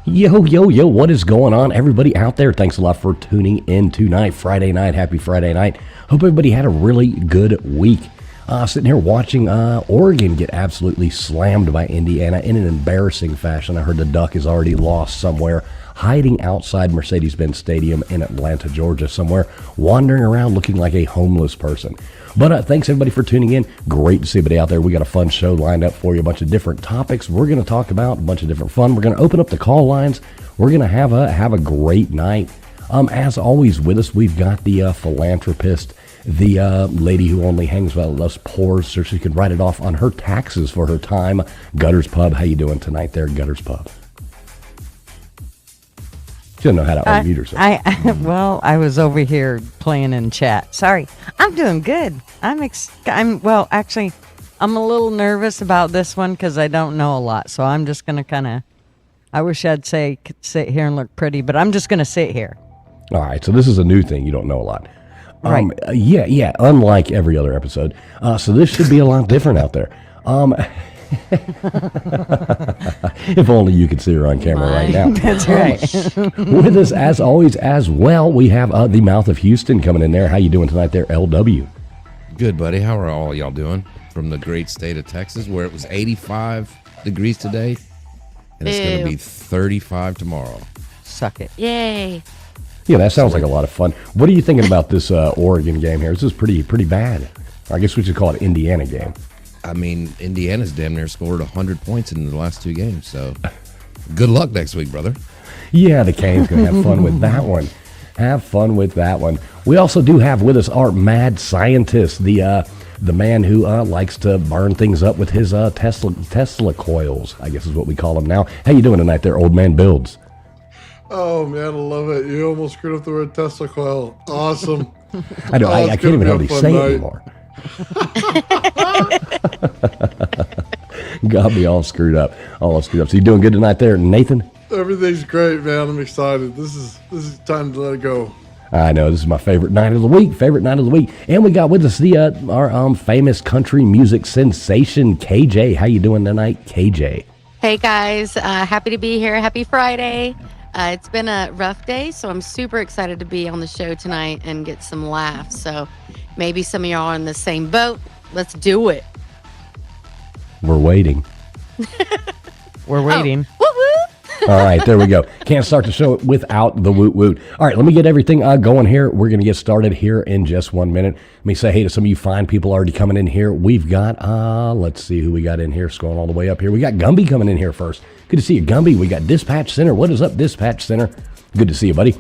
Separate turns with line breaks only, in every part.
Yo, yo, yo, what is going on, everybody out there? Thanks a lot for tuning in tonight, Friday night. Happy Friday night. Hope everybody had a really good week. Sitting here watching Oregon get absolutely slammed by Indiana in an embarrassing fashion. I heard the Duck is already lost somewhere, hiding outside Mercedes-Benz Stadium in Atlanta, Georgia, somewhere, wandering around looking like a homeless person. But thanks, everybody, for tuning in. Great to see everybody out there. We got a fun show lined up for you, a bunch of different topics we're going to talk about, a bunch of different fun. We're going to open up the call lines. We're going to have a great night. As always, with us, we've got the philanthropist, the lady who only hangs with us poor so she can write it off on her taxes for her time. Gutters Pub, how you doing tonight there, Gutters Pub? She doesn't know how to unmute herself.
Well, I was over here playing in chat. Sorry. I'm doing good. I'm a little nervous about this one because I don't know a lot. So I'm just going to I wish I'd could sit here and look pretty, but I'm just going to sit here.
All right. So this is a new thing. You don't know a lot.
Right.
Yeah. Unlike every other episode. So this should be a lot different out there. If only you could see her on camera right now.
That's right.
With us, as always, as well, we have the Mouth of Houston coming in there. How you doing tonight there, LW?
Good, buddy. How are all y'all doing from the great state of Texas, where it was 85 degrees today, and it's going to be 35 tomorrow?
Suck it.
Yay.
Yeah, that sounds like a lot of fun. What are you thinking about this Oregon game here? This is pretty bad. I guess we should call it Indiana game.
I mean, Indiana's damn near scored 100 points in the last two games, so good luck next week, brother.
Yeah, the Canes going to have fun with that one. Have fun with that one. We also do have with us our mad scientist, the man who likes to burn things up with his Tesla coils, I guess is what we call him now. How you doing tonight there, Old Man Builds?
Oh, man, I love it. You almost screwed up the word Tesla coil. Awesome.
I know, I can't even hardly say it anymore. Got me all screwed up. So you doing good tonight there, Nathan?
Everything's great, man. I'm excited. This is time to let it go.
I know, this is my favorite night of the week. And we got with us our famous country music sensation, KJ. How you doing tonight, KJ?
Hey, guys. Happy to be here. Happy Friday. It's been a rough day, so I'm super excited to be on the show tonight and get some laughs. So maybe some of y'all are in the same boat. Let's do it.
We're waiting.
We're waiting.
Oh, woo-woo.
All right, there we go. Can't start the show without the woot-woot. All right, let me get everything going here. We're going to get started here in just 1 minute. Let me say hey to some of you fine people already coming in here. We've got, let's see who we got in here, scrolling all the way up here. We got Gumby coming in here first. Good to see you, Gumby. We got Dispatch Center. What is up, Dispatch Center? Good to see you, buddy.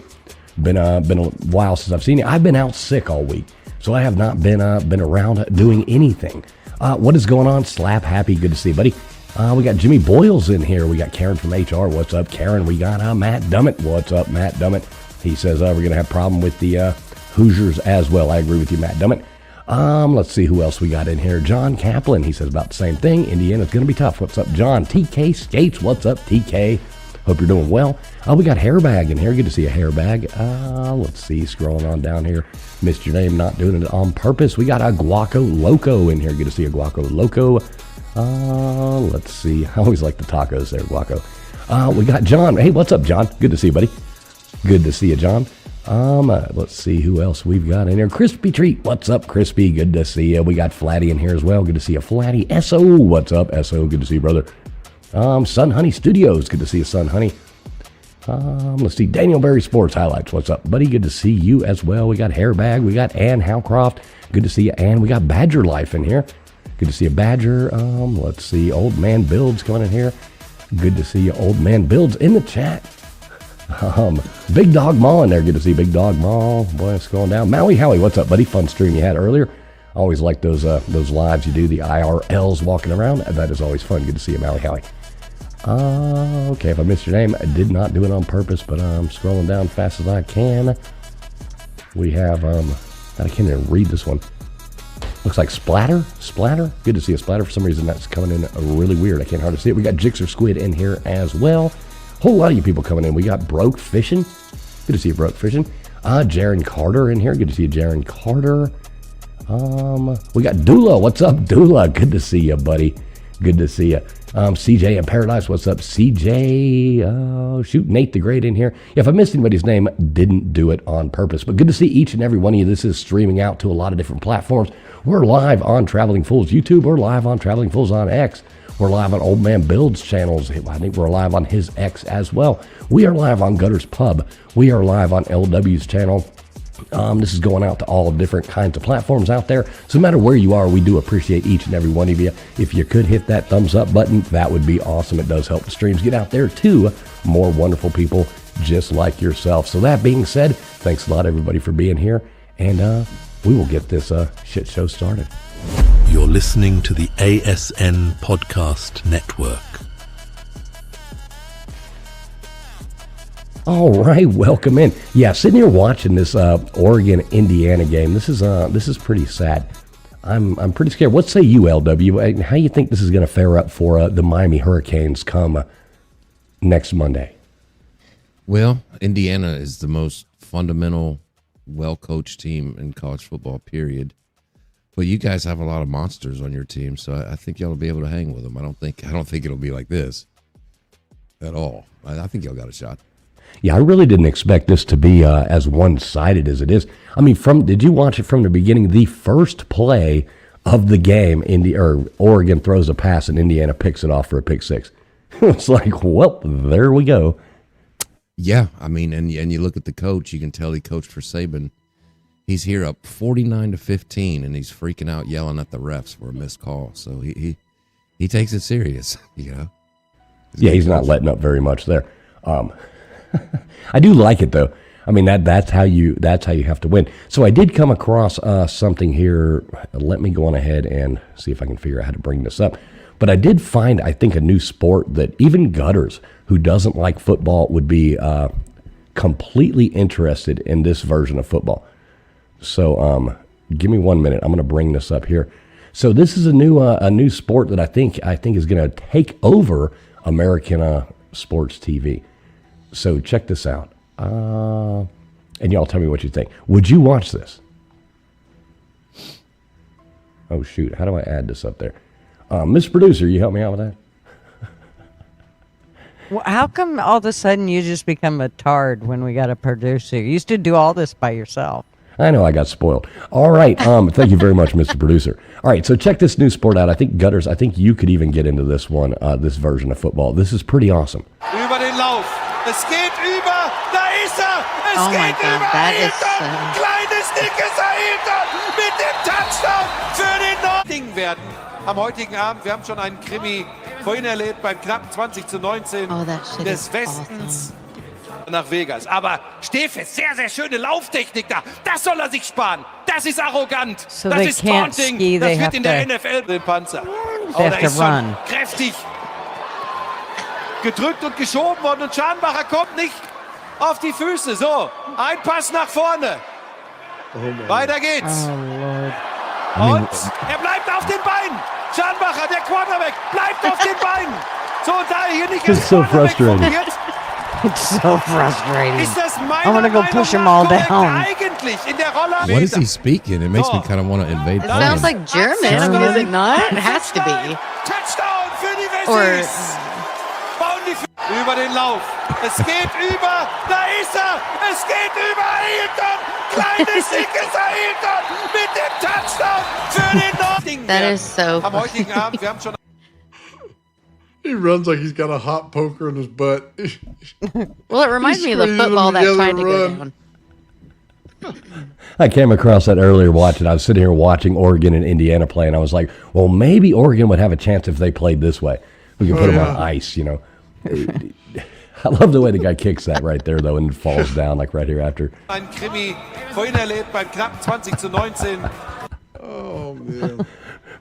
Been a while since I've seen you. I've been out sick all week, so I have not been around doing anything. What is going on? Slap Happy. Good to see you, buddy. We got Jimmy Boyles in here. We got Karen from HR. What's up, Karen? We got Matt Dummett. What's up, Matt Dummett? He says we're going to have a problem with the Hoosiers as well. I agree with you, Matt Dummett. Let's see who else we got in here. John Kaplan. He says about the same thing. Indiana's going to be tough. What's up, John? TK Skates. What's up, TK? Hope you're doing well. We got Hairbag in here. Good to see a Hairbag. Let's see. Scrolling on down here. Missed your name. Not doing it on purpose. We got a Guaco Loco in here. Good to see a Guaco Loco. Let's see. I always like the tacos there, Guaco. We got John. Hey, what's up, John? Good to see you, buddy. Good to see you, John. Let's see who else we've got in here. Crispy Treat. What's up, Crispy? Good to see you. We got Flatty in here as well. Good to see you, Flatty. SO. What's up, SO? Good to see you, brother. Sun Honey Studios. Good to see you, Sun Honey. Let's see. Daniel Berry Sports Highlights. What's up, buddy? Good to see you as well. We got Hairbag. We got Ann Howcroft. Good to see you, Ann. We got Badger Life in here. Good to see you, Badger. Let's see. Old Man Builds coming in here. Good to see you, Old Man Builds in the chat. Big Dog Mall in there. Good to see Big Dog Mall. Boy, it's going down. Maui Howie, what's up, buddy? Fun stream you had earlier. Always like those lives you do, the IRLs walking around. That is always fun. Good to see you, Maui Howie. Okay, if I missed your name, I did not do it on purpose, but I'm scrolling down fast as I can. We have, I can't even read this one. Looks like Splatter. Good to see a Splatter. For some reason, that's coming in really weird. I can't hardly see it. We got Jixer Squid in here as well. Whole lot of you people coming in. We got Broke Fishing. Good to see you, Broke Fishing. Jaron Carter in here. Good to see you, Jaron Carter. We got Dula. What's up, Dula? Good to see you, buddy. Good to see you. CJ in Paradise, what's up? CJ, oh, shoot, Nate the Great in here. If I missed anybody's name, didn't do it on purpose. But good to see each and every one of you. This is streaming out to a lot of different platforms. We're live on Traveling Fools YouTube. We're live on Traveling Fools on X. We're live on Old Man Build's channels. I think we're live on his X as well. We are live on Gutter's Pub. We are live on LW's channel. This is going out to all different kinds of platforms out there. So no matter where you are, we do appreciate each and every one of you. If you could hit that thumbs up button, that would be awesome. It does help the streams get out there to more wonderful people just like yourself. So that being said, thanks a lot, everybody, for being here. And we will get this shit show started.
You're listening to the ASN Podcast Network.
All right, welcome in. Yeah, sitting here watching this Oregon-Indiana game. This is pretty sad. I'm pretty scared. What say you, LW? How you think this is going to fare up for the Miami Hurricanes come next Monday?
Well, Indiana is the most fundamental, well-coached team in college football, period. But you guys have a lot of monsters on your team, so I think y'all will be able to hang with them. I don't think it'll be like this at all. I think y'all got a shot.
Yeah, I really didn't expect this to be as one-sided as it is. I mean, did you watch it from the beginning? The first play of the game, Oregon throws a pass and Indiana picks it off for a pick six. It's like, well, there we go.
Yeah, I mean, and you look at the coach, you can tell he coached for Saban. He's here up 49-15, and he's freaking out, yelling at the refs for a missed call. So he takes it serious, you know.
Yeah, he's not letting up very much there. I do like it though. I mean that's how you have to win. So I did come across something here. Let me go on ahead and see if I can figure out how to bring this up. But I did find, I think, a new sport that even Gutters, who doesn't like football, would be completely interested in this version of football. So give me 1 minute. I'm going to bring this up here. So this is a new sport that I think is going to take over American sports TV. So check this out, and y'all tell me what you think. Would you watch this? Oh, shoot. How do I add this up there? Miss Producer, you help me out with that?
Well, how come all of a sudden you just become a tard when we got a producer? You used to do all this by yourself.
I know, I got spoiled. All right, thank you very much, Mr. Producer. All right, so check this new sport out. I think, Gutters, I think you could even get into this one, this version of football. This is pretty awesome.
Über den Lauf. Es geht über. Da ist er. Es
Oh my
geht
God,
über
that is
Ailton. Kleines, dickes Ailton mit dem Touchdown für den Nording werden. Am heutigen Abend, wir haben schon einen Krimi vorhin erlebt beim knappen 20-19
Oh, that shit
des
is
Westens nach Vegas. Aber Stefes, sehr, sehr schöne Lauftechnik da. Das soll er sich sparen. Das ist arrogant.
So
das
they
ist
can't
Taunting.
ski, they
Das
have
wird in der
to-
NFL den Panzer.
They
Oh,
have
da
to
ist schon
run.
kräftig gedrückt und geschoben worden und Scharnbacher kommt nicht auf die Füße. So, ein Pass nach vorne. Weiter geht's.
Oh, Lord.
Und er bleibt auf den Beinen. Scharnbacher, der Quarterback, bleibt auf den Beinen. So, und da er hier nicht
It's so frustrating.
Jetzt
It's so frustrating.
ist das
I
meiner
wanna go
Meinung
push 'em
nach
all
korrekt.
down.
Eigentlich in der Rolle.
What is he speaking? It makes me kind of want to invade
It
Poland.
Sounds like German, does it not? It has to be.
Touchdown für die
Or
Wessis. Bauen die über den Lauf. Es geht über. Da ist er. Es geht über Ailton. Kleines, dickes Ailton mit dem Touchdown für den Nording.
That is so
Am heutigen Abend, wir haben schon
He runs like he's got a hot poker in his butt.
well, it reminds me of the
Squeezing them
football that's
together
trying to go
and
down.
I came across that earlier watching. I was sitting here watching Oregon and Indiana play, and I was like, well, maybe Oregon would have a chance if they played this way. We could put them on ice, you know. I love the way the guy kicks that right there, though, and falls down like right here after.
ein Krimi vorhin erlebt beim knappen 20-19.
Oh, man.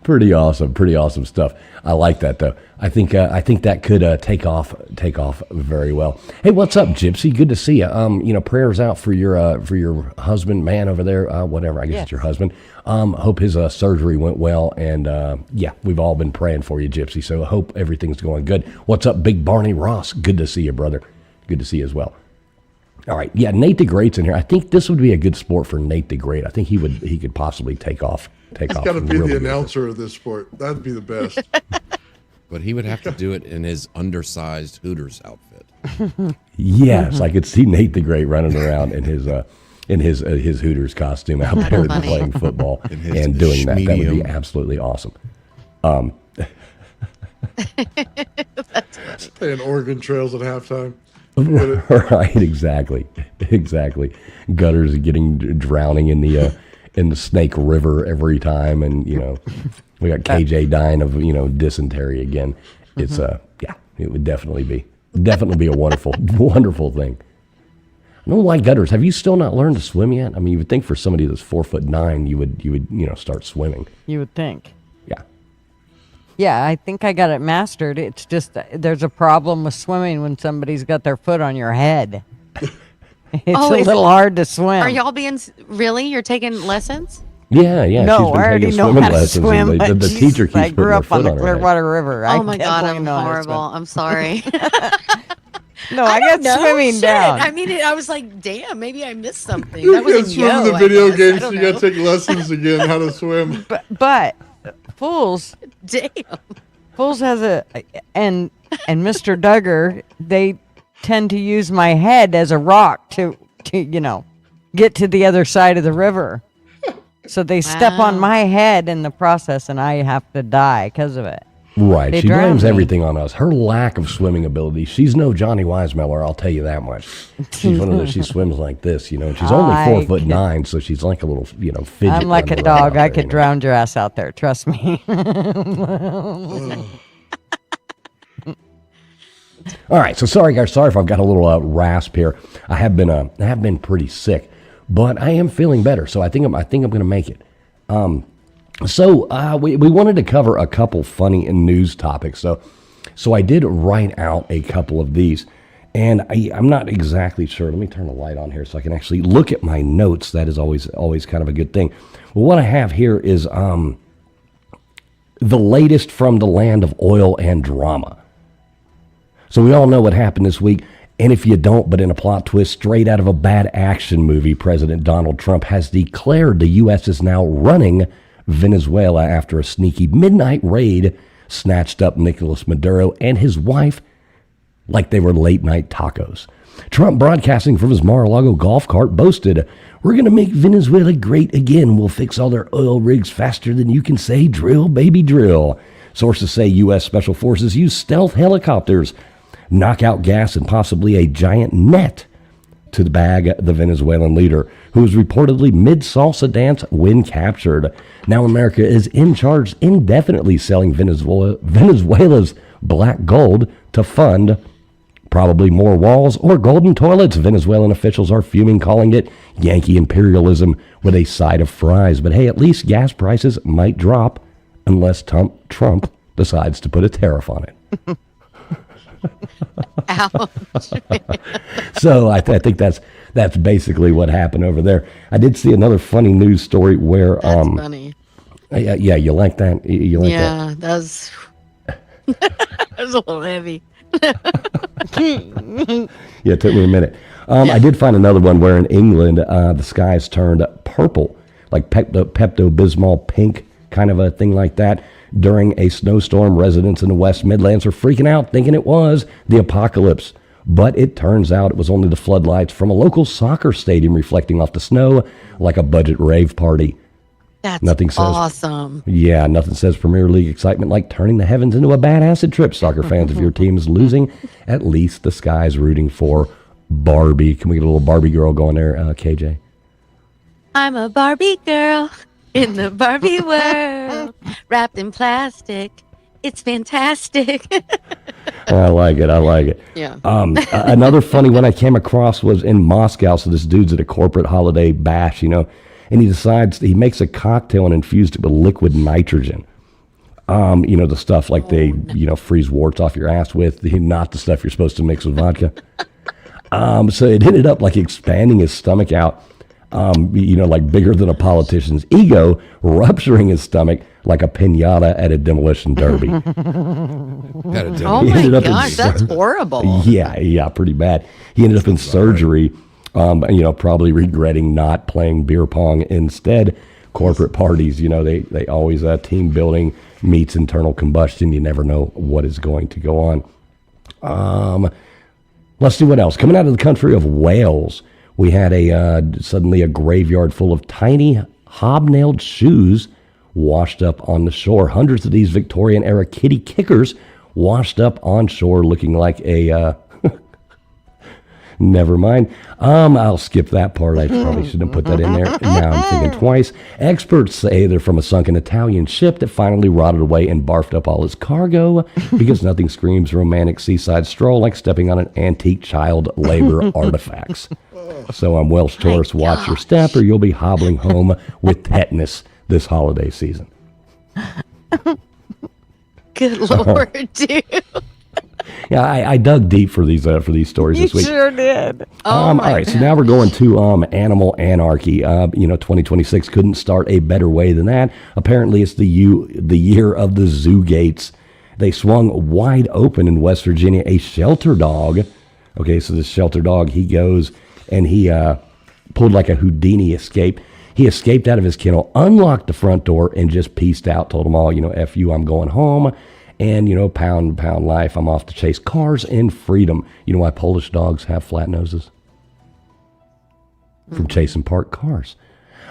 Pretty awesome stuff. I like that though. I think that could take off very well. Hey, what's up, Gypsy? Good to see you. Prayers out for your husband, man over there. Whatever, I guess it's your husband. Hope his surgery went well, and we've all been praying for you, Gypsy. So I hope everything's going good. What's up, Big Barney Ross? Good to see you, brother. Good to see you as well. All right, yeah, Nate the Great's in here. I think this would be a good sport for Nate the Great. I think he could possibly take off.
He's got to be
really
the
good.
announcer of this sport. That'd be the best.
But he would have to do it in his undersized Hooters outfit.
Yes, I could see Nate the Great running around in his Hooters costume out there
funny.
playing football
his
and doing that. That would be
schmedium.
absolutely awesome.
Playing Oregon Trails at halftime.
Right, exactly. Gutters getting drowning in the Snake River every time, and we got KJ dying of dysentery again. It's it would definitely be a wonderful wonderful thing. I don't like Gutters. Have you still not learned to swim yet? I mean, you would think for somebody that's 4'9", you would start swimming.
You would think.
Yeah.
Yeah, I think I got it mastered. It's just there's a problem with swimming when somebody's got their foot on your head. It's a little hard to swim.
Are y'all being really? You're taking lessons?
Yeah.
No,
she's been
I already
taking
know
swimming
how to
lessons,
swim.
and
But
the teacher keeps
I
putting
grew
her
up on
foot
the
on her head.
Clearwater River.
Oh my God,
definitely
I'm
know how to
horrible.
swim.
I'm sorry.
No, I got
don't know.
swimming
Shit.
down.
I mean, I was like, damn, maybe I missed something. That
You
was
swim in the
I
video
guess. I
games, so
don't
you
know.
got to take lessons again how to swim.
But Fools
Damn.
has and Mr. Duggar, they tend to use my head as a rock to get to the other side of the river. So they step on
Wow.
my head in the process, and I have to die because of it.
Right.
They
She
drowned
blames
me.
everything on us. Her lack of swimming ability. She's no Johnny Weissmuller, I'll tell you that much. She's one of those, she swims like this, and she's only
I
4'9", so she's like a little, fidget.
I'm like a
running around
dog.
out
I
there,
could drown your ass out there. Trust me.
All right, so sorry guys, sorry if I've got a little rasp here. I have been pretty sick, but I am feeling better, so I think I'm going to make it. So we wanted to cover a couple funny news topics. So I did write out a couple of these, and I'm not exactly sure. Let me turn the light on here so I can actually look at my notes. That is always kind of a good thing. Well, what I have here is the latest from the land of oil and drama. So we all know what happened this week. And if you don't, but in a plot twist straight out of a bad action movie, President Donald Trump has declared the U.S. is now running Venezuela after a sneaky midnight raid snatched up Nicolas Maduro and his wife like they were late-night tacos. Trump, broadcasting from his Mar-a-Lago golf cart, boasted, "We're going to make Venezuela great again. We'll fix all their oil rigs faster than you can say drill, baby, drill." Sources say U.S. Special Forces used stealth helicopters, knockout gas, and possibly a giant net to bag the Venezuelan leader, who was reportedly mid-salsa dance when captured. Now America is in charge indefinitely selling Venezuela's black gold to fund probably more walls or golden toilets. Venezuelan officials are fuming, calling it Yankee imperialism with a side of fries. But hey, at least gas prices might drop unless Trump decides to put a tariff on it.
Ouch.
So I think that's basically what happened over there. I did see another funny news story where
That's funny.
yeah, you like that? You like that?
Yeah, that was that was a little heavy.
Yeah, it took me a minute. I did find another one where in England the skies turned purple, like Pepto-Bismol pink, kind of a thing like that. During a snowstorm, residents in the West Midlands are freaking out, thinking it was the apocalypse. But it turns out it was only the floodlights from a local soccer stadium reflecting off the snow like a budget rave party.
That's
Nothing says-
awesome.
Yeah, nothing says Premier League excitement like turning the heavens into a bad acid trip. Soccer fans, if your team is losing, at least the sky's rooting for Barbie. Can we get a little Barbie girl going there, KJ?
I'm a Barbie girl in the Barbie world, wrapped in plastic. It's fantastic.
I like it.
Yeah.
Another funny one I came across was in Moscow. So this dude's at a corporate holiday bash, and he makes a cocktail and infused it with liquid nitrogen. The stuff like they freeze warts off your ass with, not the stuff you're supposed to mix with vodka. So it ended up like expanding his stomach out, like bigger than a politician's ego, rupturing his stomach like a piñata at a demolition derby.
Had a demo.
Oh
He
my
ended up in
gosh, that's horrible.
Yeah, pretty bad. He ended up in surgery, probably regretting not playing beer pong instead. Of corporate parties, they always team building meets internal combustion. You never know what is going to go on. Let's see what else. Coming out of the country of Wales, we had suddenly a graveyard full of tiny hobnailed shoes washed up on the shore. Hundreds of these Victorian-era kitty kickers washed up on shore looking like a... Never mind. I'll skip that part. I probably shouldn't have put that in there. Now I'm thinking twice. Experts say they're from a sunken Italian ship that finally rotted away and barfed up all its cargo because nothing screams romantic seaside stroll like stepping on an antique child labor artifacts. So Welsh tourists, watch your step or you'll be hobbling home with tetanus this holiday season.
Good Lord, dude.
Yeah, I dug deep for these stories this week.
You sure did.
Oh
All
my
right, so now we're going to animal anarchy. 2026 couldn't start a better way than that. Apparently, it's the year of the zoo gates. They swung wide open in West Virginia. A shelter dog. Okay, so this shelter dog, he goes and he pulled like a Houdini escape. He escaped out of his kennel, unlocked the front door, and just peaced out. Told them all, F you, I'm going home. And, pound life, I'm off to chase cars and freedom. You know why Polish dogs have flat noses? From chasing parked cars.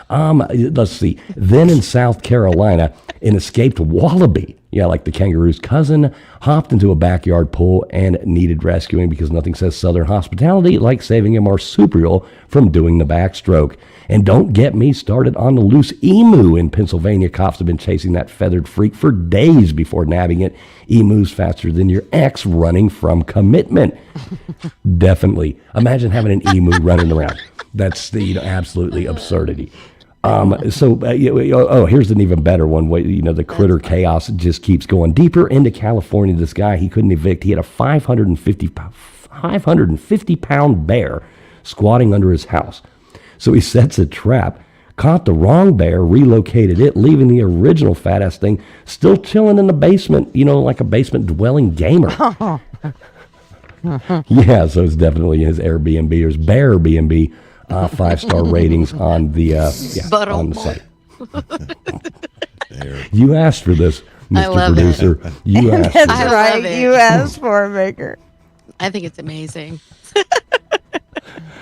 Let's see. Then in South Carolina, an escaped wallaby, like the kangaroo's cousin, hopped into a backyard pool and needed rescuing because nothing says Southern hospitality like saving a marsupial from doing the backstroke. And don't get me started on the loose emu in Pennsylvania. Cops have been chasing that feathered freak for days before nabbing it. Emu's faster than your ex running from commitment. Definitely. Imagine having an emu running around. That's the absolutely absurdity. Here's an even better one. The critter chaos just keeps going deeper into California. This guy, he couldn't evict. He had a 550-pound bear squatting under his house. So he sets a trap, caught the wrong bear, relocated it, leaving the original fat-ass thing still chilling in the basement, like a basement-dwelling gamer. Yeah, so it's definitely his Airbnb or his Bear B&B, 5-star ratings on the on the site. You asked for this, Mr. Producer. You asked for
That's
this.
right.
love it.
You asked for it, Baker.
I think it's amazing.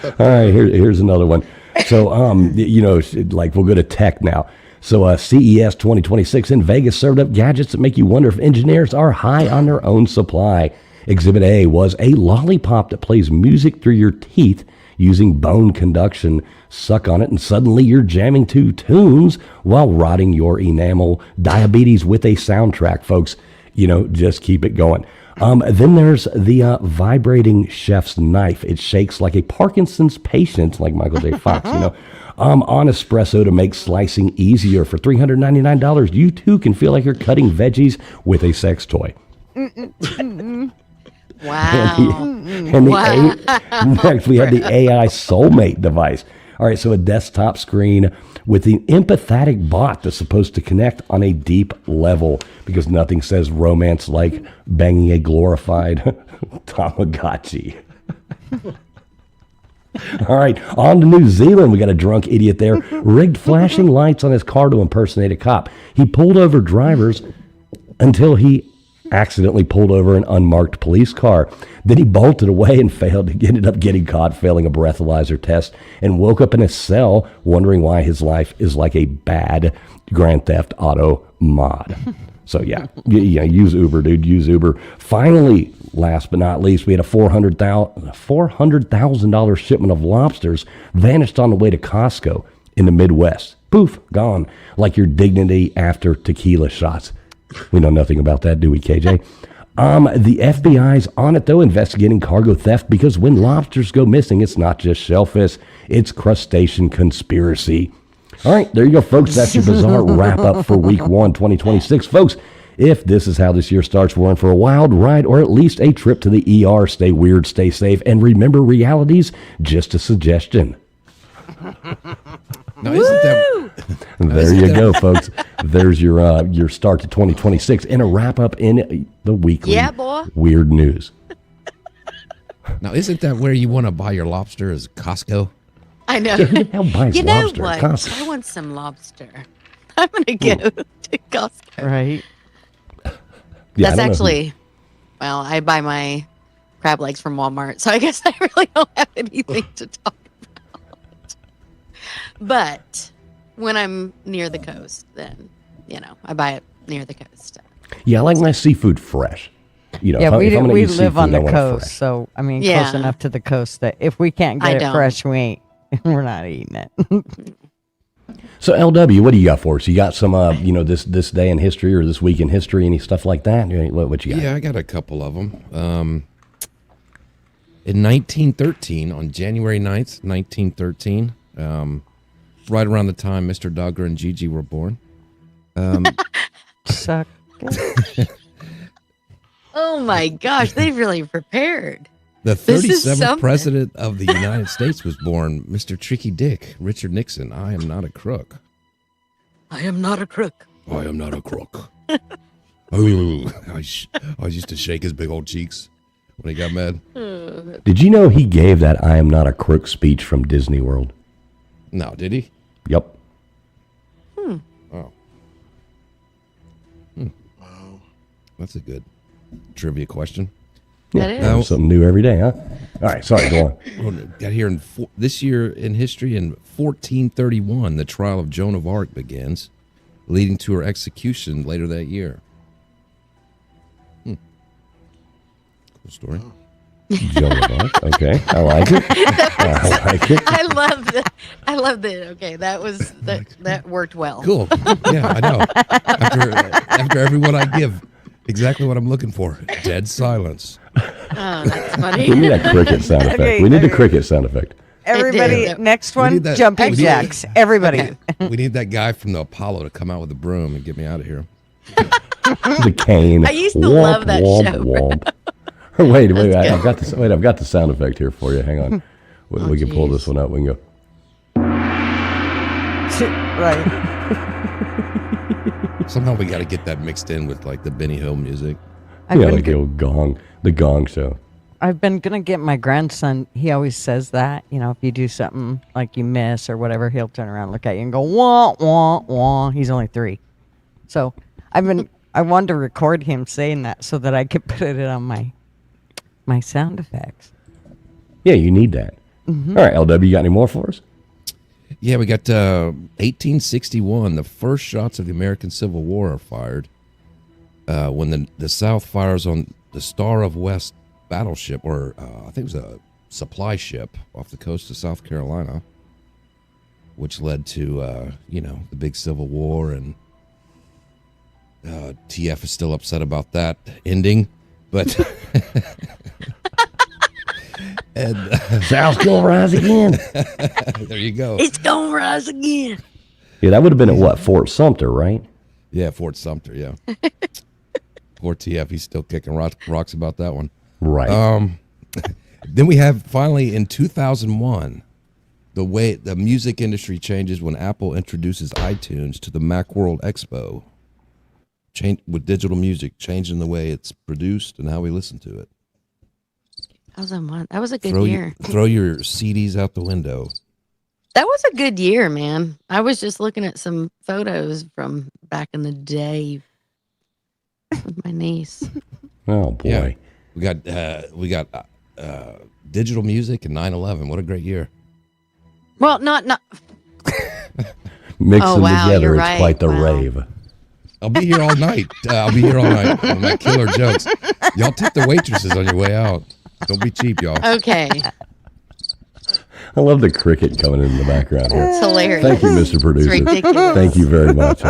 All right, here's another one. So, we'll go to tech now. So, CES 2026 in Vegas served up gadgets that make you wonder if engineers are high on their own supply. Exhibit A was a lollipop that plays music through your teeth using bone conduction. Suck on it, and suddenly you're jamming to tunes while rotting your enamel. Diabetes with a soundtrack, folks. Just keep it going. Then there's the vibrating chef's knife. It shakes like a Parkinson's patient, like Michael J. Fox, on espresso to make slicing easier. For $399, you too can feel like you're cutting veggies with a sex toy.
Wow.
Next, we have the AI Soulmate device. All right, so a desktop screen with the empathetic bot that's supposed to connect on a deep level because nothing says romance like banging a glorified Tamagotchi. All right, on to New Zealand. We got a drunk idiot there, rigged flashing lights on his car to impersonate a cop. He pulled over drivers until he accidentally pulled over an unmarked police car. Then he bolted away and ended up getting caught failing a breathalyzer test and woke up in a cell wondering why his life is like a bad Grand Theft Auto mod. So yeah, use Uber, dude. Use Uber. Finally, last but not least, we had a $400,000 shipment of lobsters vanished on the way to Costco in the Midwest. Poof, gone. Like your dignity after tequila shots. We know nothing about that, do we, KJ? The FBI's on it, though, investigating cargo theft because when lobsters go missing, it's not just shellfish, it's crustacean conspiracy. All right, there you go, folks. That's your bizarre wrap-up for week 1, 2026. Folks, if this is how this year starts, we're in for a wild ride or at least a trip to the ER. Stay weird, stay safe, and remember, reality's just a suggestion.
Now, isn't that...
There you go, folks. There's your start to 2026 and a wrap-up in the weekly weird news.
Now, isn't that where you want to buy your lobster is Costco?
I know.
Who the hell buys
You know
lobster at
what?
Costco?
I want some lobster. I'm gonna go to Costco.
Right.
Yeah, I
That's
don't know who-
actually, well, I buy my crab legs from Walmart, so I guess I really don't have anything to talk about. But when I'm near the coast, then I buy it near the coast.
Yeah, I like my seafood fresh.
Yeah,
if I'm gonna
we
eat
live on
seafood, I
the
want it
coast,
fresh.
so I mean,
Yeah.
close enough to the coast that if we can't
I
get it
don't.
fresh, we're not eating it.
So LW, what do you got for us? You got some, this day in history or this week in history, any stuff like that? What you got?
Yeah, I got a couple of them. In 1913, on January 9th, 1913, right around the time Mr. Duggar and Gigi were born.
Suck.
Oh my gosh, they've really prepared.
The
This is
37th
something.
president of the United States was born, Mr. Tricky Dick, Richard Nixon. I am not a crook.
I am not a crook.
I am not a crook. Ooh, I used to shake his big old cheeks when he got mad.
Did you know he gave that "I am not a crook" speech from Disney World?
No, did he?
Yep.
Oh. That's a good trivia question.
That is.
Now-
Something new every day, huh? All right, sorry, go on.
Well, got here this year in history in 1431, the trial of Joan of Arc begins, leading to her execution later that year. Cool story.
Joan of Arc. Okay, I like it. I like it.
I love that. Okay, that worked well.
Cool. Yeah, I know. After every one I give, exactly what I'm looking for. Dead silence.
Oh, that's funny.
We need that cricket sound effect.
Okay,
We need the
okay.
cricket sound effect.
Everybody,
did.
next
We
one,
need that-
jumping
we need-
jacks. Everybody.
Okay.
We need that guy from the Apollo to come out with a broom and get me out of here.
The cane.
I used to love that show.
Wait,
That's
I've got the sound effect here for you. Hang on. We can pull
geez.
this one up. We can go.
Right.
Somehow we got to get that mixed in with like the Benny Hill music.
I've
Yeah,
been
like the old gong, the gong show.
I've been gonna get my grandson. He always says that, if you do something like you miss or whatever, he'll turn around, look at you, and go wah wah wah. He's only 3, so I wanted to record him saying that so that I could put it on my sound effects.
Yeah, you need that. All right, LW, you got any more for us?
Yeah, we got 1861. The first shots of the American Civil War are fired when the South fires on the Star of West battleship, or I think it was a supply ship off the coast of South Carolina, which led to the big Civil War, and TF is still upset about that ending, but. And
South gonna rise again.
there you go.
It's gonna rise again.
Yeah, that would have been at what, Fort Sumter, right?
Yeah, Fort Sumter. Yeah. Poor TF, he's still kicking rocks about that one.
Right.
Then we have finally in 2001, the way the music industry changes when Apple introduces iTunes to the Macworld Expo. Change with digital music, changing the way it's produced and how we listen to it.
That was a good year.
Throw your CDs out the window.
That was a good year, man. I was just looking at some photos from back in the day with my niece.
Oh boy.
Yeah. We got digital music and 9/11. What a great year.
Well, not
Mixing
Oh, wow,
together,
you're
it's
right.
quite the
Wow.
rave.
I'll be here all night. With my killer jokes. Y'all tip the waitresses on your way out. Don't be cheap, y'all.
okay.
I love the cricket coming in the background here.
It's hilarious.
Thank you, Mr.
It's
Producer.
ridiculous.
Thank you very much.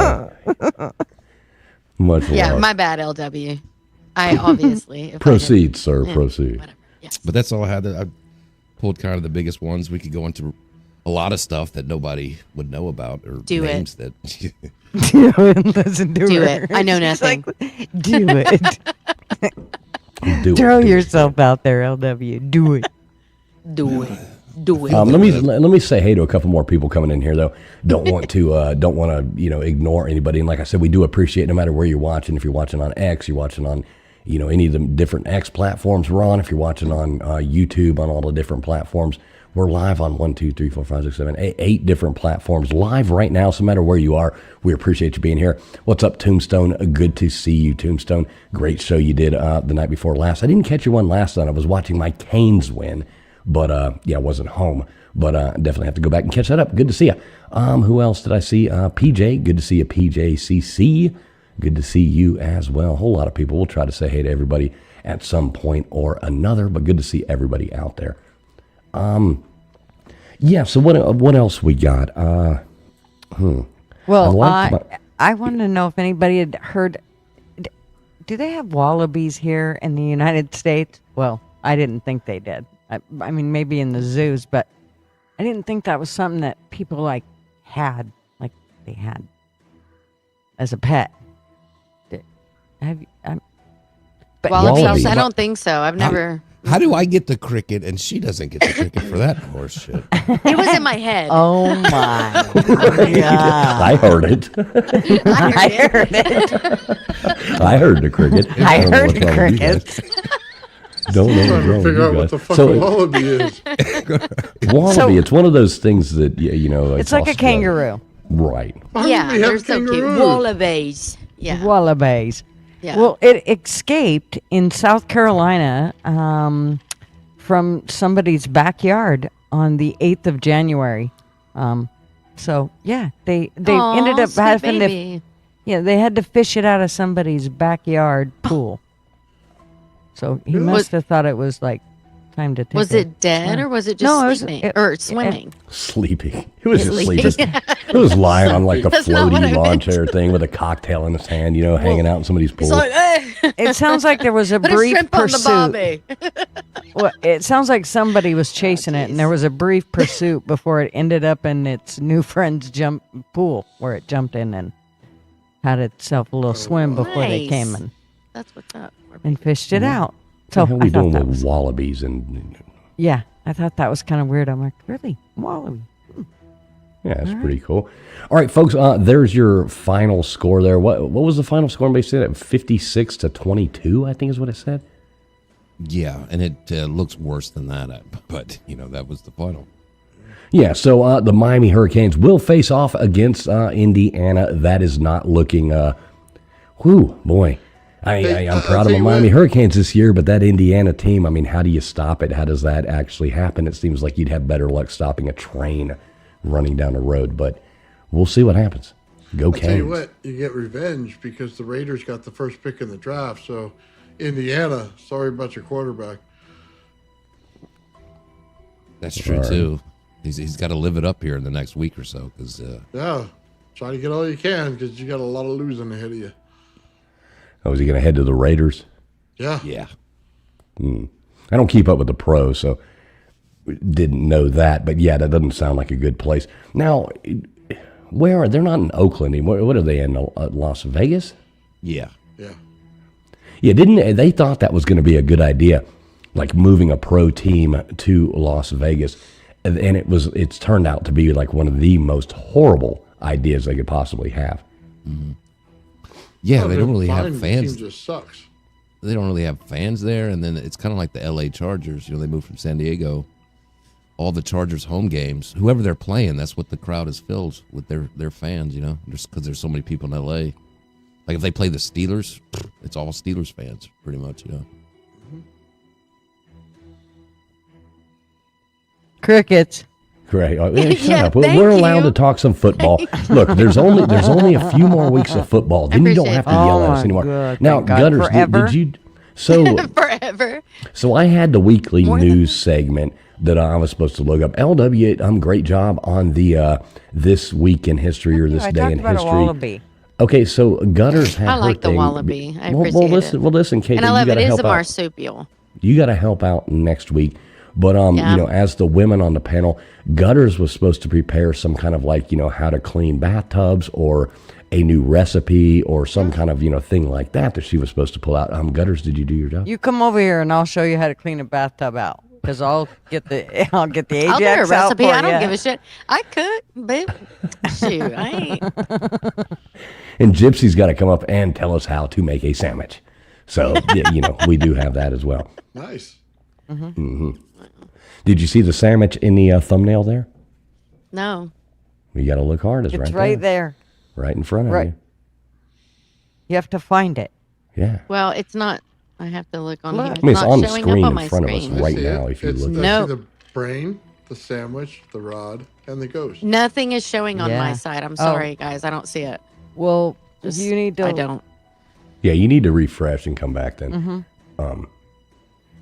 Much
Yeah,
love.
my bad, LW. I obviously if I
Proceed, sir.
Yeah.
Proceed.
didn't- whatever. Yes.
But that's all I had. I pulled kind of the biggest ones. We could go into a lot of stuff that nobody would know about, or
Do it.
names that.
Listen to
Do
her.
it. I know
She's
nothing.
like, do it.
Do
Throw
it.
yourself out there, LW. Do it.
Do it. Do it.
Let me say hey to a couple more people coming in here though. Don't want to ignore anybody. And like I said, we do appreciate no matter where you're watching. If you're watching on X, you're watching on any of the different X platforms we're on. If you're watching on YouTube, on all the different platforms, We're live on 1, 2, 3, 4, 5, 6, 7, 8 different platforms. Live right now, so no matter where you are, we appreciate you being here. What's up, Tombstone? Good to see you, Tombstone. Great show you did the night before last. I didn't catch your one last night. I was watching my Canes win, but I wasn't home. But definitely have to go back and catch that up. Good to see you. Who else did I see? PJ. Good to see you, PJCC. Good to see you as well. A whole lot of people. We'll try to say hey to everybody at some point or another, but good to see everybody out there. Yeah, so what else we got?
Well, I wanted to know if anybody had heard, do they have wallabies here in the United States? Well, I didn't think they did. I mean, maybe in the zoos, but I didn't think that was something that people had as a pet. But
Wallabies? I don't think so. I've never.
How do I get the cricket and she doesn't get the cricket for that horse shit?
It was in my head.
Oh my God.
I heard it.
I heard it.
I heard the cricket.
I
don't know
heard
what's
the
wrong with you
cricket.
guys. Don't know
Trying
what's
to
wrong with
figure
you
out what
guys.
the fuck a wallaby is.
Wallaby, it's one of those things that,
It's like a
Australia.
kangaroo.
Right.
Why
Yeah,
would we have
they're so cute.
kangaroos?
Wallabies. Yeah.
Wallabies.
Yeah.
Well, it escaped in South Carolina from somebody's backyard on the 8th of January. So, yeah, they
Aw,
ended up
sweet
having
baby.
they had to fish it out of somebody's backyard pool. So he must have thought it was time to take
Was it dead or was it just
No, it was-
sleeping
it-
or swimming?
Sleeping. It was just
Sleeping.
sleeping. It was lying on the
That's not what I
floaty lawn
meant.
chair thing with a cocktail in his hand, hanging out in somebody's pool.
It's like,
It sounds like there was a
put a
brief
shrimp on the
pursuit.
bobby.
Well, it sounds like somebody was chasing it, and there was a brief pursuit before it ended up in its new friend's pool, where it jumped in and had itself a little swim before they
Nice.
came
That's what's up.
and fished it out. So
What the hell are
I
we
thought
doing
that
with
was,
wallabies and
I thought that was kind of weird. I'm like, really, wallaby?
yeah, it's pretty cool. All right, folks, there's your final score there. What was the final score? They said at 56-22, I think is what it said.
Yeah, and it looks worse than that, but that was the final.
Yeah, so the Miami Hurricanes will face off against Indiana. That is not looking, boy. I'm proud of the Miami Hurricanes this year, but that Indiana team, how do you stop it? How does that actually happen? It seems like you'd have better luck stopping a train running down the road, but we'll see what happens. Go Canes.
Tell you what, you get revenge because the Raiders got the first pick in the draft. So, Indiana, sorry about your quarterback.
That's true, too. He's got to live it up here in the next week or so.
Yeah, try to get all you can because you got a lot of losing ahead of you.
Oh, is he going to head to the Raiders?
Yeah.
Yeah.
I don't keep up with the pros, so didn't know that. But yeah, that doesn't sound like a good place. Now, where are they're not in Oakland anymore? What are they in? Las Vegas?
Yeah.
Yeah.
Yeah, didn't they thought that was going to be a good idea, like moving a pro team to Las Vegas, and it's turned out to be like one of the most horrible ideas they could possibly have.
Mm-hmm. Yeah, they don't really have
The
fans.
team just sucks.
They don't really have fans there, and then it's kind of like the LA Chargers. They moved from San Diego. All the Chargers home games, whoever they're playing, that's what the crowd is filled with their fans. Just because there's so many people in LA. Like if they play the Steelers, it's all Steelers fans, pretty much.
Crickets.
Great. Shut
Yeah,
up.
thank
We're allowed
you.
to talk some football. Look, there's only a few more weeks of football. Then you don't have to
appreciate
yell
that.
at
Oh
us
my
anymore.
God,
Now,
thank God.
Gutters,
Forever?
did you? So,
Forever.
so I had the weekly
More than
news segment that I was supposed to look up. LW, great job on the this week in history or this
I
day
talked
in
about a
history.
wallaby.
Okay, so Gutters had
I
her
like the
thing.
wallaby. I
well,
appreciate
listen,
it.
Well, listen, Kate,
And I
you
love
got
it.
to
It is
help
a
out.
marsupial.
You got to help out next week. But
Yeah.
as the women on the panel, Gutters was supposed to prepare some kind of how to clean bathtubs or a new recipe or some kind of thing like that she was supposed to pull out. Gutters, did you do your job?
You come over here and I'll show you how to clean a bathtub out. Because I'll get the Ajax
I'll do a
out
recipe.
for
I don't
ya.
give a shit. I could, but shoot, I ain't.
And Gypsy's got to come up and tell us how to make a sandwich. So we do have that as well.
Nice.
Did you see the sandwich in the thumbnail there?
No.
You got to look hard. It's
It's
right,
right there.
right in front of
Right.
you.
You have to find it.
Yeah.
Well, it's not. I have to look on
Look.
here.
I
I mean, it's
not
on the
showing
screen
up on
in
my
front of us
screen.
right
See
now.
it?
If you
It's
look,
the,
No.
see the brain, the sandwich, the rod, and the ghost.
Nothing is showing on my
Yeah.
side. I'm
Oh.
sorry, guys. I don't see it.
Well,
Just-
you need to
I don't.
yeah, you need to refresh and come back then.
Mm-hmm.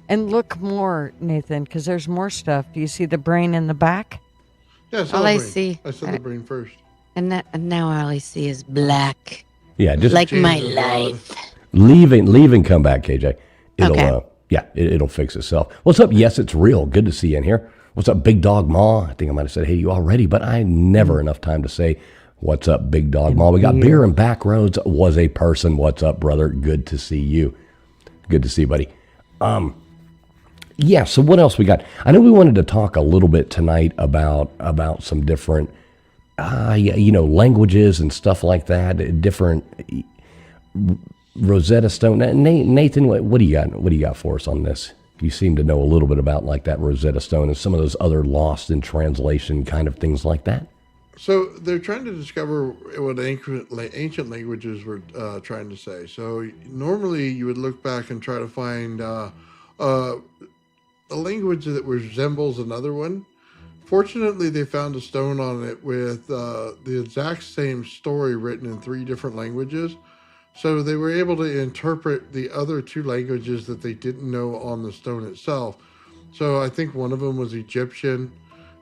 And look more, Nathan, because there's more stuff. Do you see the brain in the back?
Yeah, I saw
All
the
I
brain.
see-
I saw the brain first.
And now all I see is black,
Yeah, just
like my
change the rod.
life.
leave and come back, KJ. It'll
Okay.
it'll fix itself. What's up? Yes, it's real. Good to see you in here. What's up, Big Dog Ma? I think I might have said hey to you already, but I never enough time to say what's up, Big Dog Ma. We got beer and back roads was a person. What's up, brother? Good to see you. Good to see you, buddy. Yeah, so what else we got? I know we wanted to talk a little bit tonight about some different languages and stuff like that, different Rosetta Stone. Nathan, what do you got? What do you got for us on this? You seem to know a little bit about like that Rosetta Stone and some of those other lost in translation kind of things like that.
So they're trying to discover what ancient languages were trying to say. So normally you would look back and try to find a language that resembles another one. Fortunately, they found a stone on it with the exact same story written in 3 different languages. So they were able to interpret the other 2 languages that they didn't know on the stone itself. So I think one of them was Egyptian,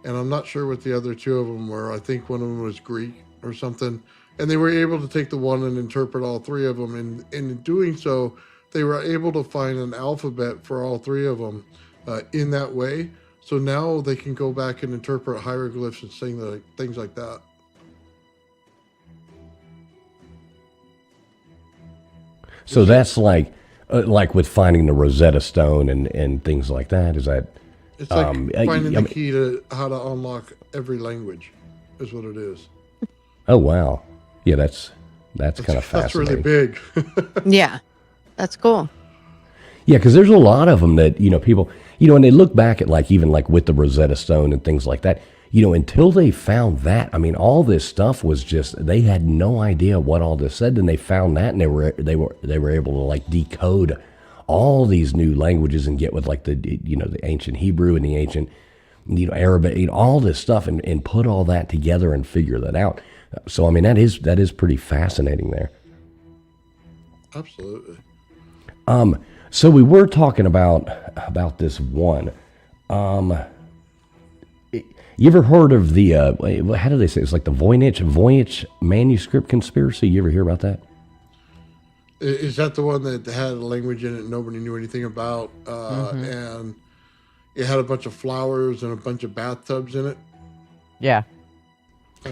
and I'm not sure what the other 2 of them were. I think one of them was Greek or something. And they were able to take the one and interpret all 3 of them. And in doing so, they were able to find an alphabet for all 3 of them in that way. So now they can go back and interpret hieroglyphs and things like that.
So that's like with finding the Rosetta Stone and things like that. Is that?
It's like finding the
mean-
key to how to unlock every language is what it is.
Oh wow, yeah, that's kind of
That's
fascinating.
really big.
Yeah, that's cool.
Yeah, because there's a lot of them that people and they look back at like even like with the Rosetta Stone and things like that. Until they found that, I mean, all this stuff was just they had no idea what all this said, and they found that, and they were able to like decode all these new languages and get with like the ancient Hebrew and the ancient Arabic, all this stuff, and put all that together and figure that out. So I mean, that is pretty fascinating there.
Absolutely.
So we were talking about this one. You ever heard of the how do they say it? It's like the Voynich manuscript conspiracy? You ever hear about that?
Is that the one that had a language in it nobody knew anything about? And it had a bunch of flowers and a bunch of bathtubs in it?
Yeah.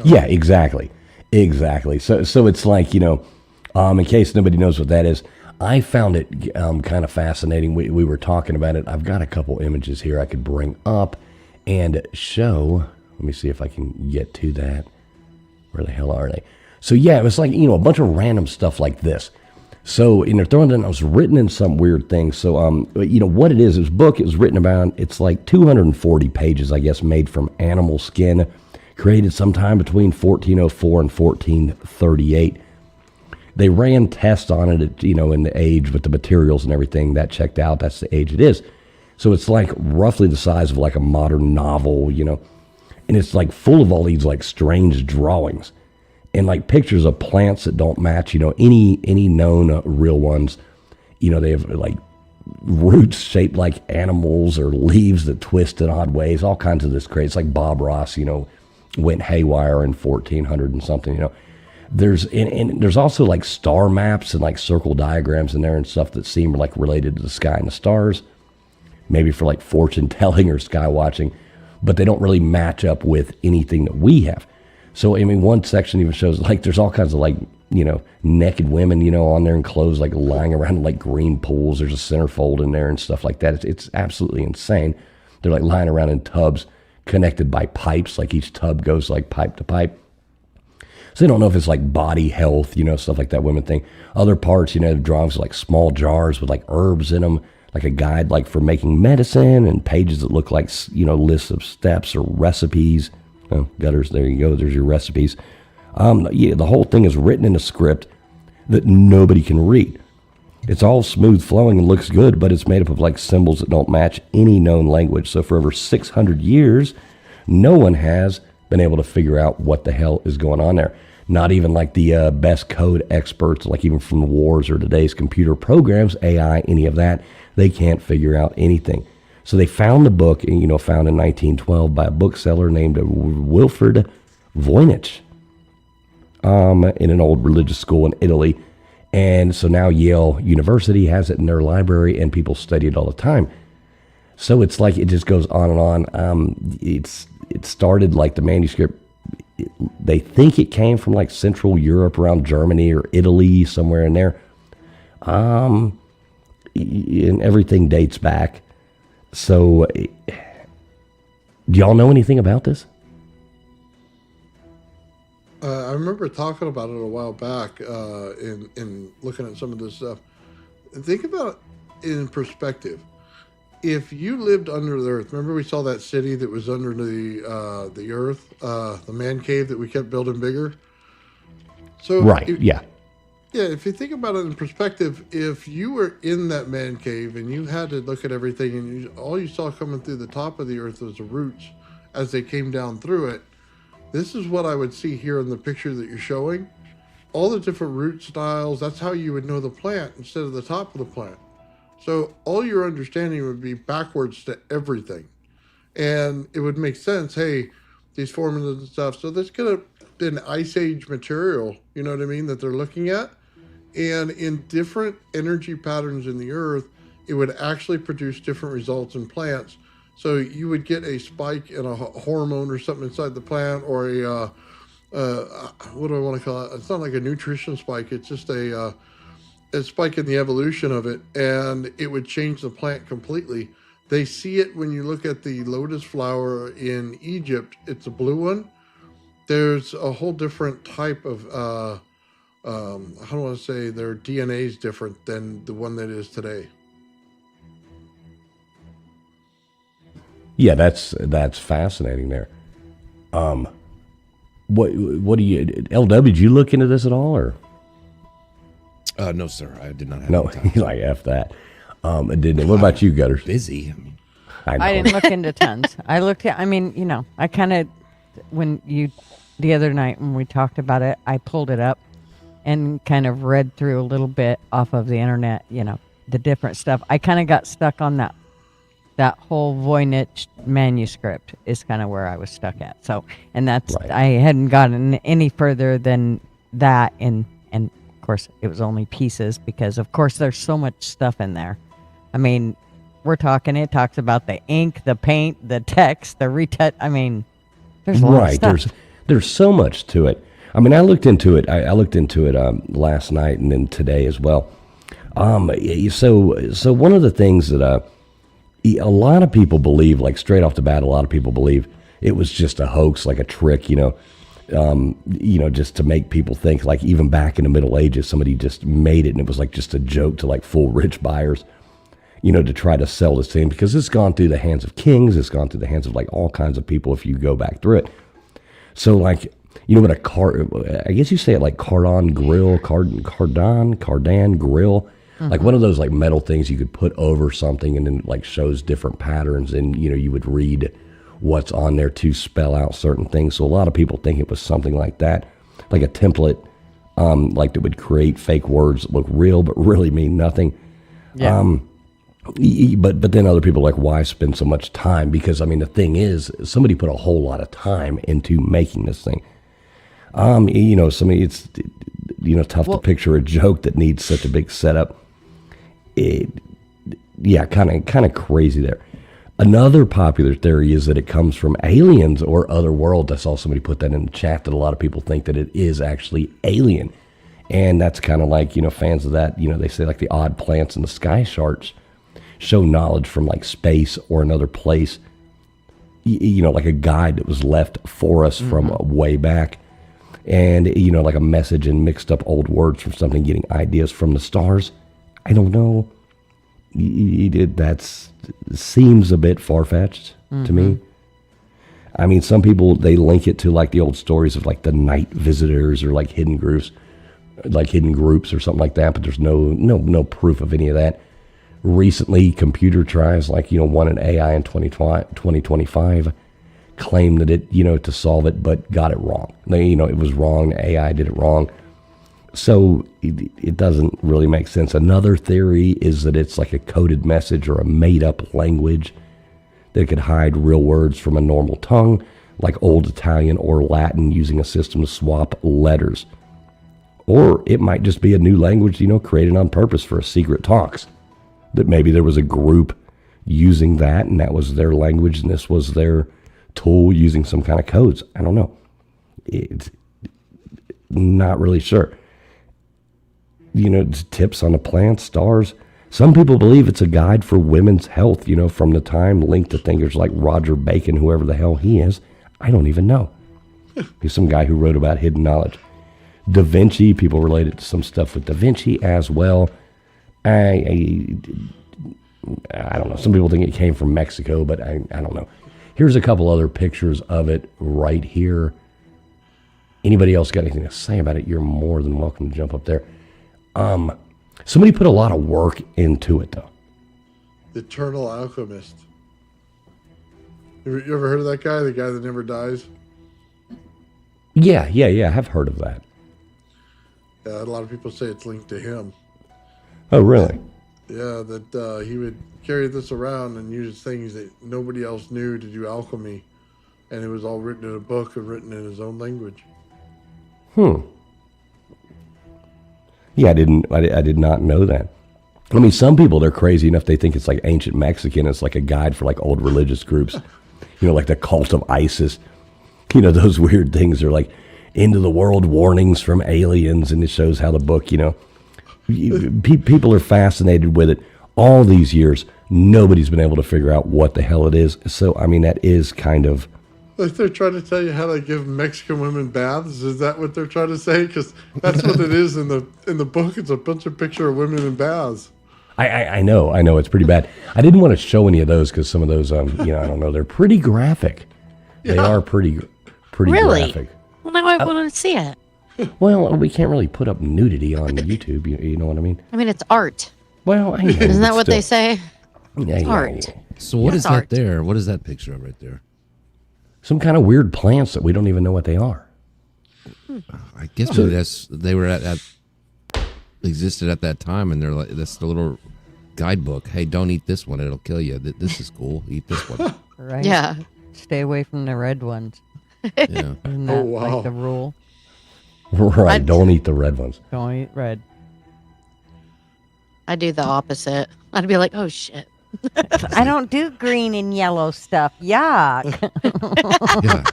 Yeah, exactly. So it's like in case nobody knows what that is, I found it kind of fascinating. We were talking about it. I've got a couple images here I could bring up and show. Let me see if I can get to that. Where the hell are they? So yeah, it was like, a bunch of random stuff like this. So they're throwing it in, it was written in some weird thing. So, what it is, this book, it was written about, it's like 240 pages, I guess, made from animal skin, created sometime between 1404 and 1438. They ran tests on it, in the age with the materials and everything that checked out. That's the age it is. So it's like roughly the size of like a modern novel, and it's like full of all these like strange drawings and like pictures of plants that don't match, any known real ones. They have like roots shaped like animals or leaves that twist in odd ways, all kinds of this crazy. It's like Bob Ross, went haywire in 1400 and something, There's there's also like star maps and like circle diagrams in there and stuff that seem like related to the sky and the stars. Maybe for like fortune telling or sky watching, but they don't really match up with anything that we have. So, I mean, one section even shows like there's all kinds of like, naked women, on there in clothes, like lying around in like green pools. There's a centerfold in there and stuff like that. It's absolutely insane. They're like lying around in tubs connected by pipes, like each tub goes like pipe to pipe. So they don't know if it's like body health, stuff like that women think. Other parts, drawings like small jars with like herbs in them. like a guide like for making medicine, and pages that look like, lists of steps or recipes. Oh, gutters, there you go. There's your recipes. The whole thing is written in a script that nobody can read. It's all smooth flowing and looks good, but it's made up of like symbols that don't match any known language. So for over 600 years, no one has been able to figure out what the hell is going on there. Not even like the best code experts, like even from the wars or today's computer programs, AI, any of that. They can't figure out anything. So they found the book, found in 1912 by a bookseller named Wilfred Voynich in an old religious school in Italy. And so now Yale University has it in their library, and people study it all the time. So it's like it just goes on and on. It started like the manuscript. They think it came from like Central Europe, around Germany or Italy, somewhere in there. And everything dates back. So, do y'all know anything about this?
I remember talking about it a while back in looking at some of this stuff. Think about it in perspective. If you lived under the earth, remember we saw that city that was under the earth, the man cave that we kept building bigger? So
right, yeah.
Yeah, if you think about it in perspective, if you were in that man cave and you had to look at everything and all you saw coming through the top of the earth was the roots as they came down through it, this is what I would see here in the picture that you're showing. All the different root styles, that's how you would know the plant instead of the top of the plant. So all your understanding would be backwards to everything. And it would make sense, hey, these formulas and stuff. So this could have been Ice Age material, you know what I mean, that they're looking at. And in different energy patterns in the earth, it would actually produce different results in plants. So you would get a spike in a hormone or something inside the plant, or a, what do I want to call it? It's not like a nutrition spike. It's just a spike in the evolution of it, and it would change the plant completely. They see it when you look at the lotus flower in Egypt. It's a blue one. There's a whole different type of, how do I say, their DNA is different than the one that is today.
Yeah, that's fascinating there. What do you, LW, did you look into this at all, or?
No, sir. I did not have
No,
any time.
he's like, F that. It didn't. What about you, Gutters?
Busy.
I know.
I didn't look into tons. I looked at, I kind of, the other night when we talked about it, I pulled it up and kind of read through a little bit off of the internet, the different stuff. I kind of got stuck on that whole Voynich manuscript is kind of where I was stuck at. So, and that's,
Right.
I hadn't gotten any further than that. And of course it was only pieces because of course there's so much stuff in there. I mean, it talks about the ink, the paint, the text, the retouch. I mean, there's a lot of stuff.
There's so much to it. I mean, I looked into it. I looked into it last night and then today as well. So one of the things that a lot of people believe, like straight off the bat, a lot of people believe it was just a hoax, like a trick, just to make people think, like even back in the Middle Ages, somebody just made it and it was like just a joke to like fool rich buyers, to try to sell this thing, because it's gone through the hands of kings, it's gone through the hands of like all kinds of people if you go back through it. So like, what I guess you say it like cardan grill, cardan grill. Like one of those like metal things you could put over something and then like shows different patterns, and you would read what's on there to spell out certain things. So a lot of people think it was something like that, like a template, like that would create fake words that look real but really mean nothing.
Yeah.
But then other people are like, why spend so much time? Because the thing is, somebody put a whole lot of time into making this thing. It's tough to picture a joke that needs such a big setup. Kind of crazy there. Another popular theory is that it comes from aliens or other worlds. I saw somebody put that in the chat, that a lot of people think that it is actually alien. And that's kind of like, fans of that, they say like the odd plants and the sky charts show knowledge from like space or another place, like a guide that was left for us from way back. And, like a message and mixed up old words from something, getting ideas from the stars. I don't know. That seems a bit far-fetched to me. I mean, some people, they link it to like the old stories of like the night visitors or like hidden groups or something like that, but there's no proof of any of that. Recently, computer tries like, one in AI in 2025 claimed that it, to solve it, but got it wrong. It was wrong. AI did it wrong. So it doesn't really make sense. Another theory is that it's like a coded message or a made-up language that could hide real words from a normal tongue, like Old Italian or Latin, using a system to swap letters. Or it might just be a new language, created on purpose for a secret talks. That maybe there was a group using that, and that was their language, and this was their tool using some kind of codes. I don't know. It's not really sure. Tips on the plants, stars. Some people believe it's a guide for women's health, from the time linked to thinkers like Roger Bacon, whoever the hell he is. I don't even know. He's some guy who wrote about hidden knowledge. Da Vinci, people relate it to some stuff with Da Vinci as well. I don't know. Some people think it came from Mexico, but I don't know. Here's a couple other pictures of it right here. Anybody else got anything to say about it? You're more than welcome to jump up there. Somebody put a lot of work into it, though.
The Eternal Alchemist. You ever heard of that guy? The guy that never dies?
Yeah. I've heard of that.
Yeah, a lot of people say it's linked to him.
Oh, really?
Yeah, that he would carry this around and use things that nobody else knew to do alchemy. And it was all written in a book and written in his own language.
Yeah, I did not know that. I mean, some people, they're crazy enough, they think it's like ancient Mexican. It's like a guide for like old religious groups, like the cult of ISIS. Those weird things are like end of the world warnings from aliens, and it shows how the book, people are fascinated with it. All these years, nobody's been able to figure out what the hell it is. So, I mean, that is kind of...
Like they're trying to tell you how to give Mexican women baths. Is that what they're trying to say? Because that's what it is in the book. It's a bunch of picture of women in baths.
I know. It's pretty bad. I didn't want to show any of those because some of those, I don't know, they're pretty graphic. Yeah. They are pretty
really?
Graphic.
Well, now I want to see it.
Well, we can't really put up nudity on YouTube. You know what I mean?
I mean, it's art.
Well, I know,
isn't that what they say?
Yeah,
art.
Yeah.
So what is that there? What is that picture of right there?
Some kind of weird plants that we don't even know what they are.
I guess maybe they were existed at that time, and they're like, that's the little guidebook. Hey, don't eat this one; it'll kill you. This is cool. Eat this one.
Right?
Yeah.
Stay away from the red ones.
Yeah.
Isn't that like the rule?
Right. Don't eat the red ones.
Don't eat red.
I do the opposite. I'd be like, oh shit.
I don't do green and yellow stuff. Yuck.
Yeah.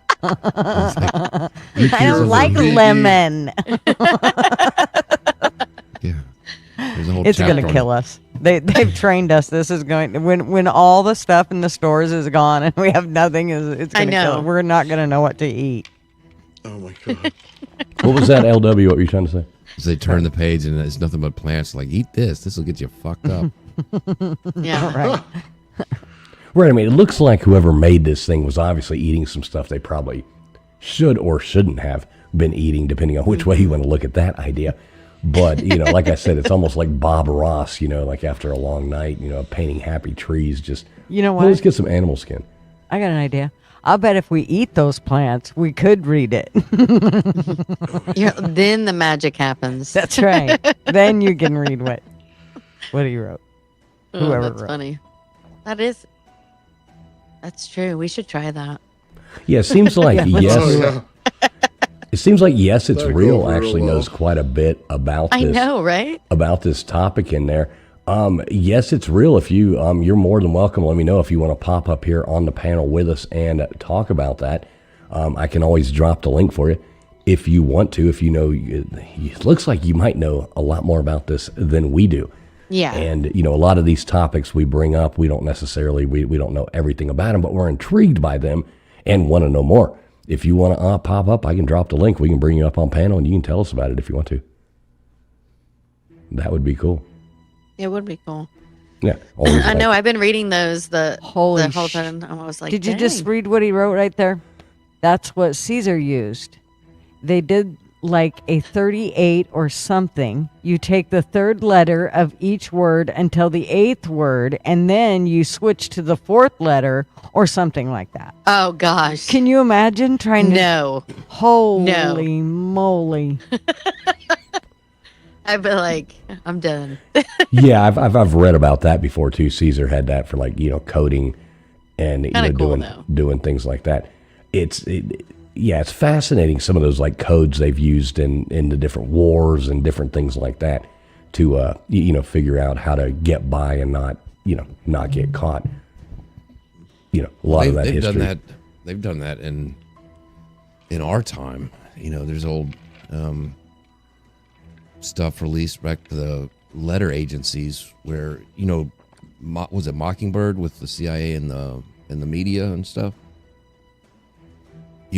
I don't like lemon.
Yeah. There's a whole
It's going
chapter
to
on
kill us. They've trained us. This is going when all the stuff in the stores is gone and we have nothing. It's going to kill us. We're not going to know what to eat.
Oh my god.
What was that, LW? What were you trying to say?
So they turn the page and it's nothing but plants. Like, eat this. This will get you fucked up.
Yeah.
Right.
Right. I mean, it looks like whoever made this thing was obviously eating some stuff they probably should or shouldn't have been eating, depending on which way you want to look at that idea. But, like I said, it's almost like Bob Ross, like after a long night, painting happy trees. Just,
you know what?
Let's get some animal skin.
I got an idea. I'll bet if we eat those plants, we could read it.
Then the magic happens.
That's right. Then you can read what he wrote. Whoever
that's
wrote.
Funny. That's true. We should try that.
Yeah, it seems like yes.
Oh, yeah.
It seems like yes, it's
That'd
real.
go real
Actually
well.
knows quite a bit about this.
I know, right?
About this topic in there. Yes, it's real. If you you're more than welcome. Let me know if you want to pop up here on the panel with us and talk about that. I can always drop the link for you if you want to. If you know, it looks like you might know a lot more about this than we do.
Yeah.
And a lot of these topics we bring up, we don't necessarily we don't know everything about them, but we're intrigued by them and want to know more. If you want to pop up, I can drop the link. We can bring you up on panel and you can tell us about it if you want to. That would be cool.
It would be cool.
Yeah, always
I know.
like-
I've been reading those the whole
Holy
time. I was like,
Did you just
"Dang."
read what he wrote right there? That's what Caesar used. They did like a 38 or something. You take the third letter of each word until the eighth word, and then you switch to the fourth letter or something like that.
Oh gosh.
Can you imagine trying to?
No.
Holy moly.
I'd be like, I'm done.
Yeah, I've read about that before too. Caesar had that for like coding and
Kinda cool,
doing
though.
doing things like that. It's fascinating some of those like codes they've used in the different wars and different things like that to figure out how to get by and not get caught. A lot of that
They've
history.
done that. They've done that in our time. There's old stuff released back to the letter agencies where was it Mockingbird with the CIA and the media and stuff.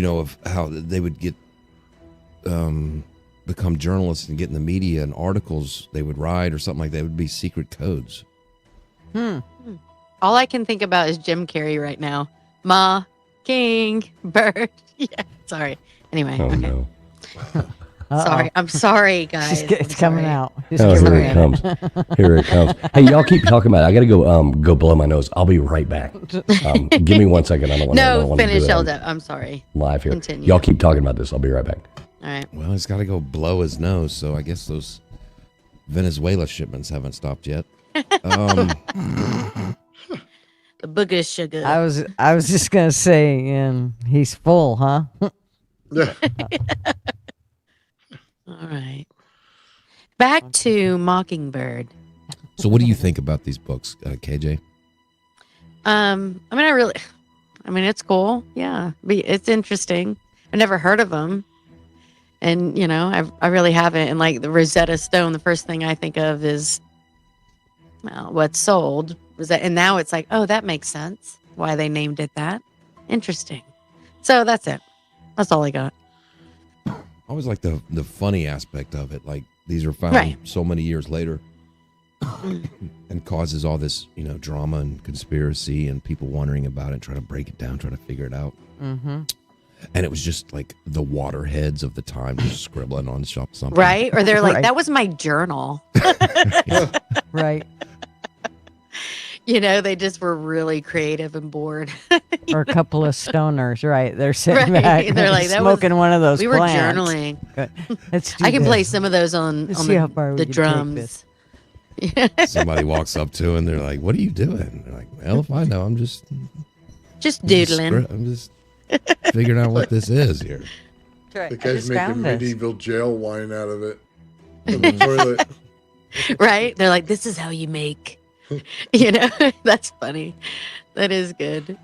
Of how they would get become journalists and get in the media, and articles they would write or something like that would be secret codes.
All I can think about is Jim Carrey right now. Ma, King, Bird. Yeah. Sorry. Anyway.
Oh
Okay.
no!
Sorry. I'm sorry, guys.
It's
I'm
coming
sorry.
out. Just
Oh,
give
here
me
it
a
comes! Here it comes! Hey, y'all keep talking about it. I got to go blow my nose. I'll be right back. Give me 1 second. I don't want
No,
to
finish
do it
Elda. I'm sorry.
live here.
Continue.
Y'all keep talking about this. I'll be right back.
All right.
Well, he's got to go blow his nose, so I guess those Venezuela shipments haven't stopped yet.
The booger sugar.
I was just gonna say, he's full, huh?
Yeah.
All right. Back to Mockingbird.
So, what do you think about these books, KJ?
I mean, it's cool. Yeah. It's interesting. I never heard of them. And, I really haven't. And like the Rosetta Stone, the first thing I think of is, well, what's sold. And now it's like, oh, that makes sense. Why they named it that. Interesting. So that's it. That's all I got.
I always like the funny aspect of it. Like, these are found
Right.
so many years later and causes all this, drama and conspiracy and people wondering about it, trying to break it down, trying to figure it out.
Mm-hmm.
And it was just like the waterheads of the time just scribbling on something.
Right? Or they're like,
Right.
that was my journal.
Right.
They just were really creative and bored.
Or a couple of stoners, right? They're sitting
Right.
back,
They're like, that was-
smoking one of those.
We were
plants.
journaling.
Good. Let's do
I can
this.
play some of those on
Let's see how far we
the
can take
drums.
this.
Somebody walks up to and they're like, "What are you doing?" They're like, "Well, if I know, I'm just
Just
I'm just figuring out what this is here."
That's right.
The
I
guy's
just
making
found this.
medieval jail wine out of it. In the toilet.
right? They're like, this is how you make. That's funny. That is good.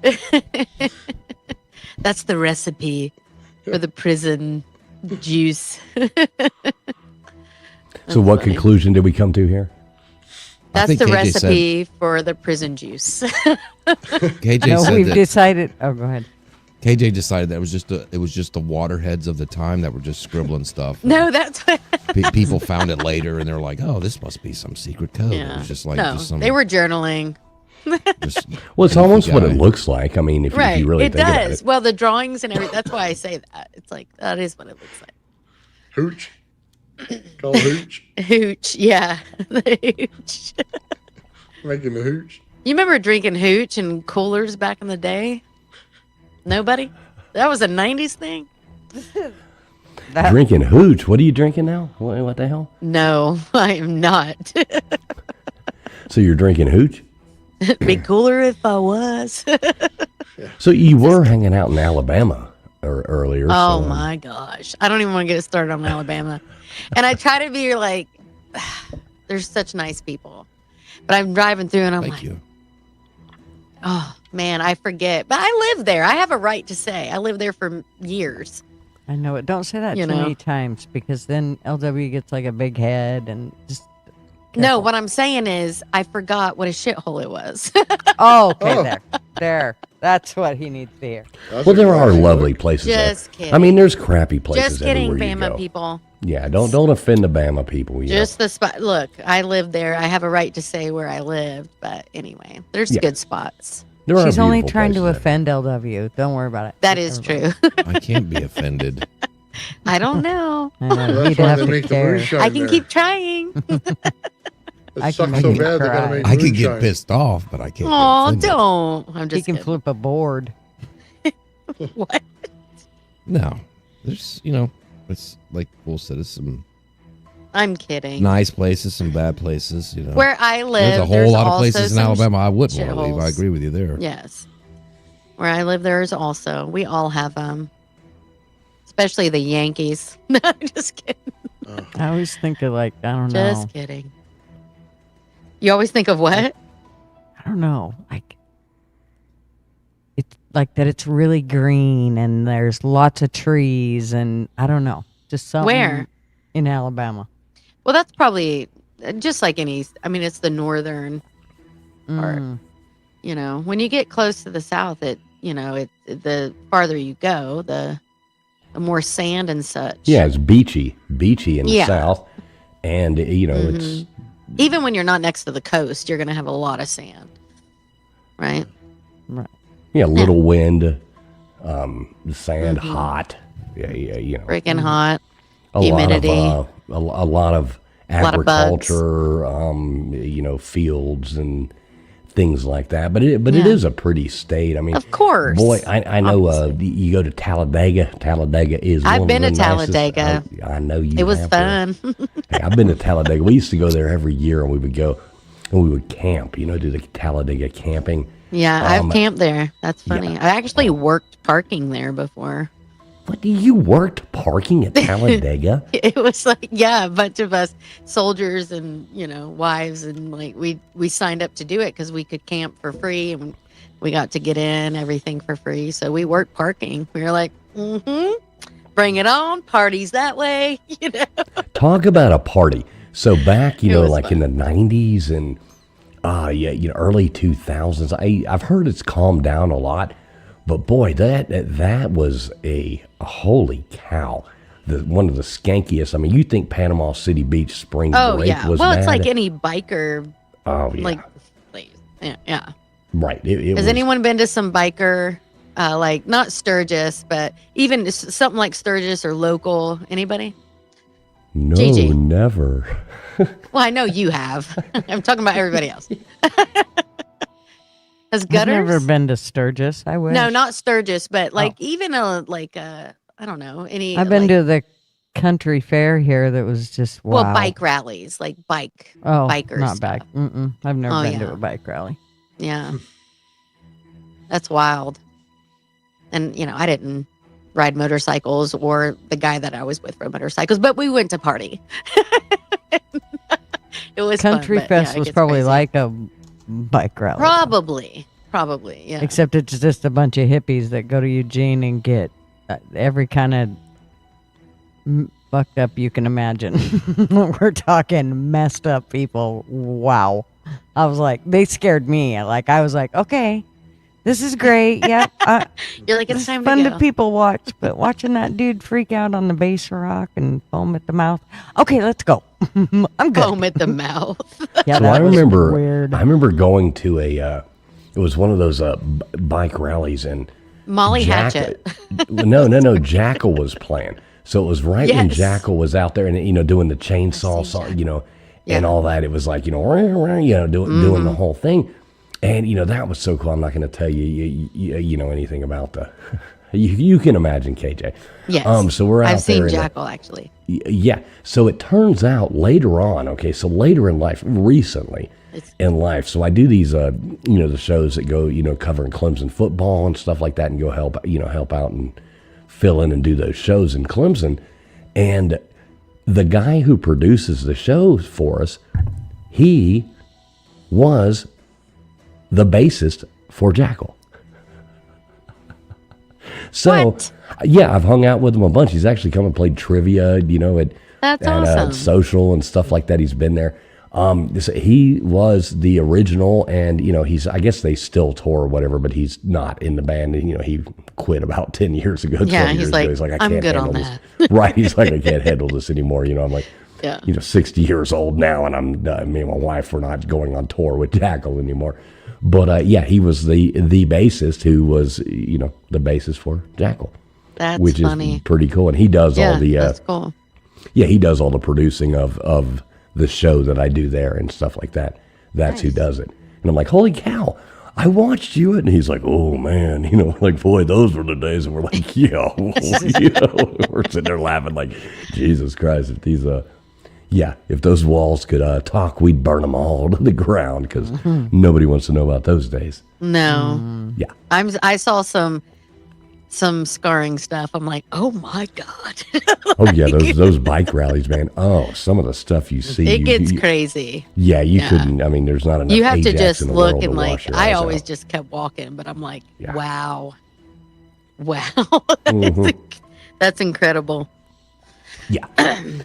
That's the recipe for the prison juice.
So, what
funny.
conclusion did we come to here?
That's
think
the
KJ
recipe for the prison juice.
KJ
No,
said
we've
that
decided. Oh, go ahead.
KJ decided that it was just the waterheads of the time that were just scribbling stuff.
no, that's what.
People found it later and they're like, "Oh, this must be some secret code." It
Yeah.
was just like
No,
just some,
they were journaling.
just
Well, it's
goofy
almost what
guy.
it looks like. I mean, if
Right.
you really
it
think about
does.
it.
Well, the drawings and everything. That's why I say that. It's like, that is what it looks like.
Hooch. Call hooch.
Hooch. Yeah. The hooch.
Making the hooch.
You remember drinking hooch in coolers back in the day? Nobody? That was a 90s thing?
Drinking hooch. What are you drinking now? What the hell?
No, I am not.
So you're drinking hooch?
Be cooler if I was.
So you were hanging out in Alabama earlier.
Oh
so,
my gosh. I don't even want to get started on Alabama. And I try to be like, there's such nice people. But I'm driving through and I'm
Thank
like,
you.
oh man, I forget. But I live there. I have a right to say. I lived there for years.
I know it. Don't say that
You
too
know.
many times because then LW gets like a big head and just.
No,
Careful.
what I'm saying is I forgot what a shithole it was.
Oh, okay,
Oh.
there. That's what he needs to hear.
That's
Well,
a
there are
classic.
lovely places.
Just
there.
kidding.
I mean, there's crappy places
Just kidding,
everywhere you
Bama
go.
people.
Yeah, don't offend the Bama people.
Just the spot. Look, I live there. I have a right to say where I lived. But anyway, there's
Yeah.
good spots.
There are
She's only
beautiful
trying to
places
offend LW. Don't worry about it.
That is true.
I can't be offended.
I don't know.
I know.
Well,
You'd
that's why
have
they
to
make the
care.
moonshine
I can
there.
keep trying.
It
I
sucks
can
so
make you
bad they
cry.
gotta make
I could get
moonshine.
pissed off, but I can't. get
Oh,
offended.
don't. I'm
He
just
can
kidding.
flip a board.
What?
No, there's it's like Bull said, it's some
I'm kidding.
nice places, some bad places.
Where I live,
there's a whole lot of
also
places in
some
Alabama I wouldn't want to leave. I
shitholes.
agree with you there.
Yes. Where I live, there's also. We all have especially the Yankees. No, I'm just kidding.
I always think of I don't know.
Just kidding. You always think of what?
I don't know. It's like that it's really green and there's lots of trees and I don't know. Just something.
Where?
In Alabama.
Well, that's probably just like any. I mean, it's the northern part.
Mm.
When you get close to the south, the farther you go, the more sand and such.
Yeah, it's beachy in the
Yeah.
south, and it's
Even when you're not next to the coast, you're going to have a lot of sand, right?
Right.
little wind, the sand hot. Yeah,
Freaking hot.
a
humidity.
lot of a lot of
lot of bugs.
agriculture, fields and things like that. But it
Yeah.
is a pretty state. I mean,
Of course.
boy, I know.
Obviously.
You go to Talladega. Talladega is.
I've
one
been
of
to
the nicest-
Talladega.
I know you.
It was
have
fun.
Hey, I've been to Talladega. We used to go there every year, and we would go and we would camp. Do the Talladega camping.
Yeah, I've camped there. That's funny. I actually worked parking there before.
What? You worked parking at Talladega?
It was a bunch of us soldiers and, wives. And we signed up to do it because we could camp for free and we got to get in everything for free. So we worked parking. We were like, bring it on. Parties that way.
Talk about a party. So back,
It was
like in the 90s and early 2000s, I've heard it's calmed down a lot, but boy, that was a holy cow. One of the skankiest. I mean, you think Panama City Beach spring
Oh,
break
yeah.
was
Well, it's
bad?
like any biker,
Oh, yeah.
place. Yeah.
Right. It
Has
was,
anyone been to some biker, not Sturgis, but even something like Sturgis or local? Anybody?
No,
Gigi.
never.
Well, I know you have. I'm talking about everybody else. Has
I've
Gutters?
never been to Sturgis. I wish.
No, not Sturgis, but
Oh.
even I don't know, any.
I've been to the country fair here that was just wow.
well, bike rallies, like bike.
Oh,
biker
not
stuff.
bike. I've never
Oh,
been
yeah.
to a bike rally.
Yeah, that's wild. And I didn't ride motorcycles, or the guy that I was with rode motorcycles, but we went to party. It was
Country
fun, but,
Fest
it
was
gets
probably
crazy.
like a bike rally.
Probably, yeah.
Except it's just a bunch of hippies that go to Eugene and get every kind of fucked up you can imagine. We're talking messed up people. Wow. I was like, they scared me. I was like, okay, this is great. Yeah.
You're like, it's time
fun
to
to
go.
people watch, but watching that dude freak out on the base rock and foam at the mouth. Okay, let's go. I'm good.
Foam at the mouth.
Yeah,
So
that
I
was
remember.
weird.
I remember going to it was one of those bike rallies and
Molly Hatchet.
No. Jackal was playing. So it was right when
Yes.
Jackal was out there and doing the chainsaw song, and
Yeah.
all that. It was like doing the whole thing, and that was so cool. I'm not going to tell you anything about the. You can imagine, KJ.
Yes.
So we're out
I've
there.
seen
in
Jackal actually.
yeah. So it turns out later on, okay, so later in life, recently in life, so I do these, the shows that go, covering Clemson football and stuff like that and go help out and fill in and do those shows in Clemson. And the guy who produces the shows for us, he was the bassist for Jackal. So,
What?
yeah, I've hung out with him a bunch. He's actually come and played trivia, at
That's
at
awesome.
social and stuff like that. He's been there. He was the original, and I guess they still tour or whatever, but he's not in the band. And, he quit about 10 years ago. 12
Yeah,
years
he's
ago.
like,
He's like, I
"I'm
can't
good
handle
on
this. Right? He's like, I can't handle this anymore. I'm like,
Yeah.
60 years old now, and me and my wife, we're not going on tour with Jackal anymore. But he was the bassist who was the bassist for Jackal,
That's
which
funny.
is pretty cool. And he does all the
that's cool.
he does all the producing of the show that I do there and stuff like that. That's who does it. And I'm like, holy cow, I watched you. And he's like, oh man, like, boy, those were the days. And we're like, yeah, we're sitting there laughing like, Jesus Christ, if these, if those walls could talk, we'd burn them all to the ground because nobody wants to know about those days.
No.
Yeah.
I saw some scarring stuff. I'm like, oh my God.
Oh yeah, those bike rallies, man. Oh, some of the stuff you see.
It gets crazy.
Yeah, you couldn't. I mean, there's not enough.
You have to
Ajax
just
in the
look
world
and
to
like,
wash your
I
eyes
always
out.
just kept walking, but I'm like,
Yeah.
wow.
Mhm.
That's incredible.
Yeah.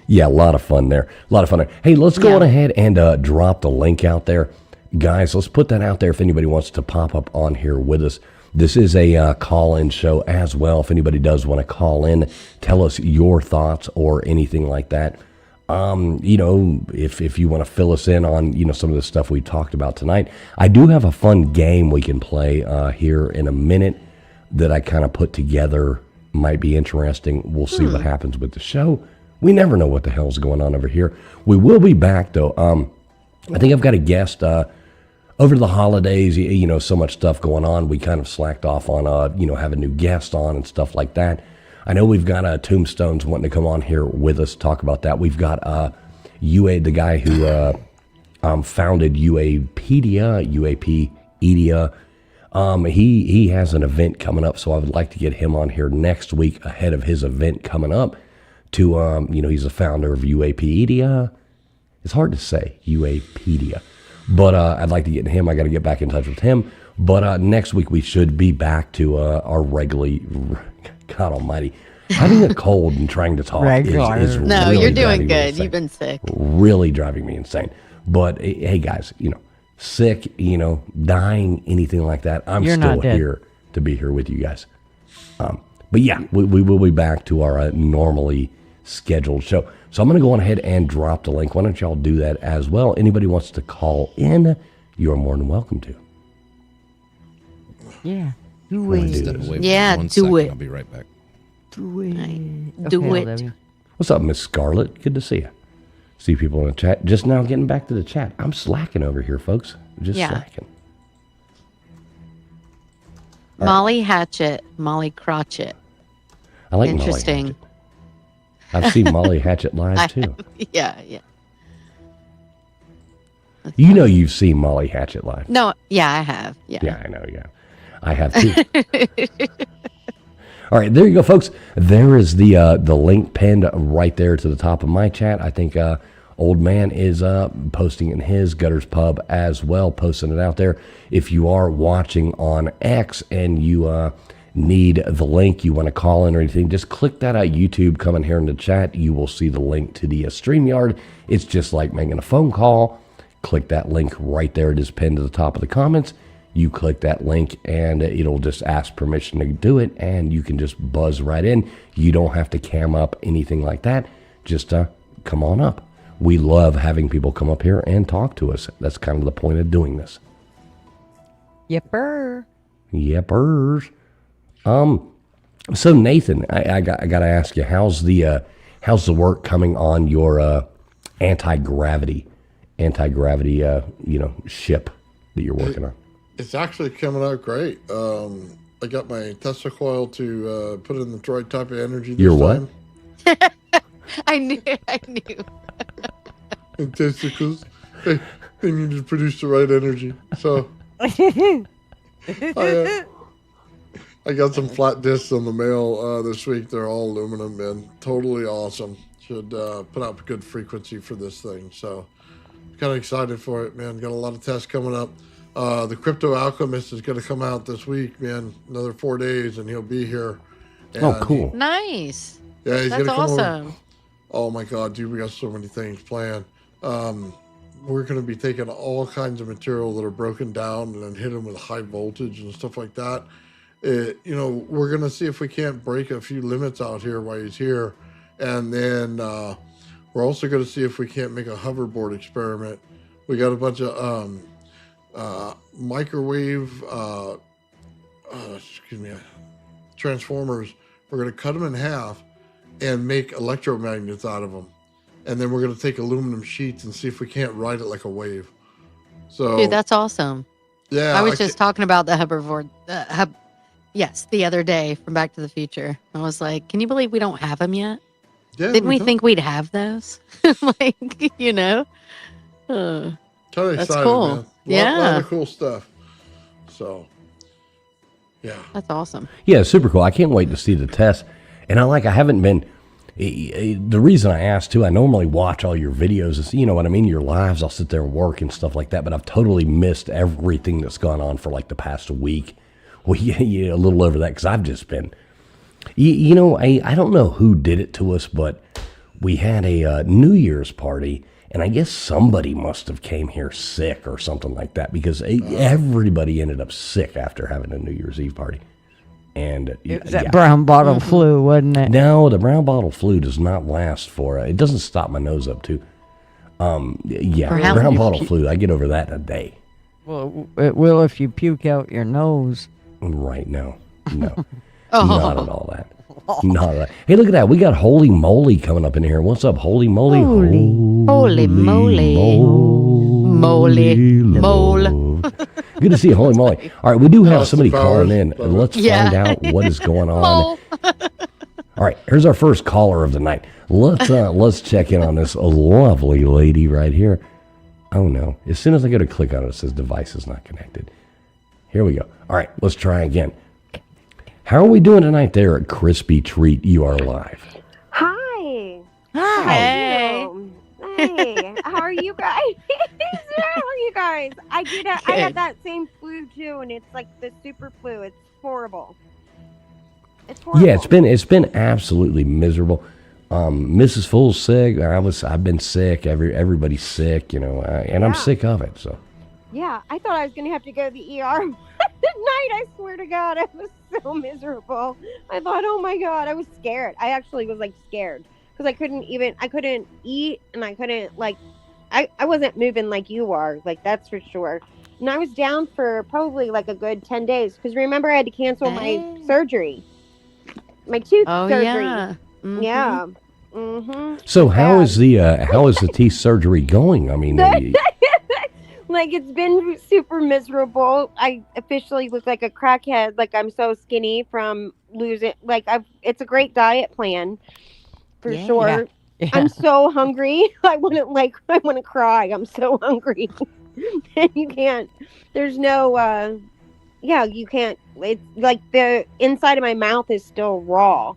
Yeah, a lot of fun there. Hey, let's go on ahead and drop the link out there. Guys, let's put that out there if anybody wants to pop up on here with us. This is a call-in show as well. If anybody does want to call in, tell us your thoughts or anything like that. If you want to fill us in on, some of the stuff we talked about tonight. I do have a fun game we can play here in a minute that I kind of put together. Might be interesting. We'll see what happens with the show. We never know what the hell's going on over here. We will be back, though. I think I've got a guest over the holidays. So much stuff going on. We kind of slacked off on, having new guests on and stuff like that. I know we've got Tombstones wanting to come on here with us, talk about that. We've got UA, the guy who founded UAPedia. He has an event coming up, so I would like to get him on here next week ahead of his event coming up. He's a founder of UAPedia. It's hard to say, UAPedia. But I'd like to get him. I got to get back in touch with him. But next week we should be back to our regularly, God almighty, having a cold and trying to talk is
No,
really
you're
driving
doing
me
good.
insane.
You've been sick.
Really driving me insane. But hey, guys, sick, dying, anything like that, I'm
You're
still
not dead.
here to be here with you guys. But yeah, we will be back to our normally scheduled show. So I'm going to go on ahead and drop the link. Why don't y'all do that as well? Anybody wants to call in, you're more than welcome to.
Yeah. Do
Wanna
it.
do
Step
this.
away for
Yeah,
1
do
second.
it.
I'll be right back.
Do it.
Do
Okay,
it.
LW.
What's up, Miss Scarlett? Good to see you. See people in the chat. Just now getting back to the chat. I'm slacking over here, folks. Just
Yeah.
slacking.
Molly Hatchet, Molly Crotchet.
I like
Interesting.
Molly Hatchet. I've seen Molly Hatchet live too.
Yeah.
You know you've seen Molly Hatchet live.
No, yeah, I have. Yeah.
Yeah, I know. Yeah, I have too. All right, there you go, folks. There is the link pinned right there to the top of my chat. I think Old Man is posting in his Gutters Pub as well, posting it out there. If you are watching on X and you need the link, you want to call in or anything, just click that YouTube, come in here in the chat. You will see the link to the StreamYard. It's just like making a phone call. Click that link right there. It is pinned to the top of the comments. You click that link and it'll just ask permission to do it, and you can just buzz right in. You don't have to cam up, anything like that. Just come on up. We love having people come up here and talk to us. That's kind of the point of doing this.
Yepper.
Yepers. So Nathan, I got to ask you, how's the work coming on your anti-gravity ship that you're working on?
It's actually coming out great. I got my Tesla coil to put in the right type of energy this
Your what?
time.
I knew.
And testicles, they need to produce the right energy. So I got some flat discs on the mail this week. They're all aluminum and totally awesome. Should put out a good frequency for this thing. So kind of excited for it, man. Got a lot of tests coming up. The Crypto Alchemist is going to come out this week, man. Another 4 days, and he'll be here. And
Oh, cool.
Nice.
Yeah, he's
That's
going to come over.
awesome.
Oh my God, dude, we got so many things planned. we're going to be taking all kinds of material that are broken down and then hit them with high voltage and stuff like that. We're going to see if we can't break a few limits out here while he's here. And then we're also going to see if we can't make a hoverboard experiment. We got a bunch of microwave transformers. We're going to cut them in half and make electromagnets out of them. And then we're going to take aluminum sheets and see if we can't ride it like a wave. So,
Dude, that's awesome.
Yeah.
I was just talking about the hoverboard. The other day from Back to the Future. I was like, can you believe we don't have them yet?
Yeah,
Didn't we
don't.
think we'd have those? Like,
Kind of
That's
excited,
cool.
man. Lot
Yeah.
of cool stuff. So, yeah.
That's awesome.
Yeah, super cool. I can't wait to see the test. And I haven't been, the reason I asked too, I normally watch all your videos, is, you know what I mean, your lives, I'll sit there and work and stuff like that, but I've totally missed everything that's gone on for like the past week. Well, yeah, a little over that, because I've just been, I don't know who did it to us, but we had a New Year's party, and I guess somebody must have came here sick or something like that, because everybody ended up sick after having a New Year's Eve party. And
It was that brown bottle flu, wasn't it?
No, the brown bottle flu does not last for, it doesn't stop my nose up too. Brown bottle flu, I get over that in a day.
Well, it will if you puke out your nose.
Right, no. Not at all that. Not at all. Hey, look at that. We got Holy Moly coming up in here. What's up, Holy Moly?
Holy moly. Moly. Mole.
Good to see you, Holy Moly. All right, we do have somebody
powers.
calling in. Let's
Yeah.
find out what is going on.
Mole.
All right, here's our first caller of the night. Let's check in on this lovely lady right here. Oh no! As soon as I go to click on it, it says device is not connected. Here we go. All right, let's try again. How are we doing tonight there at Crispy Treat? You are live.
Hi.
Hey.
Hey. How are you guys? How are you guys? I had that same flu too, and it's like the super flu. It's horrible. It's horrible.
Yeah, it's been absolutely miserable. Mrs. Fool's sick. I've been sick. Everybody's sick, and I'm sick of it. So.
Yeah, I thought I was gonna have to go to the ER that night. I swear to God, I was so miserable. I thought, oh my God, I was scared. I actually was like scared because I couldn't eat, and I couldn't I wasn't moving like you are, like that's for sure. And I was down for probably like a good 10 days because remember I had to cancel my surgery, my tooth surgery.
Yeah. Mm-hmm.
Yeah. Mm-hmm.
So how is the teeth surgery going? I mean,
like it's been super miserable. I officially look like a crackhead. Like I'm so skinny from losing. It's a great diet plan, for sure.
Yeah.
I'm so hungry. I want to cry. I'm so hungry. And you can't. There's no. You can't. It's like the inside of my mouth is still raw.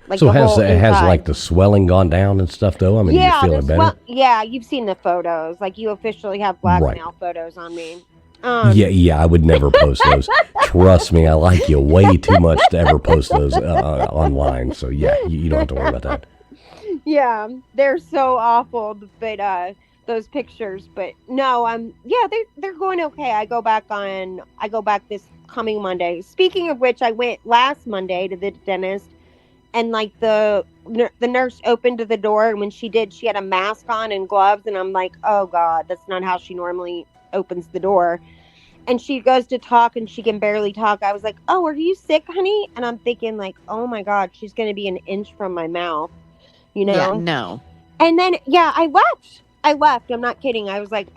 Like
so
the
has
whole inside.
like the swelling gone down and stuff though? I mean, you're feeling better.
You've seen the photos. Like you officially have blackmail photos on me.
Yeah, I would never post those. Trust me, I like you way too much to ever post those online. So yeah, you don't have to worry about that.
Yeah, they're so awful, but those pictures. But no, they're going okay. I go back this coming Monday. Speaking of which, I went last Monday to the dentist. And like the nurse opened the door, and when she did, she had a mask on and gloves, and I'm like, oh God, that's not how she normally opens the door. And she goes to talk, and she can barely talk. I was like, oh, are you sick, honey? And I'm thinking like, oh my God, she's gonna be an inch from my mouth,
Yeah, no.
And then I left. I'm not kidding. I was like,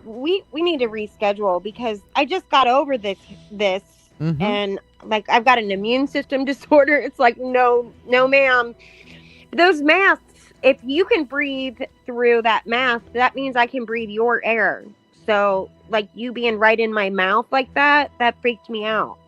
we need to reschedule because I just got over this, and like I've got an immune system disorder. It's like, no, ma'am. Those masks, if you can breathe through that mask, that means I can breathe your air. So like you being right in my mouth like that freaked me out.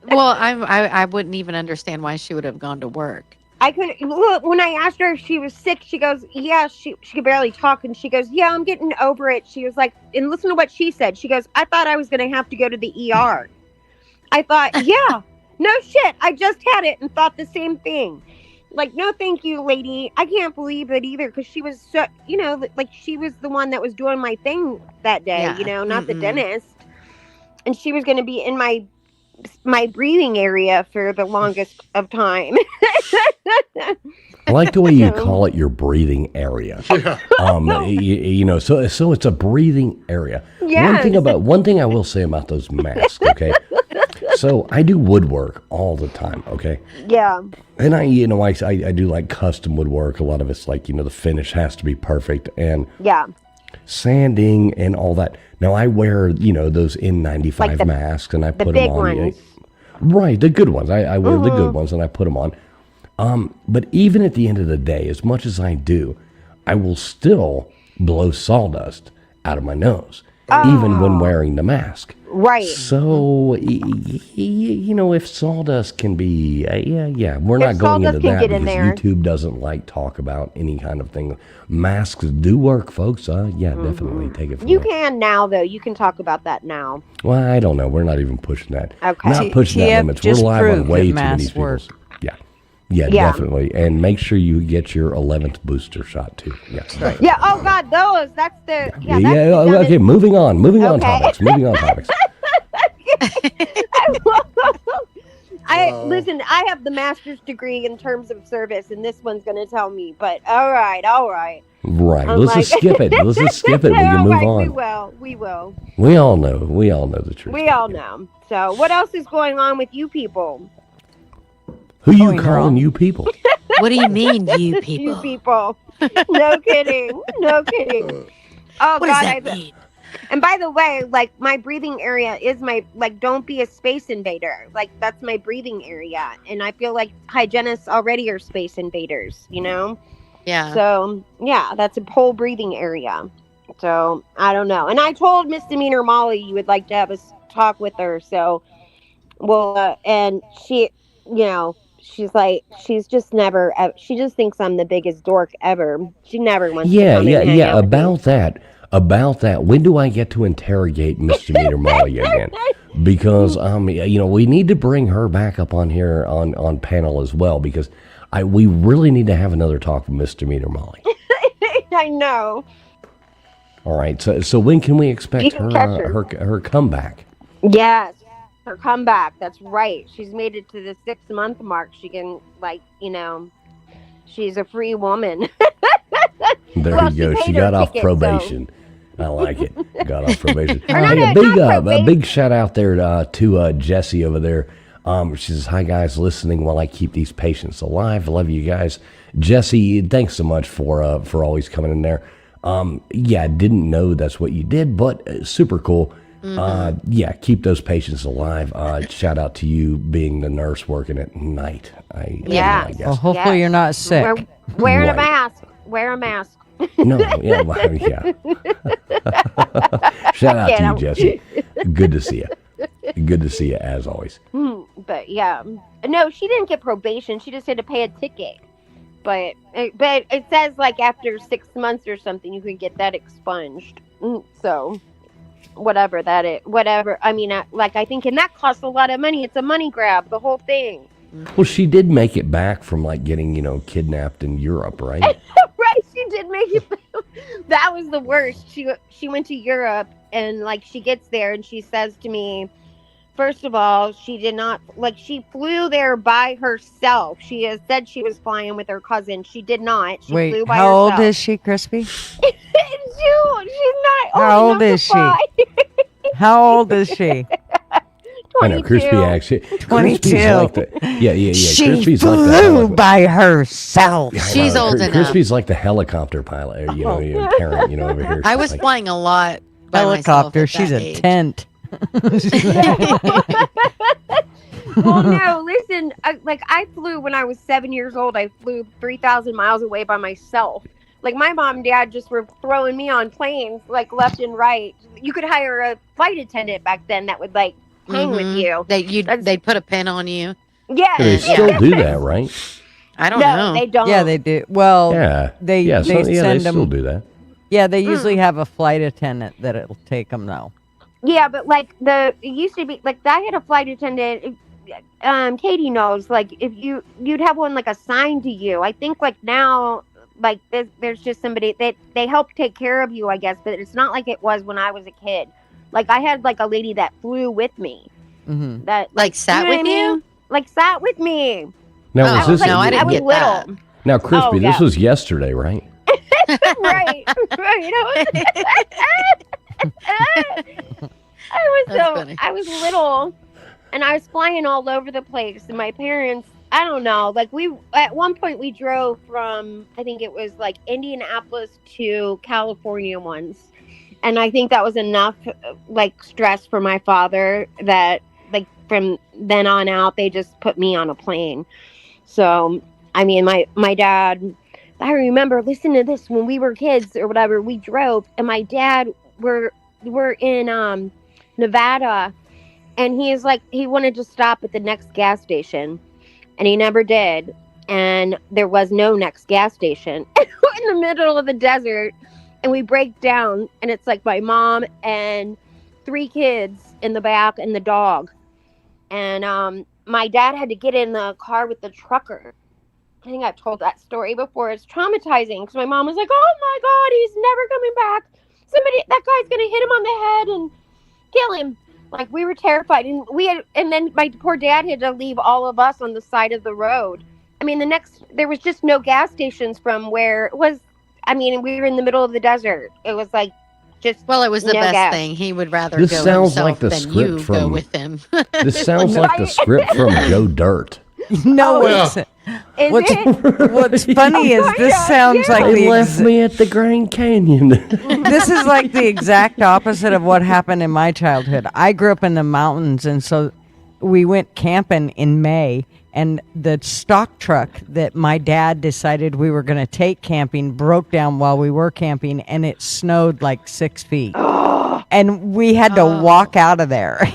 Well, I wouldn't even understand why she would have gone to work.
I couldn't. When I asked her if she was sick, she goes, yeah, she could barely talk. And she goes, yeah, I'm getting over it. She was like, and listen to what she said. She goes, I thought I was going to have to go to the ER. I thought, yeah, no shit. I just had it and thought the same thing. Like, no, thank you, lady. I can't believe it either, because she was so, like she was the one that was doing my thing that day,
Yeah.
not the dentist. And she was going to be in my breathing area for the longest of time.
I like the way you call it your breathing area.
Yeah.
So it's a breathing area.
Yes.
One thing I will say about those masks, okay? So I do woodwork all the time, okay?
Yeah.
And I do like custom woodwork. A lot of it's like, the finish has to be perfect and
Yeah.
sanding and all that. Now I wear, those N95
Like the-
masks and I
The
put
big
them on.
ones.
Right, the good ones. I wear the good ones and I put them on. But even at the end of the day, as much as I do, I will still blow sawdust out of my nose, even when wearing the mask.
Right.
So, if sawdust can be, we're not
If
going into
sawdust can
that
get in
because
there.
YouTube doesn't like talk about any kind of thing. Masks do work, folks. Definitely take it from
You
there.
can now, though. You can talk about that now.
Well, I don't know. We're not even pushing that.
Okay.
Not pushing that
TF
limits. We're
just
live on
proved
way
that
too many
masks work.
people's. Yeah,
Yeah.
definitely. And make sure you get your 11th booster shot, too. Yeah.
Yeah. Oh God, those. That's the. Yeah. That's the
Okay,
dumbest-
moving on
Okay.
topics. Moving on topics.
Listen. I have the master's degree in terms of service, and this one's going to tell me. But all right.
Right.
I'm
Let's just skip it. Let's just skip it. We can
All
move
right,
on.
We will.
We all know the truth.
We all know. So, what else is going on with you people?
Who you
Going
calling
wrong.
you people?
What do you mean, you
You
people?
people. No kidding. No kidding. Oh
What does
God.
that mean?
And by the way, like my breathing area is don't be a space invader. Like that's my breathing area. And I feel like hygienists already are space invaders,
Yeah.
So yeah, that's a whole breathing area. So I don't know. And I told Misdemeanor Molly you would like to have a talk with her. So, well, and she, she's just never, she just thinks I'm the biggest dork ever. She never wants to come and hang out with me.
About that. When do I get to interrogate Misdemeanor Molly again? Because we need to bring her back up on here on panel as well because we really need to have another talk with Misdemeanor Molly.
I know.
All right. So when can we expect
You can catch
her comeback?
Yes, her comeback. That's right. She's made it to the 6-month mark. She can, she's a free woman.
There
Well,
you go.
she
She
paid
got
her
off
ticket,
probation. I like it. Got off probation.
Or not
Hey,
not
a big shout out there to Jessie over there. She says, "Hi guys, listening while I keep these patients alive. Love you guys." Jessie, thanks so much for always coming in there. Didn't know that's what you did, but super cool. Keep those patients alive. Shout out to you being the nurse working at night. I guess.
Well, hopefully
Yeah.
you're not sick.
Wearing a
Right.
mask. Wear a mask.
No, yeah. Shout out to you, Jesse. Good to see you. Good to see you as always.
But yeah, no, she didn't get probation. She just had to pay a ticket. But it says like after 6 months or something, you can get that expunged. So whatever that is, whatever. I mean, I think, and that costs a lot of money. It's a money grab, the whole thing.
Well, she did make it back from getting kidnapped in Europe, right?
Right, she did make it. That was the worst. She went to Europe and she gets there and she says to me, first of all, she did not she flew there by herself. She has said she was flying with her cousin. She did not. She
Wait,
flew by
how
herself.
old is she, Crispy?
She's not.
How
old
old
enough
is
to fly.
How old is she?
I know, Crispy
22.
actually.
22.
Crispy's like the,
She
Crispy's
flew
like the heli-
by herself.
I
She's
know,
old enough.
Crispy's like the helicopter pilot, your parent, over here.
I
She's
was
like,
flying a lot by
Helicopter.
myself at
She's
that
a
age.
tent.
Well, no, listen. I flew when I was 7 years old. I flew 3,000 miles away by myself. My mom and dad just were throwing me on planes left and right. You could hire a flight attendant back then that would hang with you.
They'd put a pin on you.
Yeah.
they still do that, right?
I don't
No,
know.
they don't.
Yeah, they do. Well,
Yeah.
they
they
send
still
them.
do that.
Yeah, they usually have a flight attendant that'll take them now.
Yeah, but it used to be I had a flight attendant. Katie knows, like if you'd have one like assigned to you. I think like now, like there's just somebody that they help take care of you, I guess, but it's not like it was when I was a kid. Like I had like a lady that flew with me.
Mm-hmm.
That
Like sat
know
with
what I
you?
mean? Like sat with me.
Now,
Oh,
was this
no, I didn't
was
get
little.
that.
now, Crispy?
Oh,
This
yeah.
was yesterday, right?
Right.
That's funny.
I was little and I was flying all over the place, and my parents, I don't know, like at one point we drove from, I think it was like Indianapolis to California once, and I think that was enough like stress for my father that like from then on out they just put me on a plane. So I mean my dad, I remember listening to this when we were kids or whatever. We drove, and my dad we're in Nevada, and he is like, he wanted to stop at the next gas station, and he never did. And there was no next gas station. We're in the middle of the desert, and we break down, and it's like my mom and 3 kids in the back and the dog. And my dad had to get in the car with the trucker. I think I've told that story before. It's traumatizing because my mom was like, "Oh my God, he's never coming back. That guy's gonna hit him on the head and kill him." Like we were terrified, and then my poor dad had to leave all of us on the side of the road. I mean, there was just no gas stations from where it was. I mean, we were in the middle of the desert. It was like just
Well, it was the
no
best
gas.
thing. He would rather
This
go
sounds
himself
like the
than
script
you go
from-
with him.
This sounds like the script from Joe Dirt.
No,
Oh,
it's,
Is
what's
it?
what's funny is this
Kinda,
sounds like
They
the
left me at the Grand Canyon.
this is like the exact opposite of what happened in my childhood. I grew up in the mountains, and so we went camping in May, and the stock truck that my dad decided we were going to take camping broke down while we were camping, and it snowed like 6 feet. And we had to walk out of there.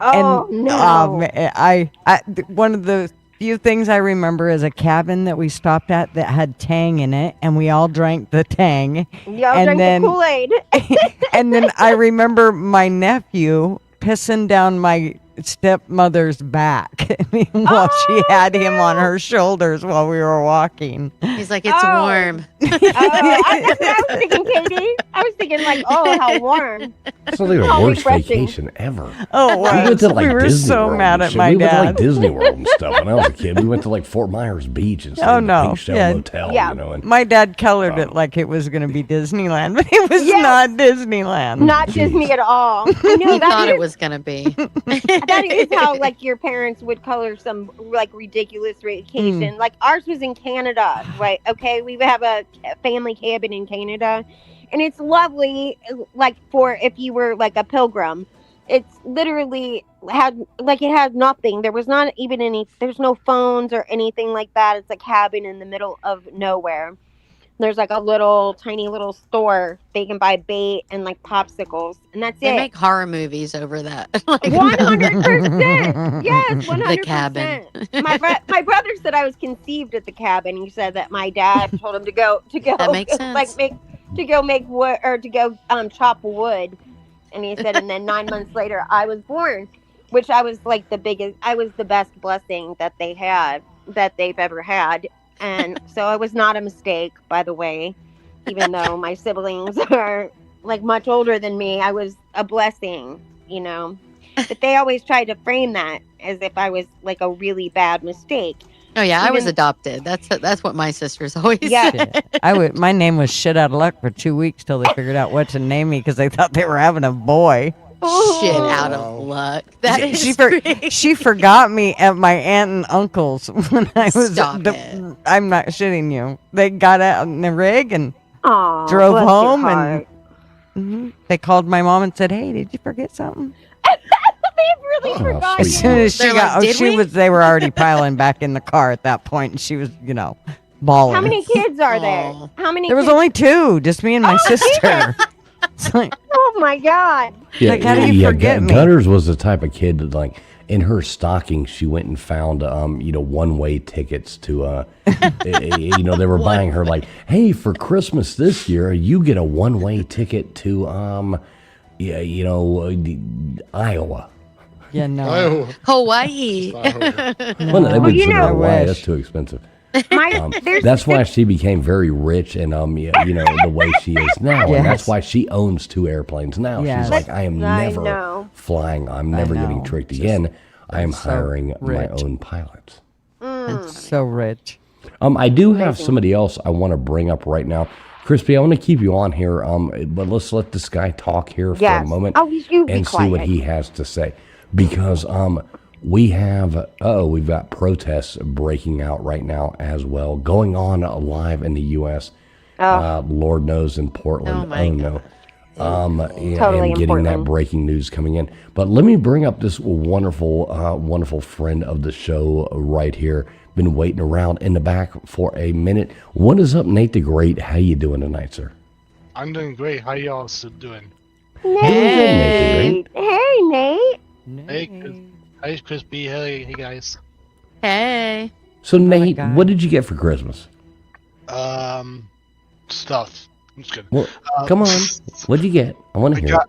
Oh, no.
One of the few things I remember is a cabin that we stopped at that had Tang in it, and we all drank the Tang.
Y'all
And
drank
then-
the Kool-Aid.
And then I remember my nephew pissing down my stepmother's back while she had him on her shoulders while we were walking.
He's like, it's
Oh.
warm.
That's what I was thinking, Katie. I was thinking like, oh, how warm.
It's like the
How
worst
refreshing.
vacation ever.
Oh,
We
wow.
went to like
we were
Disney
so
World
mad
and
at
shit.
my
We went to
dad.
like Disney World and stuff when I was a kid. We went to like Fort Myers Beach and
Oh,
stayed in the
no.
Pink Shell
Yeah.
Motel,
Yeah.
you know. And
My dad colored it like it was going to be Disneyland, but it was
Yes.
not Disneyland.
Not Disney at all. I know
He thought
that
it
is,
was going to be.
that is how like your parents would color some like ridiculous vacation. Like ours was in Canada, right? Okay, we have a family cabin in Canada, and it's lovely. Like for if you were like a pilgrim, it's literally it had nothing. There was not even any. There's no phones or anything like that. It's a cabin in the middle of nowhere. There's like a tiny little store. They can buy bait and like popsicles, and that's
They
it.
make horror movies over that. Like,
100%. Yes, 100%.
The cabin.
My brother said I was conceived at the cabin. He said that my dad told him to go
That makes sense.
like make wood or to go chop wood, and he said, and then 9 months later I was born, which I was like I was the best blessing that they've ever had, and so it was not a mistake, by the way, even though my siblings are like much older than me. I was a blessing, you know. But they always tried to frame that as if I was like a really bad mistake.
Oh yeah, I was
Even-
adopted. That's what my sisters always
Yeah.
said.
My name was shit out of luck for 2 weeks till they figured out what to name me because they thought they were having a boy.
Shit out of luck. That is
She forgot me at my aunt and uncle's when I was.
Stop it.
I'm not shitting you. They got out in the rig and
Aw,
drove
bless your
home and
heart.
they called my mom and said, "Hey, did you forget something?"
They really
Oh,
forgot
sweet.
As soon
you.
as she
They're
got,
like, "Did we?"
they were already piling back in the car at that point, and she was, bawling.
How many kids are there?
Aw.
How many?
There was
kids?
only 2, just me and my sister. It's like,
Oh my God!
Like, how do you forget me?
Gunners was the type of kid that, like, in her stocking, she went and found, one-way tickets to, they were buying her, like, hey, for Christmas this year, you get a one-way ticket to, Iowa.
Yeah, no.
Iowa.
Hawaii.
Iowa.
Well, no, they would
you
send her
know-
to Hawaii.
I
That's
wish.
too expensive.
There's
That's why she became very rich and the way she is now, and that's
Yes.
why she owns 2 airplanes now.
Yes.
She's like, I am
I
never
know.
flying. I'm never getting
know.
tricked again. I am
so
hiring my
rich.
own pilots.
It's so rich.
I do have somebody else I want to bring up right now. Crispy, I want to keep you on here, but let's let this guy talk here for a
Yes.
moment
Oh, you be
and see what
quiet.
he has to say. Because we've got protests breaking out right now as well, going on live in the U.S. Lord knows in Portland.
Oh, my
no. Yeah,
Totally
and
in
getting that
Portland.
breaking news coming in. But let me bring up this wonderful friend of the show right here. Been waiting around in the back for a minute. What is up, Nate the Great? How you doing tonight, sir?
I'm doing great. How y'all still doing?
Nate.
Hey, Nate.
Hey, Crispy. Hey, guys.
Hey.
So, Nate,
God.
what did you get for Christmas?
Stuff. I'm just kidding.
Well, come on. What'd you get? I want to hear it.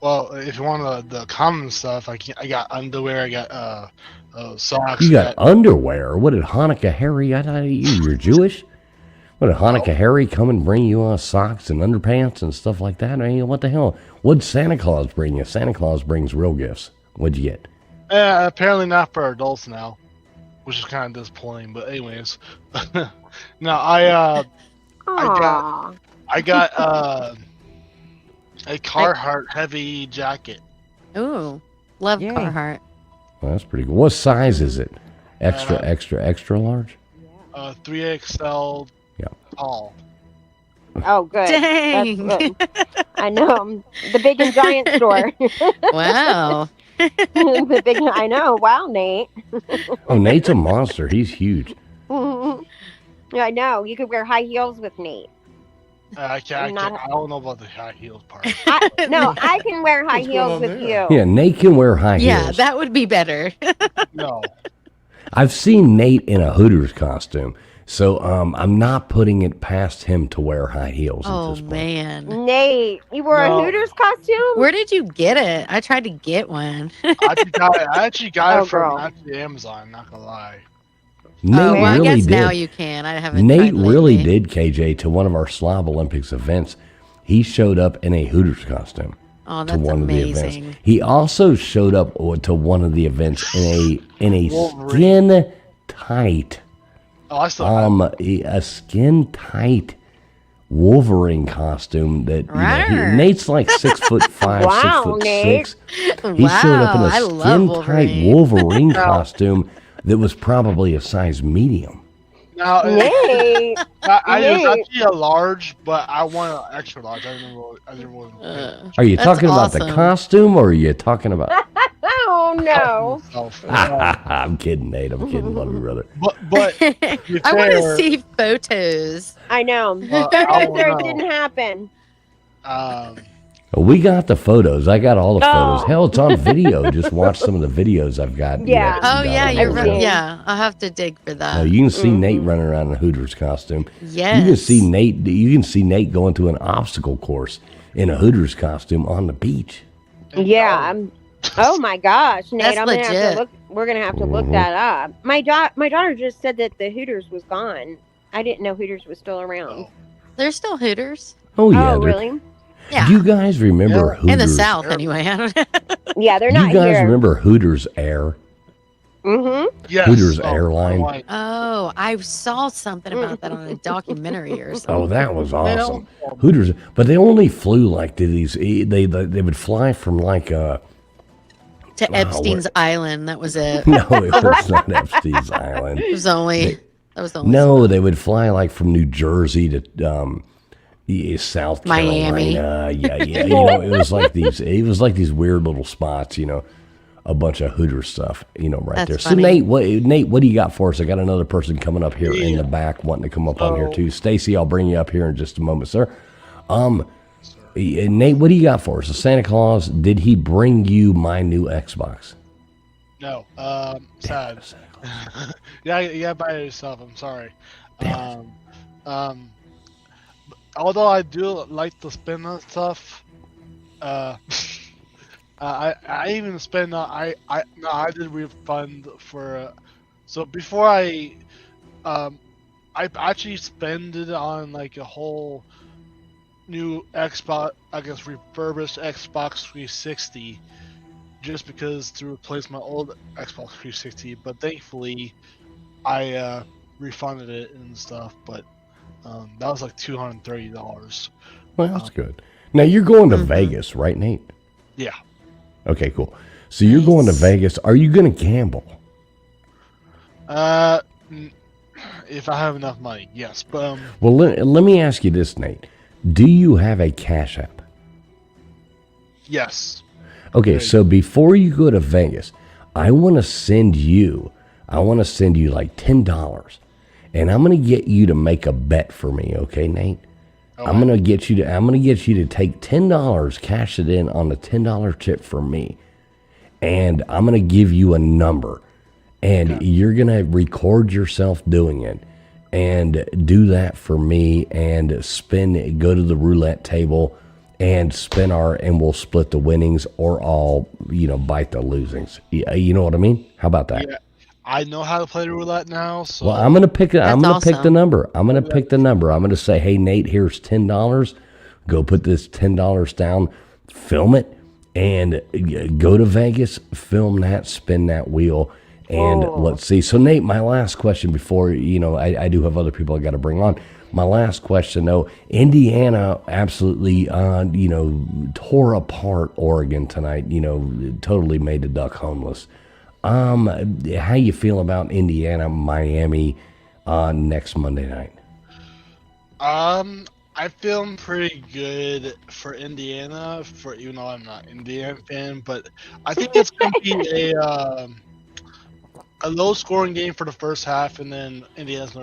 Well, if you want the common stuff, I got underwear. I got socks.
You got underwear. What did Hanukkah Harry? I thought you're Jewish. What did Hanukkah Harry come and bring you socks and underpants and stuff like that? I mean, what the hell? What'd Santa Claus bring you? Santa Claus brings real gifts. What'd you get?
Apparently not for adults now, which is kind of disappointing. But anyways, no, I got a Carhartt heavy jacket.
Ooh. Love
Yay.
Carhartt.
Well, that's pretty good. What size is it? Extra large?
3XL
Yeah.
tall.
Oh, good.
Dang.
That's good. I know. The big and giant store.
Wow.
I know. Wow, Nate.
Oh, Nate's a monster. He's huge.
I know. You could wear high heels with Nate.
I don't know about the high heels part.
I can wear high
What's going
heels
on
with
there?
you.
Yeah, Nate can wear high
Yeah,
heels.
that would be better.
No.
I've seen Nate in a Hooters costume, so I'm not putting it past him to wear high heels at
Oh,
this point.
man.
Nate, you wore
No.
a Hooters costume?
Where did you get it? I tried to get one.
I actually got
Oh,
it from
girl.
Amazon, not gonna lie.
Nate
Oh, well,
really
I guess
did.
now you can. I haven't
Nate
tried
really
lately.
did, KJ, to one of our Slob Olympics events. He showed up in a Hooters costume
Oh,
to
that's
one of the
amazing.
events. He also showed up to one of the events in a
Wolverine.
skin tight,
Oh, I still have
a skin tight Wolverine costume that
Rawr.
Nate's like 6'5",
Wow,
6'6".
Nate.
He showed up in
Wow, I
a
love
skin tight
Wolverine.
Wolverine costume that was probably a size medium.
Now,
Nate.
it was
Nate.
actually a large, but I want an extra large. I didn't want
Are you
That's
talking about the
awesome.
costume, or are you talking about?
Oh, no.
myself.
I'm kidding, Nate. I'm kidding. Love you, brother.
But to be
I want to
fair,
see photos.
I know.
I don't
It
know.
didn't happen.
We got the photos. I got all the photos.
Oh.
Hell, it's on video. Just watch some of the videos I've got.
Yeah.
Oh, yeah,
on
you're
the
right.
web.
Yeah, I'll have to dig for that.
No, you can see Nate running around in a Hooters costume.
Yes.
You can see Nate. You can see Nate going to an obstacle course in a Hooters costume on the beach.
Yeah. Oh, my gosh, Nate.
That's
I'm going to have
legit.
to look. We're going to have to look that up. My daughter just said that the Hooters was gone. I didn't know Hooters was still around.
There's still Hooters.
Oh yeah.
Oh,
they're-
really?
Yeah.
Do you guys remember Hooters?
In the South, anyway. I don't know.
Yeah, they're
Do
not
you guys
here.
remember Hooters Air?
Mm-hmm.
yes.
Hooters
Oh,
Airline.
like,
Oh, I saw something about that on a documentary or something.
Oh, that was awesome. Hooters, but they only flew like to these. They would fly from like
To Epstein's Island. That was it.
No, it was not Epstein's Island.
It was only. That was the only.
No, they would fly like from New Jersey to South
Miami.
Carolina. Yeah. You know, it was like these. It was like these weird little spots. You know, a bunch of Hooters stuff. You know, right
That's
there. So
funny.
Nate, what do you got for us? I got another person coming up here in the back wanting to come up on here too. Stacy, I'll bring you up here in just a moment, sir. Nate, what do you got for us? So Santa Claus, did he bring you my new Xbox?
no. Sad. Yeah, you gotta buy it yourself. I'm sorry. Although I do like to spin on stuff, I I even spent I no I did refund for so before I actually spent it on like a whole new Xbox, I guess refurbished Xbox 360, just because to replace my old Xbox 360. But thankfully, I refunded it and stuff. But that was like $230.
Well, that's good. Now you're going to Vegas, right, Nate?
Yeah.
Okay, cool. So you're going to Vegas. Are you going to gamble?
If I have enough money, yes. But
Well, let me ask you this, Nate. Do you have a Cash App?
yes.
Okay, so before you go to Vegas, I want to send you like $10, and I'm going to get you to make a bet for me, okay, Nate?
Okay.
I'm going to get you to take $10, cash it in on a $10 chip for me, and I'm going to give you a number, and you're going to record yourself doing it. And do that for me, and go to the roulette table and and we'll split the winnings, or I'll, bite the losings. You know what I mean? How about that?
Yeah, I know how to play the roulette now. So
Well, I'm gonna pick the number. I'm gonna pick the number. I'm gonna say, hey, Nate, here's $10. Go put this $10 down, film it, and go to Vegas, film that, spin that wheel. And let's see. So, Nate, my last question before, I do have other people I got to bring on. My last question, though, Indiana absolutely, tore apart Oregon tonight, totally made the Duck homeless. How you feel about Indiana, Miami next Monday night?
I feel pretty good for Indiana, even though I'm not an Indiana fan, but I think it's going to be a low-scoring game for the first half, and then Indiana's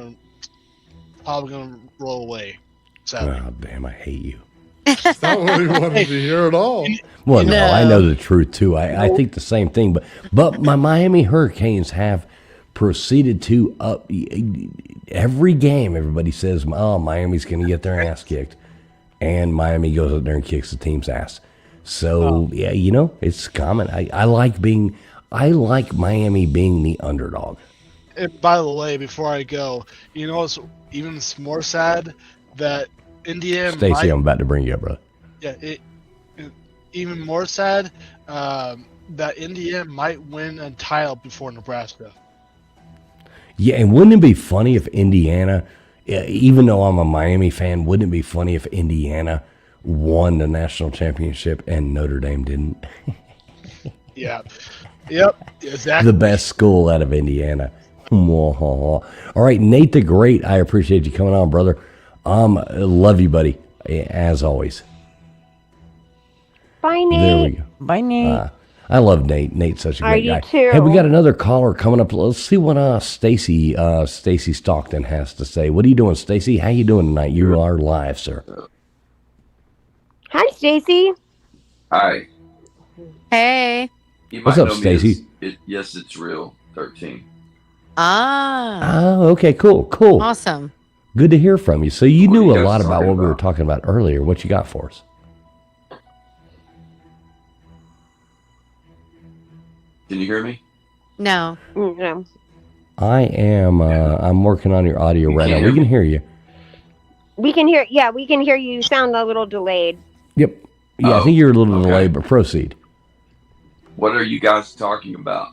probably going to roll away. Sadly.
Oh, damn, I hate you.
That's not what we wanted to hear at all.
Well, no, I know the truth, too. I think the same thing. But my Miami Hurricanes have proceeded to up every game. Everybody says, oh, Miami's going to get their ass kicked. And Miami goes up there and kicks the team's ass. So, yeah, it's common. I like Miami being the underdog.
And by the way, before I go, it's even more sad that Indiana.
Stacy, I'm about to bring you up, brother.
Yeah, even more sad that Indiana might win a title before Nebraska.
Yeah, and wouldn't it be funny if Indiana, even though I'm a Miami fan, wouldn't it be funny if Indiana won the national championship and Notre Dame didn't?
Yeah. Yep, exactly.
The best school out of Indiana. All right, Nate the Great, I appreciate you coming on, brother. Love you, buddy, as always.
Bye, Nate.
There we go.
Bye, Nate.
I love Nate. Nate's such a great guy.
too.
Hey, we got another caller coming up. Let's see what Stacy Stockton has to say. What are you doing, Stacy? How you doing tonight? You are live, sir.
Hi, Stacy.
Hi.
Hey.
You
What's
might
up,
know me
Stacy?
Yes, it's real. 13.
Ah.
Oh, okay, cool.
Awesome.
Good to hear from you. So you
What are
knew
you
a
guys
lot about
talking
what we were
about?
talking about earlier. What you got for us?
Can you hear me?
No.
No.
I am. I'm working on your audio right now.
hear
We can
me?
hear you.
We can hear. Yeah, we can hear you. You sound a little delayed.
Yep. Yeah, I
Oh,
think you're a little
okay.
delayed, but proceed.
What are you guys talking about?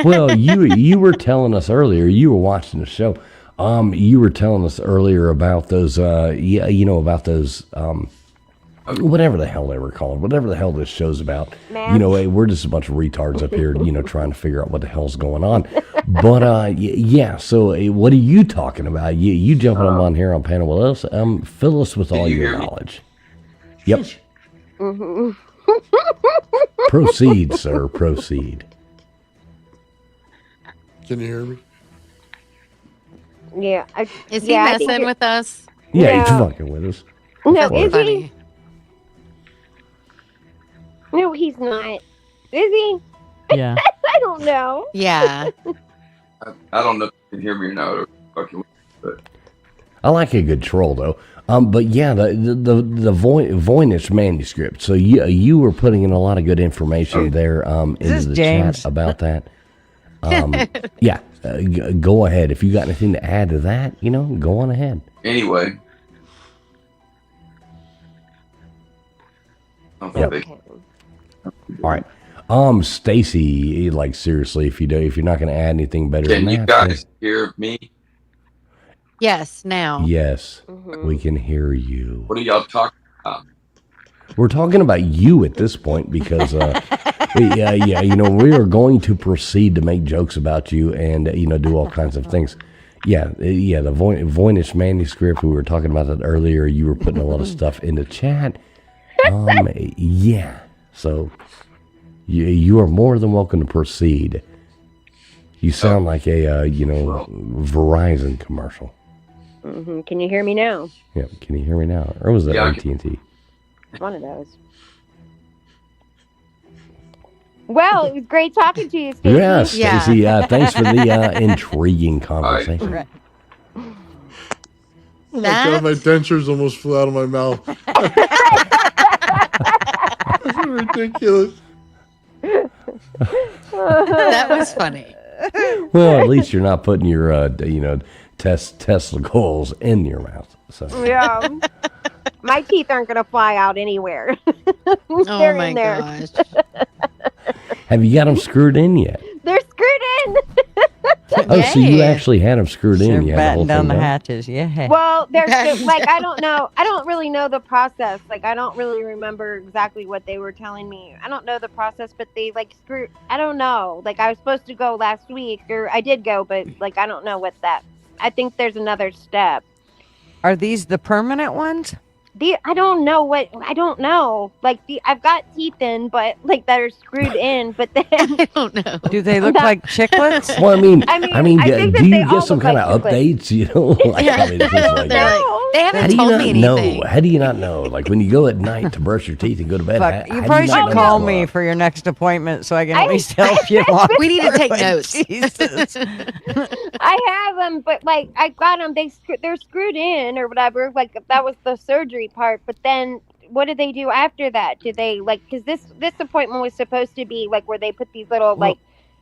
Well, you were telling us earlier. You were watching the show. You were telling us earlier about those. About those. Whatever the hell they were called, whatever the hell this show's about.
Man.
Hey, we're just a bunch of retards up here, trying to figure out what the hell's going on. But yeah. So what are you talking about? You jumping on here on panel with us? Fill us with all
you
your
hear me?
knowledge. Yep.
Mm-hmm.
Proceed, sir. Proceed.
Can you hear me?
Yeah.
Is he
I think
messing
you're-
with us?
Yeah, he's
No.
fucking with us.
No,
That's
is he?
funny.
No, he's not. Is he?
Yeah.
I don't know.
Yeah.
I don't know if you can hear me or not. Or fucking, but
I like a good troll though. But yeah, the Voynich manuscript. So you were putting in a lot of good information there into the
James?
chat about that. Yeah, go ahead. If you got anything to add to that, go on ahead.
Anyway.
Yep. All right. Stacy, like seriously, if you're not going to add anything better
Can
than
you
that,
guys hear me?
Yes, now.
yes, we can hear you.
What are y'all talking about?
We're talking about you at this point because, we are going to proceed to make jokes about you and do all kinds of things. Yeah, the Voynich manuscript. We were talking about that earlier. You were putting a lot of stuff in the chat. Yeah. So you are more than welcome to proceed. You sound like a Verizon commercial.
Can you hear me now?
Yeah. Can you hear me now? Or was that
Yeah,
AT&T?
One of those. Well, it was great talking to you, Stacey.
Yeah, Stacy. Thanks for the intriguing conversation.
Oh my God, my dentures almost flew out of my mouth. That's ridiculous.
That was funny.
Well, at least you're not putting your testicles in your mouth. So
Yeah. My teeth aren't going to fly out anywhere.
Oh
They're
my
in there.
gosh.
have you got them screwed in yet?
They're screwed in.
Oh, so you
Yay.
actually had them screwed
They're
in? You had the whole
batting down
thing
the
done?
hatches. Yeah.
Well, there's like I don't know. I don't really know the process. Like I don't really remember exactly what they were telling me. I don't know the process, but they like screwed. I don't know. Like I was supposed to go last week, or I did go, but like I don't know what that. I think there's another step.
Are these the permanent ones?
I don't know. Like I've got teeth in, but like that are screwed in. But then
I don't know.
Do they look like chiclets?
Well, I mean,
I think that
do
they
you
all
get some
look
kind
like
of
chiclets.
updates? Like, I mean, it's just like,
They're like, they
how
haven't
do you
told
not
me
know?
anything.
How do you not know? Like when you go at night to brush your teeth and go to bed,
Fuck,
how
you
do
probably
not
should
know
call
what's
me
going on?
for your next appointment so I can at
I-
least help you along.
We need to take
through it.
notes.
Jesus.
I have them, but like I got them. They're screwed in or whatever. Like that was the surgery part. But then what do they do after that? Do they like because this appointment was supposed to be like where they put these little like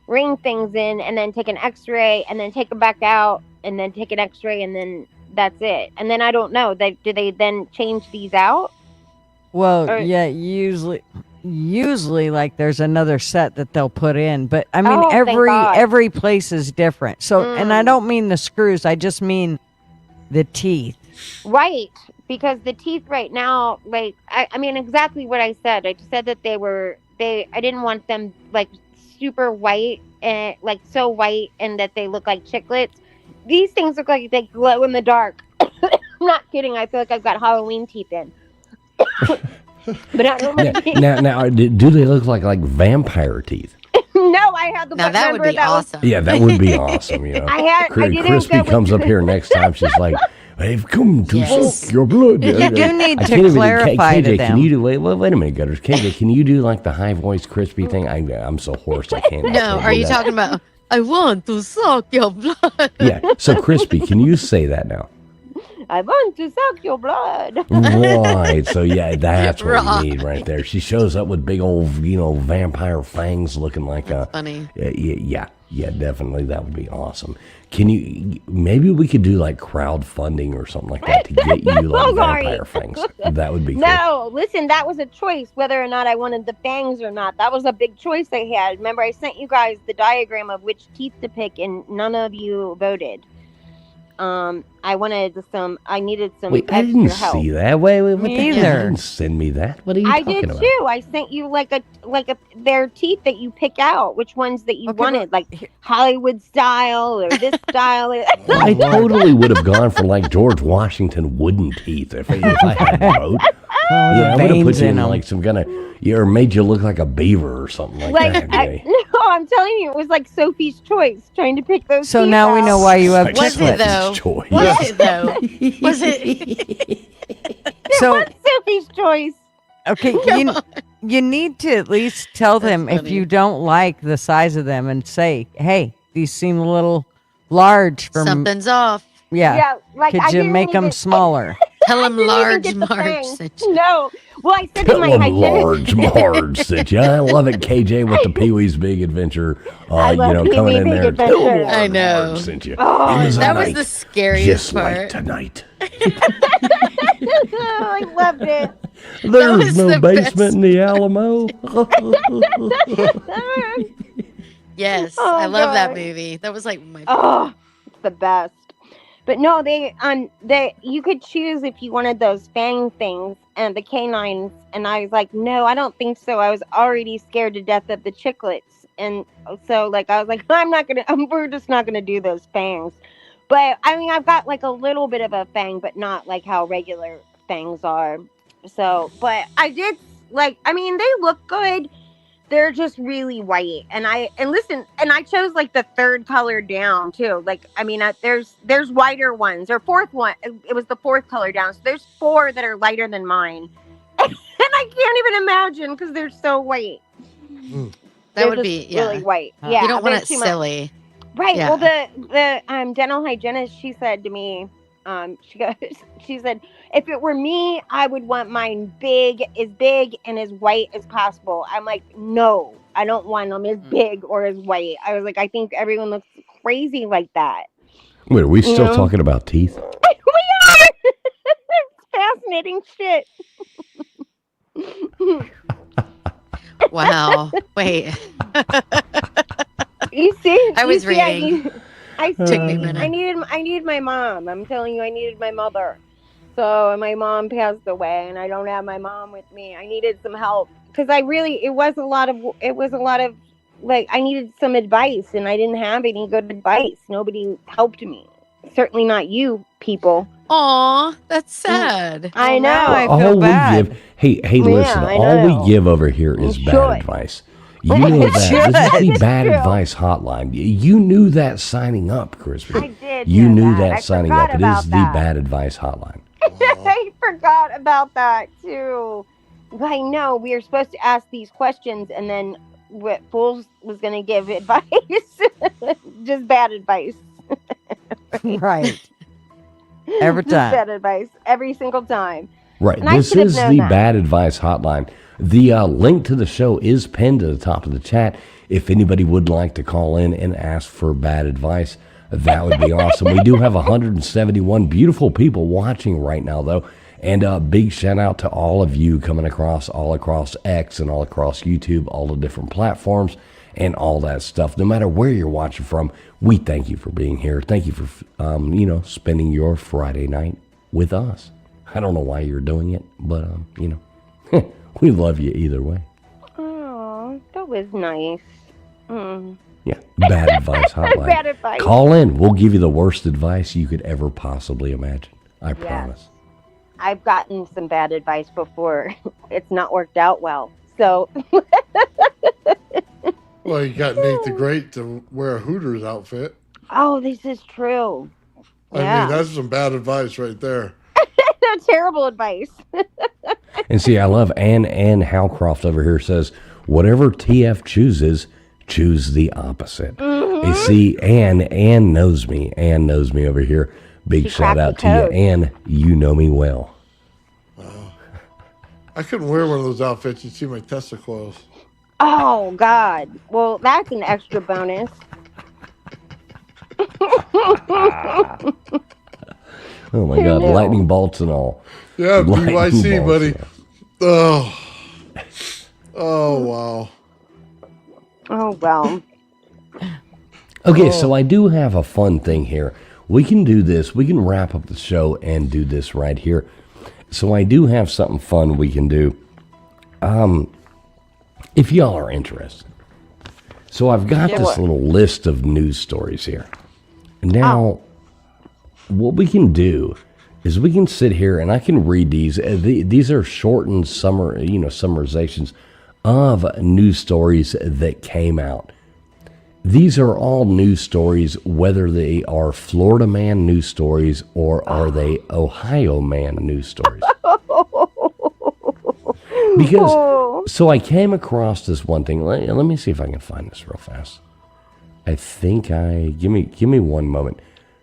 ring things in and then take an X-ray and then take them back out and then take an X-ray and then that's it. And then I don't know. Do they then change these out?
Well,
Or-
yeah, usually like there's another set that they'll put in, but I mean
Oh, thank God.
every place is different. So, and I don't mean the screws, I just mean the teeth.
Right, because the teeth right now, like I mean exactly what I said. I just said that I didn't want them like super white and like so white and that they look like chiclets. These things look like they glow in the dark. I'm not kidding. I feel like I've got Halloween teeth in. But I don't
Now, do they look like vampire teeth?
No, I had the
Now that would
remember
be awesome.
Yeah, that would be awesome.
I didn't
Crispy
go with-
comes up here next time. She's like, "I've come to
Yes.
suck your blood."
You do need
I
to
can't even-
clarify to
KJ,
them.
Can you do wait a minute, Gutters? KJ, can you do like the high voice Crispy thing? I'm so hoarse I can't.
No, are you talking about, I want to suck your blood?
Yeah. So Crispy, can you say that now?
I want to suck your blood.
Right. So yeah, that's what
Right.
we need right there. She shows up with big old, vampire fangs, looking like a.
Funny.
Yeah, definitely. That would be awesome. Maybe we could do like crowdfunding or something like that to get you like
Sorry.
vampire fangs. That would be cool.
No, listen, that was a choice whether or not I wanted the fangs or not. That was a big choice I had. Remember, I sent you guys the diagram of which teeth to pick, and none of you voted. I needed some
Wait, I
extra
didn't
help.
see that. Wait, what
Me
the heck? You
either.
didn't send me that. What are you
I
talking
did
about?
too. I sent you like their teeth that you pick out, which ones that you
Okay,
wanted, like Hollywood style or this style.
I totally would have gone for like George Washington wooden teeth if I had a vote. Yeah, I would have put
veins
you
in
in
'em.
like some kind of, or made you look like a beaver or something like that.
No, I'm telling you, it was like Sophie's Choice trying to pick those.
So
teeth
now we
out.
know why you have
Like
Was it
chiclets.
though?
Choice.
Was it though? Was it?
So
What's Sophie's Choice?
okay, you need to at least tell them if
funny.
you don't like the size of them and say, "Hey, these seem a little large for me."
Something's off.
Yeah.
Like
Could
I
you
didn't
make them
even-
smaller?
Tell him
I didn't even
large
get the
Marge
fangs.
sent you.
No. Well, I said to
Tell
my
him
hygienist.
large Marge sent you. I love it, KJ, with the Pee Wee's Big Adventure.
I love Pee
coming
Wee
in
Big
there. Tell him
Adventure.
large
I know.
Marge sent you.
Oh,
It was a
That was
night
the scariest
just
part.
like tonight.
I loved it.
There's
was
no
the
basement
best.
in the Alamo.
Yes,
Oh,
I love that
God.
movie. That was like my
Oh, it's the best. But no, they you could choose if you wanted those fang things and the canines, and I was like, no, I don't think so. I was already scared to death of the chiclets, and so like I was like, we're just not gonna do those fangs. But I mean, I've got like a little bit of a fang, but not like how regular fangs are. So, but I did like. I mean, they look good. They're just really white, and I chose like the third color down too. Like, I mean, there's whiter ones, or fourth one. It was the fourth color down. So there's 4 that are lighter than mine, and I can't even imagine because they're so white.
that
They're
would
just
be yeah.
really white. Yeah,
You don't want
they're
it
too much.
silly.
Right.
Yeah.
Well, the dental hygienist, she said to me, she said, if it were me, I would want mine big and as white as possible. I'm like, no, I don't want them as big or as white. I was like, I think everyone looks crazy like that.
Wait, are we still
know?
talking about teeth?
We are. It's fascinating shit.
Wow. Wait.
You see,
I was reading.
Took
me a minute.
I needed my mom. I'm telling you, I needed my mother. So my mom passed away, and I don't have my mom with me. I needed some help because it was a lot of like I needed some advice, and I didn't have any good advice. Nobody helped me. Certainly not you people.
Aw, that's sad.
I know.
now I
all
feel
we
bad.
give, hey,
Yeah,
listen,
I
all
know.
we give over here is
You
bad
should.
advice. You know that. This is the
It's
bad
true.
advice hotline. You knew that signing up, Crispy.
I did.
You
know
knew
that.
that
I
signing
forgot
up. It
about
is the
that.
bad advice hotline.
I forgot about that too. I know we were supposed to ask these questions, and then what Fools was going to give advice, just bad advice.
Right. Every
Just
time.
bad advice every single time.
Right.
And I
This
should have
is
known
the
that.
bad advice hotline. The link to the show is pinned to the top of the chat. If anybody would like to call in and ask for bad advice, that would be awesome. We do have 171 beautiful people watching right now, though. And a big shout out to all of you coming all across X and all across YouTube, all the different platforms and all that stuff. No matter where you're watching from, we thank you for being here. Thank you for, spending your Friday night with us. I don't know why you're doing it, but, we love you either way.
Oh, that was nice.
Yeah, bad advice hotline.
Bad advice.
Call in. We'll give you the worst advice you could ever possibly imagine. I promise.
I've gotten some bad advice before. It's not worked out well. So,
Well, you got Nate the Great to wear a Hooters outfit.
oh, this is true.
I mean, that's some bad advice right there.
Terrible advice.
And see, I love Ann Howcroft over here says, whatever TF chooses, choose the opposite.
Mm-hmm.
You see, Ann knows me. Ann knows me over here. Big
She
shout
cracked
out
the
to you,
code.
Ann. You know me well.
I couldn't wear one of those outfits. You'd see my testicles.
Oh, God. Well, that's an extra bonus.
Oh my God,
knew?
lightning bolts and all.
Yeah,
Lightning
BYC,
bolts
buddy.
and all.
Oh, wow.
Oh, well.
Okay, so I do have a fun thing here. We can do this. We can wrap up the show and do this right here. So I do have something fun we can do. If y'all are interested. So I've got this little list of news stories here. Now, what we can do is we can sit here and I can read these. These are shortened summarizations of news stories that came out. These are all news stories, whether they are Florida man news stories or are they Ohio man news stories. Because, so I came across this one thing. Let me see if I can find this real fast. I think give me one moment.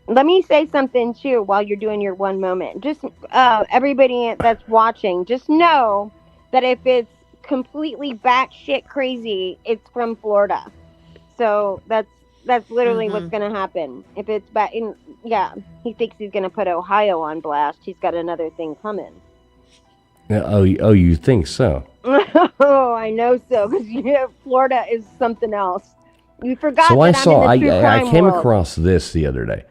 let me say something too while you're doing your one moment. Just everybody that's watching, just know that if it's completely batshit crazy, it's from Florida. So that's literally what's going to happen. If it's he thinks he's going to put Ohio on blast. He's got another thing coming.
Oh, you think so?
Oh, I know so, because Florida is something else. You forgot.
So I came
world.
across this the other day,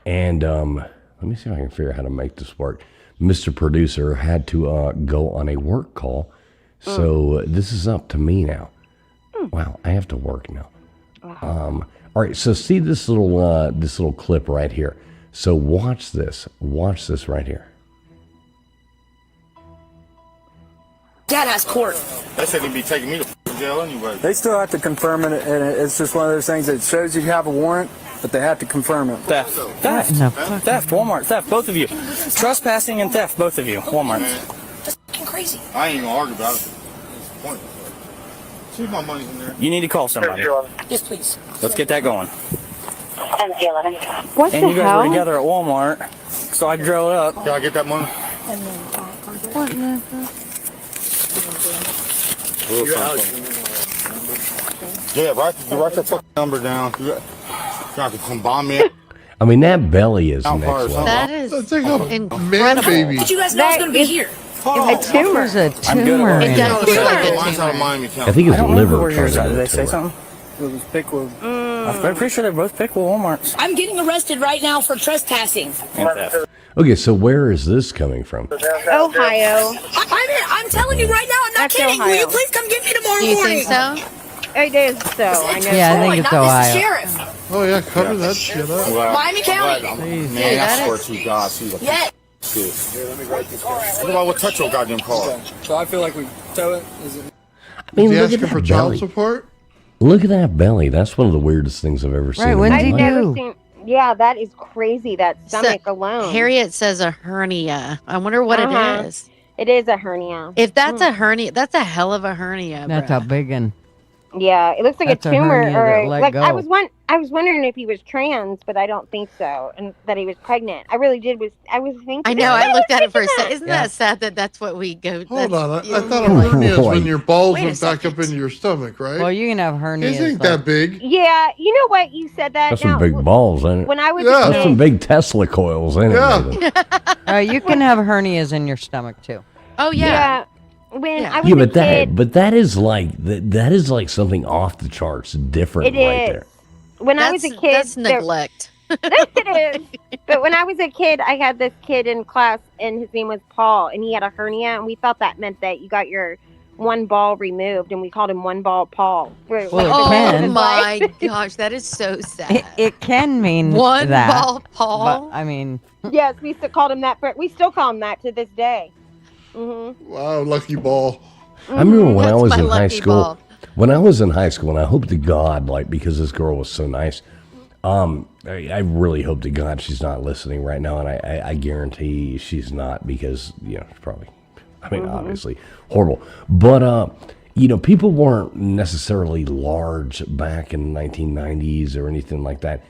and let me see if I can figure out how to make this work. Mr. Producer had to go on a work call, so this is up to me now. Wow, I have to work now. All right, so see this little clip right here. So watch this right here.
Dad has court.
They said he'd be taking me to jail anyway.
They still have to confirm it, and it's just one of those things that shows you have a warrant, but they have to confirm it.
Theft. Walmart, theft, both of you. Trespassing and theft, both of you. Walmart. That's fucking crazy.
I ain't gonna argue about it. Point. See if my money's in there.
You need to call somebody.
Yes, please.
Let's get that going.
What
And
the
you guys
hell?
were together at Walmart, so I drove up.
Can I get that money? Yeah, write that fucking number down. You got to come bomb me.
I mean, that belly is next level.
That is
That's like a man
incredible.
baby.
Did you guys know I was going to be here?
It's a tumor.
There's a
I'm good
tumor.
at
in
It does
it.
look like a
Mine's out of
tumor.
Miami
I
County.
think his
I don't remember
liver
where yours
turned
are. Did they
into
say
a
something?
It was Pickwood.
I'm pretty sure they're both Pickle Walmarts.
I'm getting arrested right now for trespassing.
And theft.
Okay, so where is this coming from?
Ohio.
I'm telling you right now, I'm not
That's
kidding. Will
Ohio.
you please come get me tomorrow
Do you
morning?
think so?
It is so. I know.
Yeah, I think
Troy,
it's
not
Ohio.
Mr. Sheriff.
Oh yeah, cover that shit up.
Miami County.
Man,
that
I swear
is-
to God, she's a
Yeah.
shit. What about what touch your goddamn car?
So I feel like we tow it. Is it?
I mean,
Is he
look at
asking for
that
child
belly.
support?
Look at that belly. That's one of the weirdest things I've ever seen.
Right,
in
when
my
did
life.
you-
Never seen. Yeah, that is crazy. That stomach
So,
alone.
Harriet says a hernia. I wonder what
Uh-huh.
it is.
It is a hernia.
If that's a hernia, that's a hell of a hernia.
That's
bruh.
a big one.
Yeah, it looks like
That's
a
a
tumor,
hernia
or
that let
like
go.
I was wondering if he was trans, but I don't think so, and that he was pregnant. I really did. I was thinking.
I know. I looked at it for a
thinking
second. Isn't
Yeah.
that sad that that's what we go?
Hold
that's-
on, I
you-
thought a hernia is
Boy.
when your balls
Wait a
went back up
second.
into your stomach, right?
Well, you can have hernias.
It ain't
like-
that big.
Yeah, you know what? You said that.
That's
now,
some big balls, ain't it?
When I was
Yeah.
a
That's some
kid,
big Tesla coils, ain't it?
Yeah.
Nathan?
You can have hernias in your stomach too.
Oh yeah.
yeah, when
Yeah.
I was
Yeah,
a
but
kid,
that is like that is like something off the charts different
it
right
is.
there.
When I was a kid,
That's neglect.
it is. But when I was a kid, I had this kid in class, and his name was Paul, and he had a hernia, and we thought that meant that you got your one ball removed, and we called him One Ball Paul.
Well, it
Oh
can.
my gosh, that is so sad.
It can mean
One
that,
ball, Paul.
But I mean,
Yes, we still called him that. We still call him that to this day.
Wow, lucky ball.
I remember when I
That's
was
my
in high
lucky
school.
ball.
When I was in high school, and I hope to God, like, because this girl was so nice, I really hope to God she's not listening right now, and I guarantee she's not, because, you know, it's probably, I mean, obviously horrible. But, you know, people weren't necessarily large back in the 1990s or anything like that.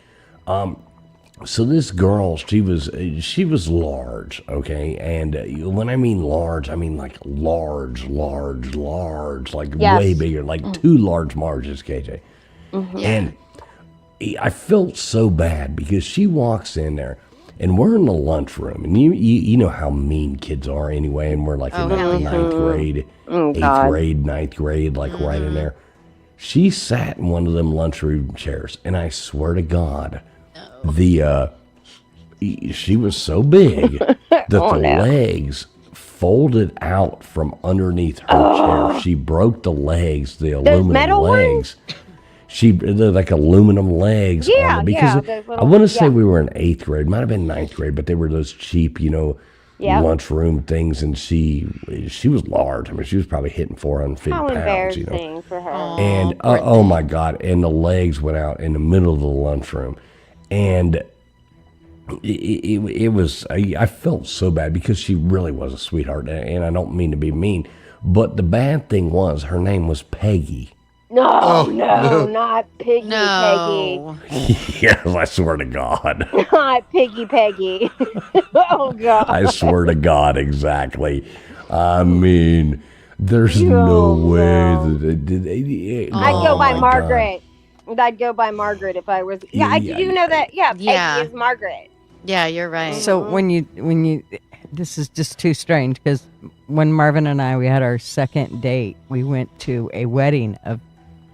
So this girl, she was large, okay? And when I mean large, I mean like large, like
Yes.
way bigger, like two large Marges, KJ. And I felt so bad because she walks in there, and we're in the lunchroom, and you know how mean kids are anyway, and we're like in the ninth grade, eighth grade, ninth grade, like right in there. She sat in one of them lunchroom chairs, and I swear to God, she was so big that the legs folded out from underneath her chair. She broke the legs, the aluminum
metal
legs. They're like aluminum legs.
Yeah,
on it, because
yeah, those
I
little-
want to say
yeah.
we were in eighth grade, might have been ninth grade, but they were those cheap, you know,
Yep.
lunchroom things. And she was large. I mean, she was probably hitting 450
How
pounds, you know.
embarrassing for her.
And oh my God! And the legs went out in the middle of the lunchroom, and it was. I felt so bad because she really was a sweetheart, and I don't mean to be mean, but the bad thing was her name was Peggy.
No,
Oh,
no,
no.
not Piggy
No.
Yes, I swear to God.
Peggy. Not Piggy Peggy. Oh, God.
I swear to God, exactly. I mean, there's no way that
I'd go
oh
by
my
Margaret. I'd go by Margaret if I was. Yeah, I
Yeah,
do know that. Yeah, Peggy
Yeah.
is Margaret.
Yeah, you're right.
So when you, this is just too strange because when Marvin and I we had our second date, we went to a wedding of.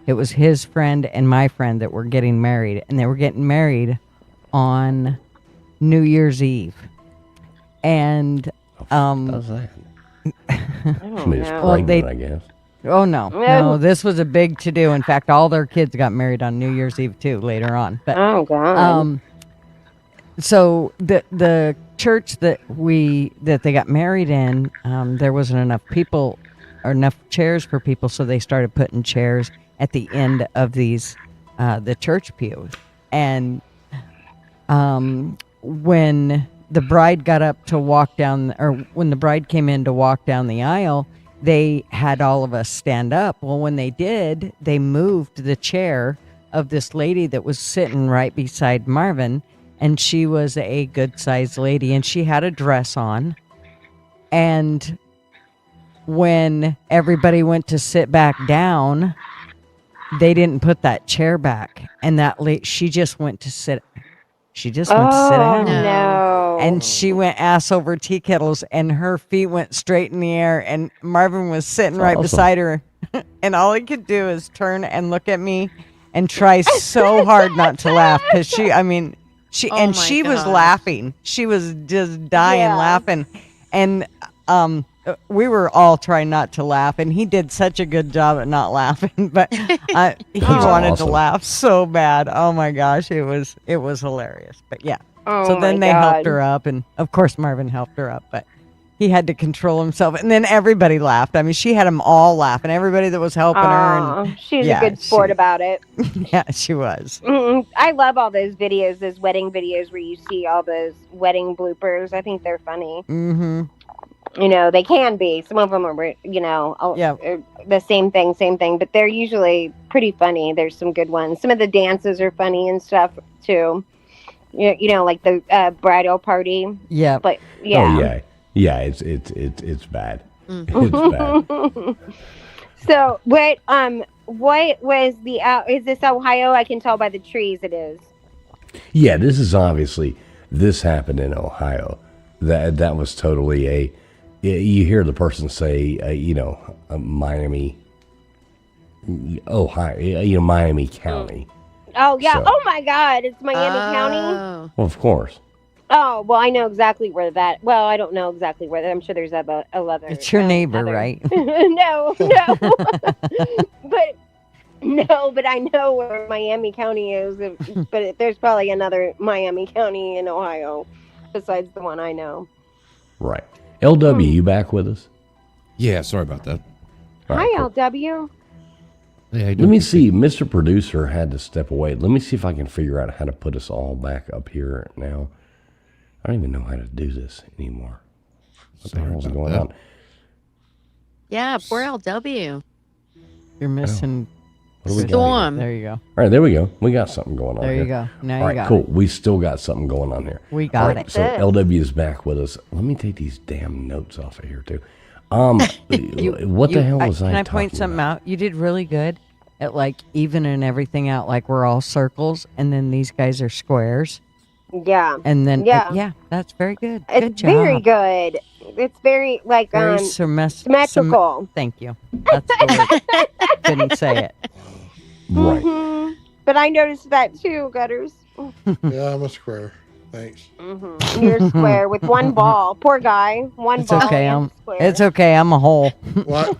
It was his friend and my friend that were getting married, and they were getting married on New Year's Eve. And
does that?
I
She was
know.
Well,
pregnant, I guess.
oh no,
No.
no, this was a big to do. In fact, all their kids got married on New Year's Eve too later on. But
Oh, God.
so the church that they got married in, there wasn't enough people or enough chairs for people, so they started putting chairs at the end of these the church pews. And when the bride got up to walk down, or when the bride came in to walk down the aisle, they had all of us stand up. Well, when they did, they moved the chair of this lady that was sitting right beside Marvin, and she was a good-sized lady, and she had a dress on. And when everybody went to sit back down, they didn't put that chair back, and she just went to sit. She just went to sit down.
No.
And she went ass over tea kettles, and her feet went straight in the air. And Marvin was sitting right
awesome.
beside her, and all he could do is turn and look at me, and try so hard not to laugh because she
Oh
she
my
was
gosh.
laughing. She was just dying
Yeah.
laughing, and we were all trying not to laugh, and he did such a good job at not laughing, but he wanted to
awesome.
laugh so bad. Oh my gosh, it was hilarious. But yeah.
Oh,
So then
my
they
God.
helped her up, and of course Marvin helped her up, but he had to control himself. And then everybody laughed. I mean, she had them all laughing. Everybody that was helping her,
Aw,
and
she's
yeah,
a good sport
she-
about it.
yeah, she was.
I love all those videos, those wedding videos where you see all those wedding bloopers. I think they're funny.
Mm-hmm.
You know, they can be. Some of them are,
Yeah.
the same thing, but they're usually pretty funny. There's some good ones. Some of the dances are funny and stuff too. You know, like the bridal party.
Yeah.
But yeah.
Oh yeah, yeah. It's bad. It's bad.
So what was the is this Ohio? I can tell by the trees it is.
Yeah, this happened in Ohio. That was totally you hear the person say, Miami, Ohio, Miami County.
Oh yeah.
So-
Oh my God, it's Miami County.
Oh.
Well, of course.
Oh well, I know exactly where that. Well, I don't know exactly where. I'm sure there's about 11.
It's your neighbor, right?
No, but I know where Miami County is. But there's probably another Miami County in Ohio besides the one I know.
Right. LW, you back with us?
Yeah, sorry about that.
All right,
Hi,
cool.
LW.
Hey, how you
Let
doing?
me see. Mr. Producer had to step away. Let me see if I can figure out how to put us all back up here now. I don't even know how to do this anymore. What the
Sorry
hell's
about
going
that.
on?
Yeah, poor LW.
You're missing
What do we got
Storm.
There you go.
All right, there we go. We got something going on
There
here.
you go. Now
All
you
right,
got
cool.
it.
We still got something going on here.
We got
All right,
it.
So LW is back with us. Let me take these damn notes off of here too. What the hell was I
Can I
talking
point something
about?
out? You did really good at like evening everything out. Like we're all circles, and then these guys are squares,
Yeah.
and then
Yeah.
that's very good. Good
It's
job.
very good. It's very like
Very
symmetrical.
Thank you. That's the word. Couldn't say it.
Right.
Mhm. But I noticed that too, Gutters.
Yeah, I'm a square. Thanks.
You're square with one ball. Poor guy. One
It's
ball.
okay.
and square.
It's okay. I'm a hole.
What?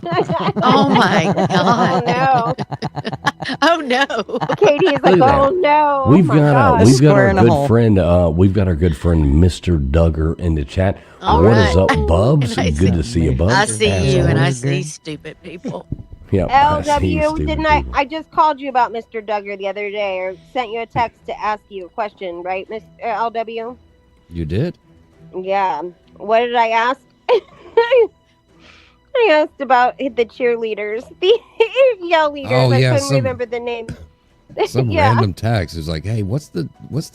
Oh my
Oh
God.
no.
Oh no.
Katie is like,
Look at that.
oh no.
We've
oh my
got
God.
we've got
Square
our
in a
good
hole.
friend. We've got our good friend Mr. Duggar in the chat.
All
What is
right.
up, Bubs?
I
Good to see you, Bubs.
I see
As
you and I
always.
see stupid people.
Yep, I see you,
LW,
stupid
didn't I?
people.
I just called you about Mr. Duggar the other day, or sent you a text to ask you a question, right, Miss LW?
You did?
Yeah. What did I ask? I asked about the cheerleaders, the yell leaders.
Oh, yeah,
I couldn't
some-
remember the name.
Some
Yeah.
random text is like, "Hey, what's the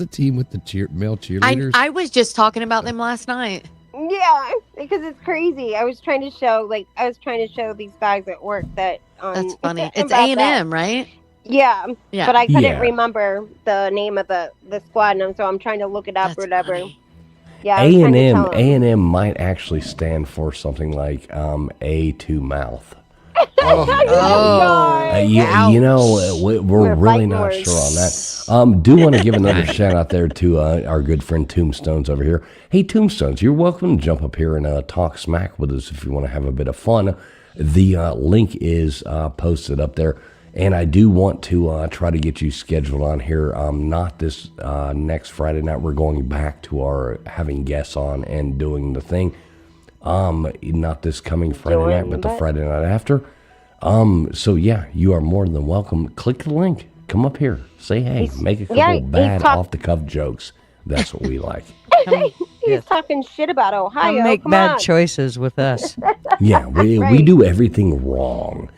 team with the male cheerleaders?"
I was just talking about them last night.
Yeah, because it's crazy. I was trying to show these guys at work that.
That's funny. It's
about
A&M, right?
Yeah,
Yeah.
but I couldn't
Yeah.
remember the name of the squad, and so I'm trying to look it up or whatever.
funny.
Yeah, I was trying to
A&M,
tell 'em.
A&M might actually stand for something like A to mouth. You know, we're really
fighting
not
words.
sure on that. Do want to give another shout out there to our good friend Tombstones over here. Hey, Tombstones, you're welcome to jump up here and talk smack with us if you want to have a bit of fun. The link is posted up there, and I do want to try to get you scheduled on here. Not this next Friday night. We're going back to our having guests on and doing the thing. Not this coming Friday night, but the Friday night after. So yeah, you are more than welcome. Click the link. Come up here. Say hey. Make a couple bad off the cuff jokes. That's what we like.
He's talking shit about Ohio.
Don't make
Come
bad
on.
choices with us.
Yeah, we
Right.
do everything wrong.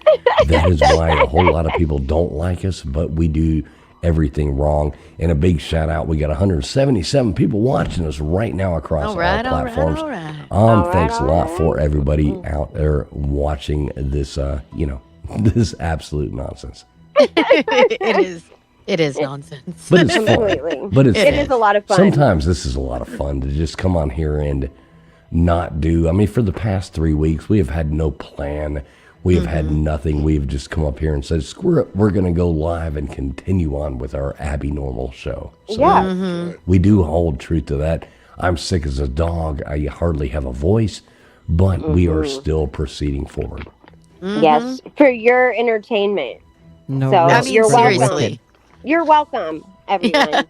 That is why a whole lot of people don't like us, but we do everything wrong. And a big shout out. We got 177 people watching us right now across all platforms. Thanks a lot for everybody out there watching this, this absolute nonsense.
It is nonsense.
But it's fun.
Completely.
But it's
It
fun.
is a lot of fun.
Sometimes this is a lot of fun to just come on here and not do. I mean, for the past 3 weeks, we have had no plan. We have had nothing. We've just come up here and said, screw it. We're going to go live and continue on with our Abbinormal show. So
Yeah.
we do hold truth to that. I'm sick as a dog. I hardly have a voice, but we are still proceeding forward.
Yes, for your entertainment.
No,
So
I mean,
you're
seriously.
welcome. You're welcome, everyone.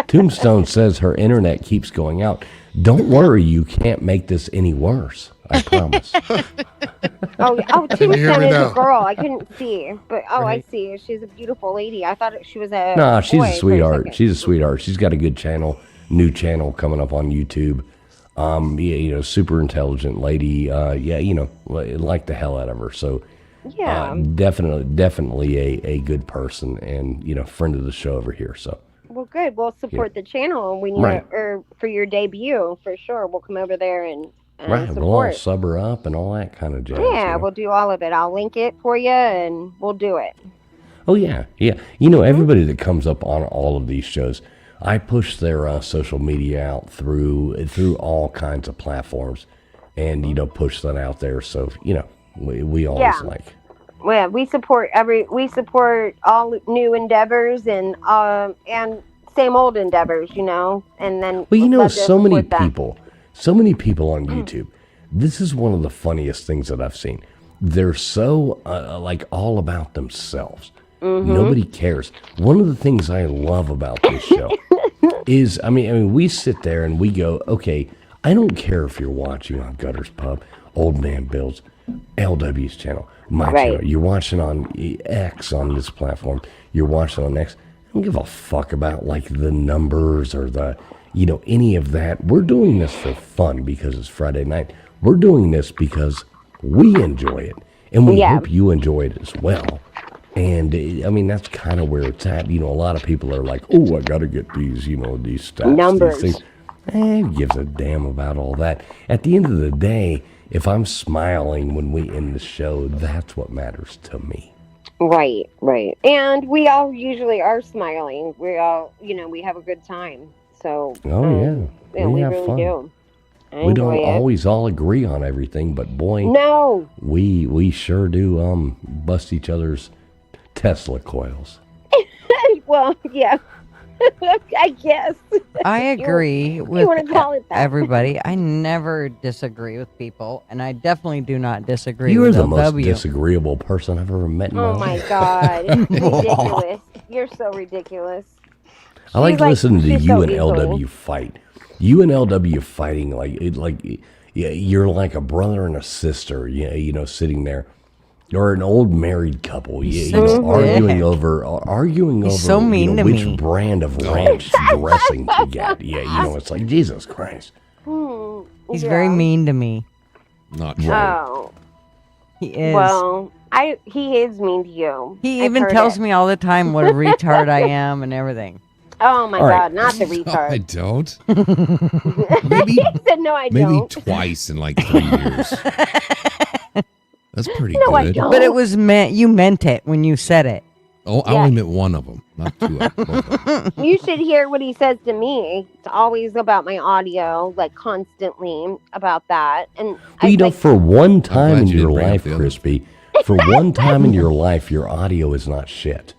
Tombstone says her internet keeps going out. Don't worry, you can't make this any worse. I promise.
Oh,
Can you hear
Tombstone
me
is
now?
a girl. I couldn't see, but I
Right.
see. She's a beautiful lady. I thought she was a
No, she's
boy
a
for
sweetheart.
second.
She's a sweetheart. She's got a good channel, new channel coming up on YouTube. Super intelligent lady. Like the hell out of her. So
Yeah.
definitely a good person and, friend of the show over here. So
Well, good. We'll support the channel. We need
Right.
or for your debut for sure. We'll come over there and
right, we'll all
support.
sub her up and all that kind of jazz.
Yeah, we'll do all of it. I'll link it for you, and we'll do it.
Oh yeah. Everybody that comes up on all of these shows, I push their social media out through all kinds of platforms, and push that out there. So we always
Yeah.
like.
Well, we support all new endeavors and same old endeavors, and then
Well,
we'd love to
so many
support that.
people on YouTube. This is one of the funniest things that I've seen. They're so all about themselves. Nobody cares. One of the things I love about this show is, we sit there and we go, okay, I don't care if you're watching on Gutter's Pub, Old Man Bill's, LW's channel, my
Right.
channel. You're watching on X on this platform. You're watching on X. I don't give a fuck about the numbers or any of that. We're doing this for fun because it's Friday night. We're doing this because we enjoy it, and we hope you enjoy it as well. And that's kind of where it's at. A lot of people are like, "Oh, I got to get these, these stats,
Numbers.
these things." Who gives a damn about all that? At the end of the day, if I'm smiling when we end the show, that's what matters to me.
Right. And we all usually are smiling. We all, we have a good time. So. we
have
really
fun.
do. I
We don't
enjoy it.
always all agree on everything, but boy,
No.
we sure do bust each other's Tesla coils.
Well, yeah. I guess.
I agree with
wanna call it that.
everybody. I never disagree with people, and I definitely do not disagree
You're
with
the most
LW.
disagreeable person I've ever met in my
Oh
life.
my God. Ridiculous. You're so ridiculous.
I like
She's like-
listening to
she's
you
so
and
evil.
LW fight. You and LW fighting you're like a brother and a sister. Sitting there, or an old married couple. Arguing over
so mean to
which
me.
brand of ranch dressing to get. It's like Jesus Christ.
He's very mean to me.
Not true.
Oh,
He is.
well, he is mean to you.
He
I've
even
heard
tells
it.
me all the time what a retard I am and everything.
Oh my
All right.
God, not the
No, I
retard.
don't. Maybe
He said no, I
maybe
don't.
twice in like 3 years. That's pretty
No, I
good.
don't.
But it was meant. You meant it when you said it.
Oh, I only meant one of them, not two of them.
You should hear what he says to me. It's always about my audio, like constantly about that. And
Well, you know, for one time
glad
in
you
your
didn't bring up
life,
the other
Crispy, for one time in your life, your audio is not shit.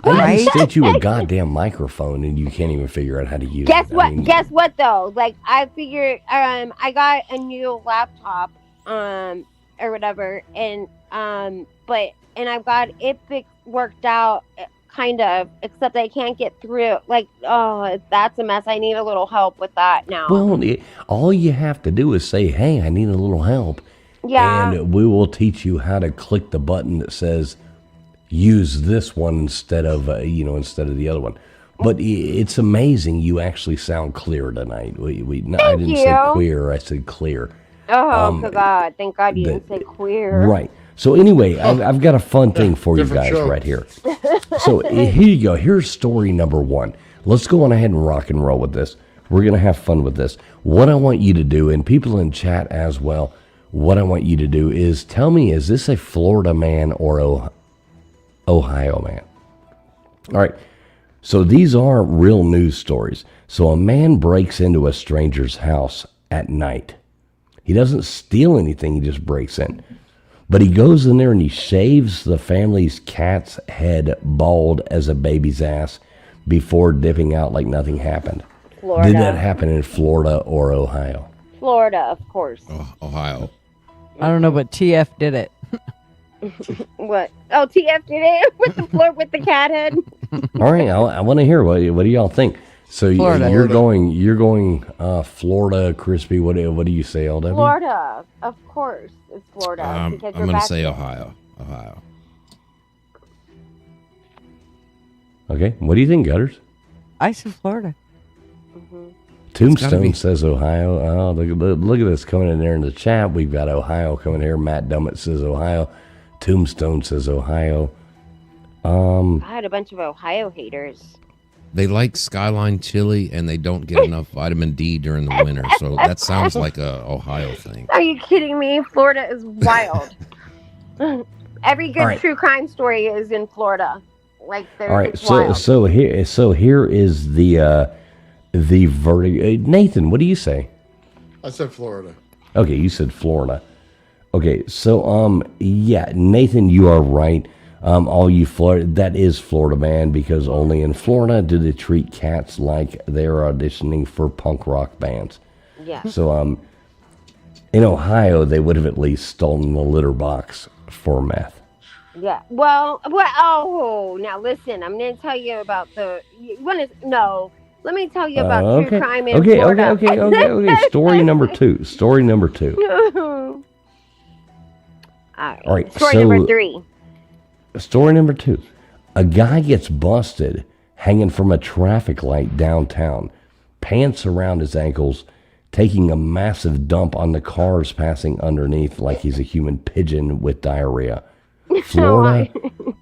I
Right?
even sent you a goddamn microphone, and you can't even figure out how to use
guess
it.
what?
I mean,
Guess what though? Like I figured, I got a new laptop, or whatever, and I've got it worked out, kind of, except I can't get through. Like, oh, that's a mess. I need a little help with that now.
Well, all you have to do is say, "Hey, I need a little help,"
yeah.
and we will teach you how to click the button that says use this one instead of instead of the other one. But it's amazing you actually sound clear tonight. I didn't say
you.
queer, I said clear.
Oh, God! Thank God you didn't say queer.
Right. So anyway, I've got a fun thing for you
Different
guys
show.
right here. So here you go. Here's story number 1. Let's go on ahead and rock and roll with this. We're going to have fun with this. What I want you to do, and people in chat as well, what I want you to do is tell me, is this a Florida man or Ohio man? All right. So these are real news stories. So a man breaks into a stranger's house at night. He doesn't steal anything, he just breaks in. But he goes in there and he shaves the family's cat's head bald as a baby's ass before dipping out like nothing happened.
Florida.
Did that happen in Florida or Ohio?
Florida, of course.
Oh, Ohio.
I don't know, but TF did it.
What? Oh, TF did it with the floor with the cat head.
All right, I want to hear what do y'all think. So
Florida.
you're going Florida, Crispy. What do you say, LW?
Florida, of course, it's Florida.
I'm
because
going
we're
to
back
say
there.
Ohio. Ohio.
Okay, what do you think, Gutters?
I said Florida.
Tombstone says Ohio. Oh, look at this coming in there in the chat. We've got Ohio coming here. Matt Dummett says Ohio. Tombstone says Ohio.
I had a bunch of Ohio haters.
They like Skyline chili, and they don't get enough vitamin D during the winter. So that sounds like a Ohio thing.
Are you kidding me? Florida is wild. Every good
All right.
true crime story is in Florida. Like
All right,
it's wild.
so here is the verdict. Nathan, what do you say?
I said Florida.
Okay, you said Florida. Okay, so yeah, Nathan, you are right. All you Florida, that is Florida, man, because only in Florida do they treat cats like they're auditioning for punk rock bands.
Yeah.
So in Ohio, they would have at least stolen the litter box for meth.
Yeah. Well. Oh, now listen. I'm going to tell you about the. No. Let me tell you about true crime in Florida.
Okay. Story number two. All right.
Story number 3.
Story number 2. A guy gets busted hanging from a traffic light downtown, pants around his ankles, taking a massive dump on the cars passing underneath like he's a human pigeon with diarrhea. Florida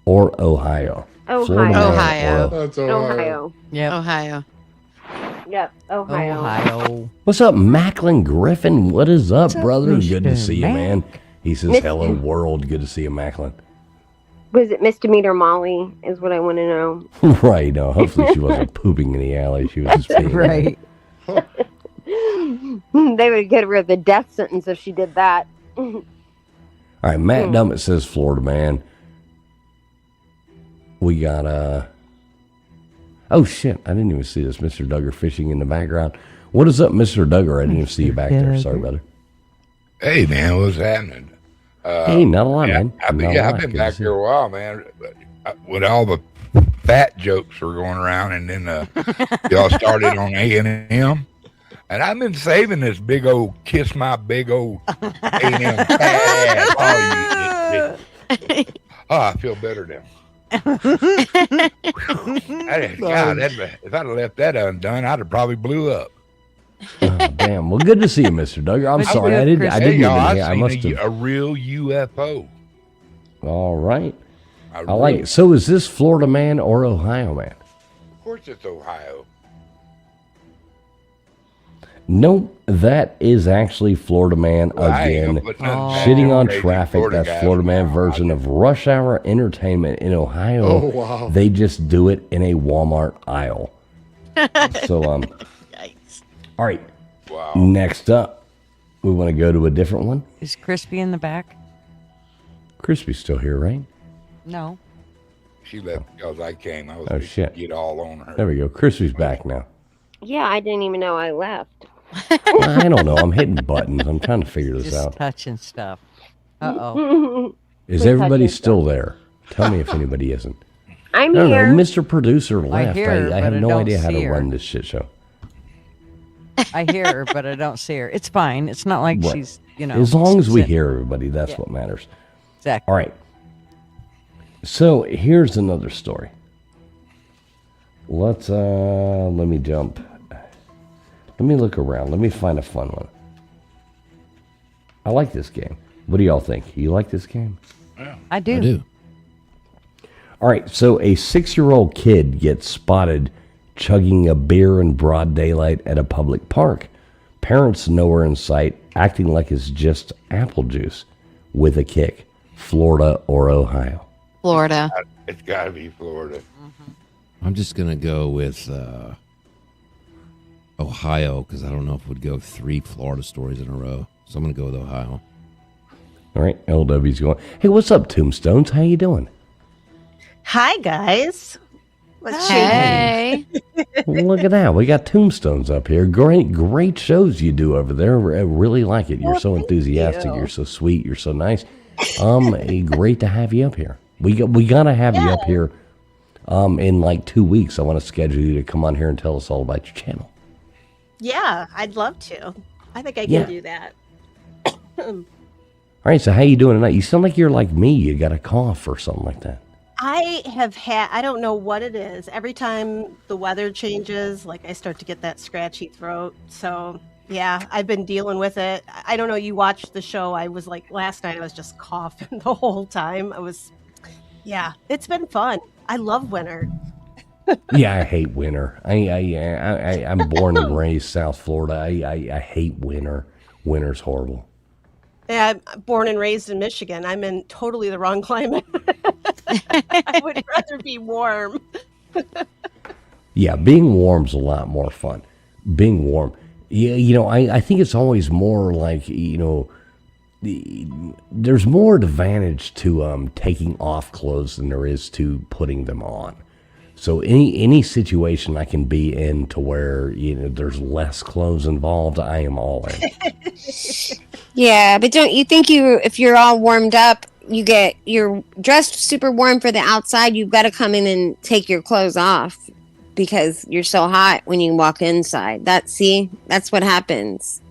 or Ohio? Florida man
Ohio.
or-
That's Ohio.
Yep.
Ohio.
Yep. Ohio.
Ohio.
What's up, Macklin Griffin? What is up, brother? Good to
Mr.
see you,
Mac?
man. He says,
Mr.
hello, world. Good to see you, Macklin.
Was it Misdemeanor Molly? Is what I want to know.
Right. No, hopefully she wasn't pooping in the alley. She was just peeing.
Right.
They would get her the death sentence if she did that.
All right, Matt Dummett says Florida man. We got oh shit, I didn't even see this. Mr. Duggar fishing in the background. What is up, Mr. Duggar? I didn't even see you back there. Sorry, brother.
Hey, man, what's happening?
Hey, not a lot, man.
I've
Not a
been
lot. Good to
back
see
here
you.
a while, man. But with all the fat jokes were going around, and then y'all started on A&M. And I've been saving this big old kiss my big old A&M tag. Oh, I feel better now. God, if I'd have left that undone, I'd have probably blew up.
Oh, damn. Well, good to see you, Mr. Duggar. I'm
What'd you
sorry.
do,
I didn't
Christy?
even
y'all,
hear. I must
seen
have.
a real UFO.
All right.
A
I like
real-
it. So is this Florida man or Ohio man?
Of course, it's Ohio.
Nope, that is actually Florida man
Well, I ain't
again.
gonna put nothing past
Shitting
them
on
crazy
traffic. That's
guys
Florida
from
man
Ohio.
version of Rush Hour Entertainment in Ohio.
Oh, wow.
They just do it in a Walmart aisle. So all right.
Wow.
Next up, we want to go to a different one.
Is Crispy in the back?
Crispy's still here, right?
No.
She left because I came. I was
Oh,
fixing
shit.
to get all on her.
There we go. Crispy's back now.
Yeah, I didn't even know I left.
I don't know. I'm hitting buttons. I'm trying to figure this
Just
out.
touching stuff. Uh-oh.
Is everybody still there? Tell me if anybody isn't.
I'm
I don't
here.
know. Mr. Producer left.
hear her,
I
but
have
I
no
don't
idea how
see
to
her.
run this shit show.
I hear her, but I don't see her. It's fine. It's not like
Right.
she's,
As long as we
sitting-
hear everybody, that's
Yeah.
what matters.
Exactly.
All right. So here's another story. Let me jump. Let me look around. Let me find a fun one. I like this game. What do y'all think? You like this game?
I do.
I do.
All right. So a 6-year-old kid gets spotted chugging a beer in broad daylight at a public park. Parents know her in sight, acting like it's just apple juice with a kick. Florida or Ohio?
Florida.
It's got to be Florida.
I'm just gonna go with Ohio because I don't know if we'd go 3 Florida stories in a row. So I'm gonna go with Ohio.
All right. LW's going. Hey, what's up, Tombstones? How you doing?
Hi, guys. What's
Hey.
Look at that. We got Tombstones up here. Great shows you do over there. I really like it. You're
Well,
so
thank
enthusiastic.
you.
You're so sweet. You're so nice. Great to have you up here. We gotta have you up here. In like 2 weeks, I want to schedule you to come on here and tell us all about your channel.
Yeah, I'd love to. I think I can
Yeah.
do that.
All right. So how you doing tonight? You sound like you're like me. You got a cough or something like that.
I have had, I don't know what it is. Every time the weather changes, like I start to get that scratchy throat. So yeah, I've been dealing with it. I don't know. You watched the show. I was like, last night I was just coughing the whole time. Yeah, it's been fun. I love winter.
Yeah, I hate winter. I'm born and raised South Florida. I hate winter. Winter's horrible.
Yeah, I'm born and raised in Michigan. I'm in totally the wrong climate. I would rather be warm.
Yeah, being warm's a lot more fun. Being warm. Yeah, I think it's always more like, there's more advantage to taking off clothes than there is to putting them on. So any situation I can be in to where, there's less clothes involved, I am all in.
Yeah, but don't you think if you're all warmed up, you're dressed super warm for the outside, you've got to come in and take your clothes off because you're so hot when you walk inside. That's what happens.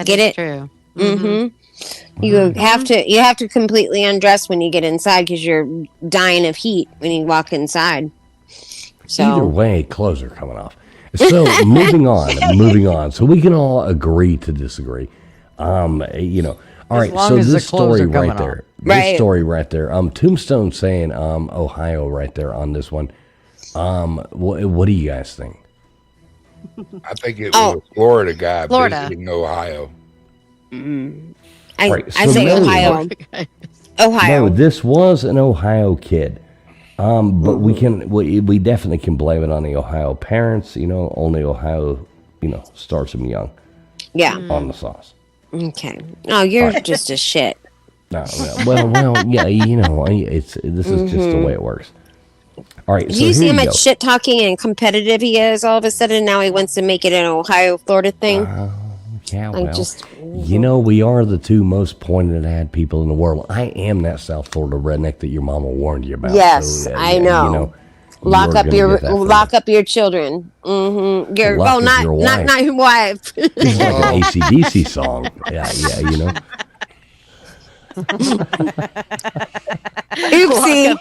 Get it?
True.
Mm-hmm. You have to completely undress when you get inside because you're dying of heat when you walk inside. So
Either way, clothes are coming off. So moving on. So we can all agree to disagree. All right.
long
So
as the
this
clothes
story
are coming
right there,
off.
this story right there. Tombstone saying Ohio right there on this one. What do you guys think?
I think it was a Florida guy
Florida.
visiting Ohio.
I
Right, so
say
Melanie-
Ohio.
No,
Ohio.
this was an Ohio kid. But we definitely can blame it on the Ohio parents. Only Ohio, starts them young
Yeah.
on the sauce.
Okay. Oh, you're just a shit.
No, well, yeah, this is just the way it works. All right,
Do
so
you see
here
how
you
much
go.
shit talking and competitive he is all of a sudden? Now he wants to make it an Ohio Florida thing.
Yeah,
I
well,
just-
we are the two most pointed at people in the world. I am that South Florida redneck that your mama warned you about.
Yes,
So,
I know.
Lock
Lock up your children. Mm-hmm.
Lock up your wife.
Not your wife.
It's like an ACDC song. Yeah.
Oopsie.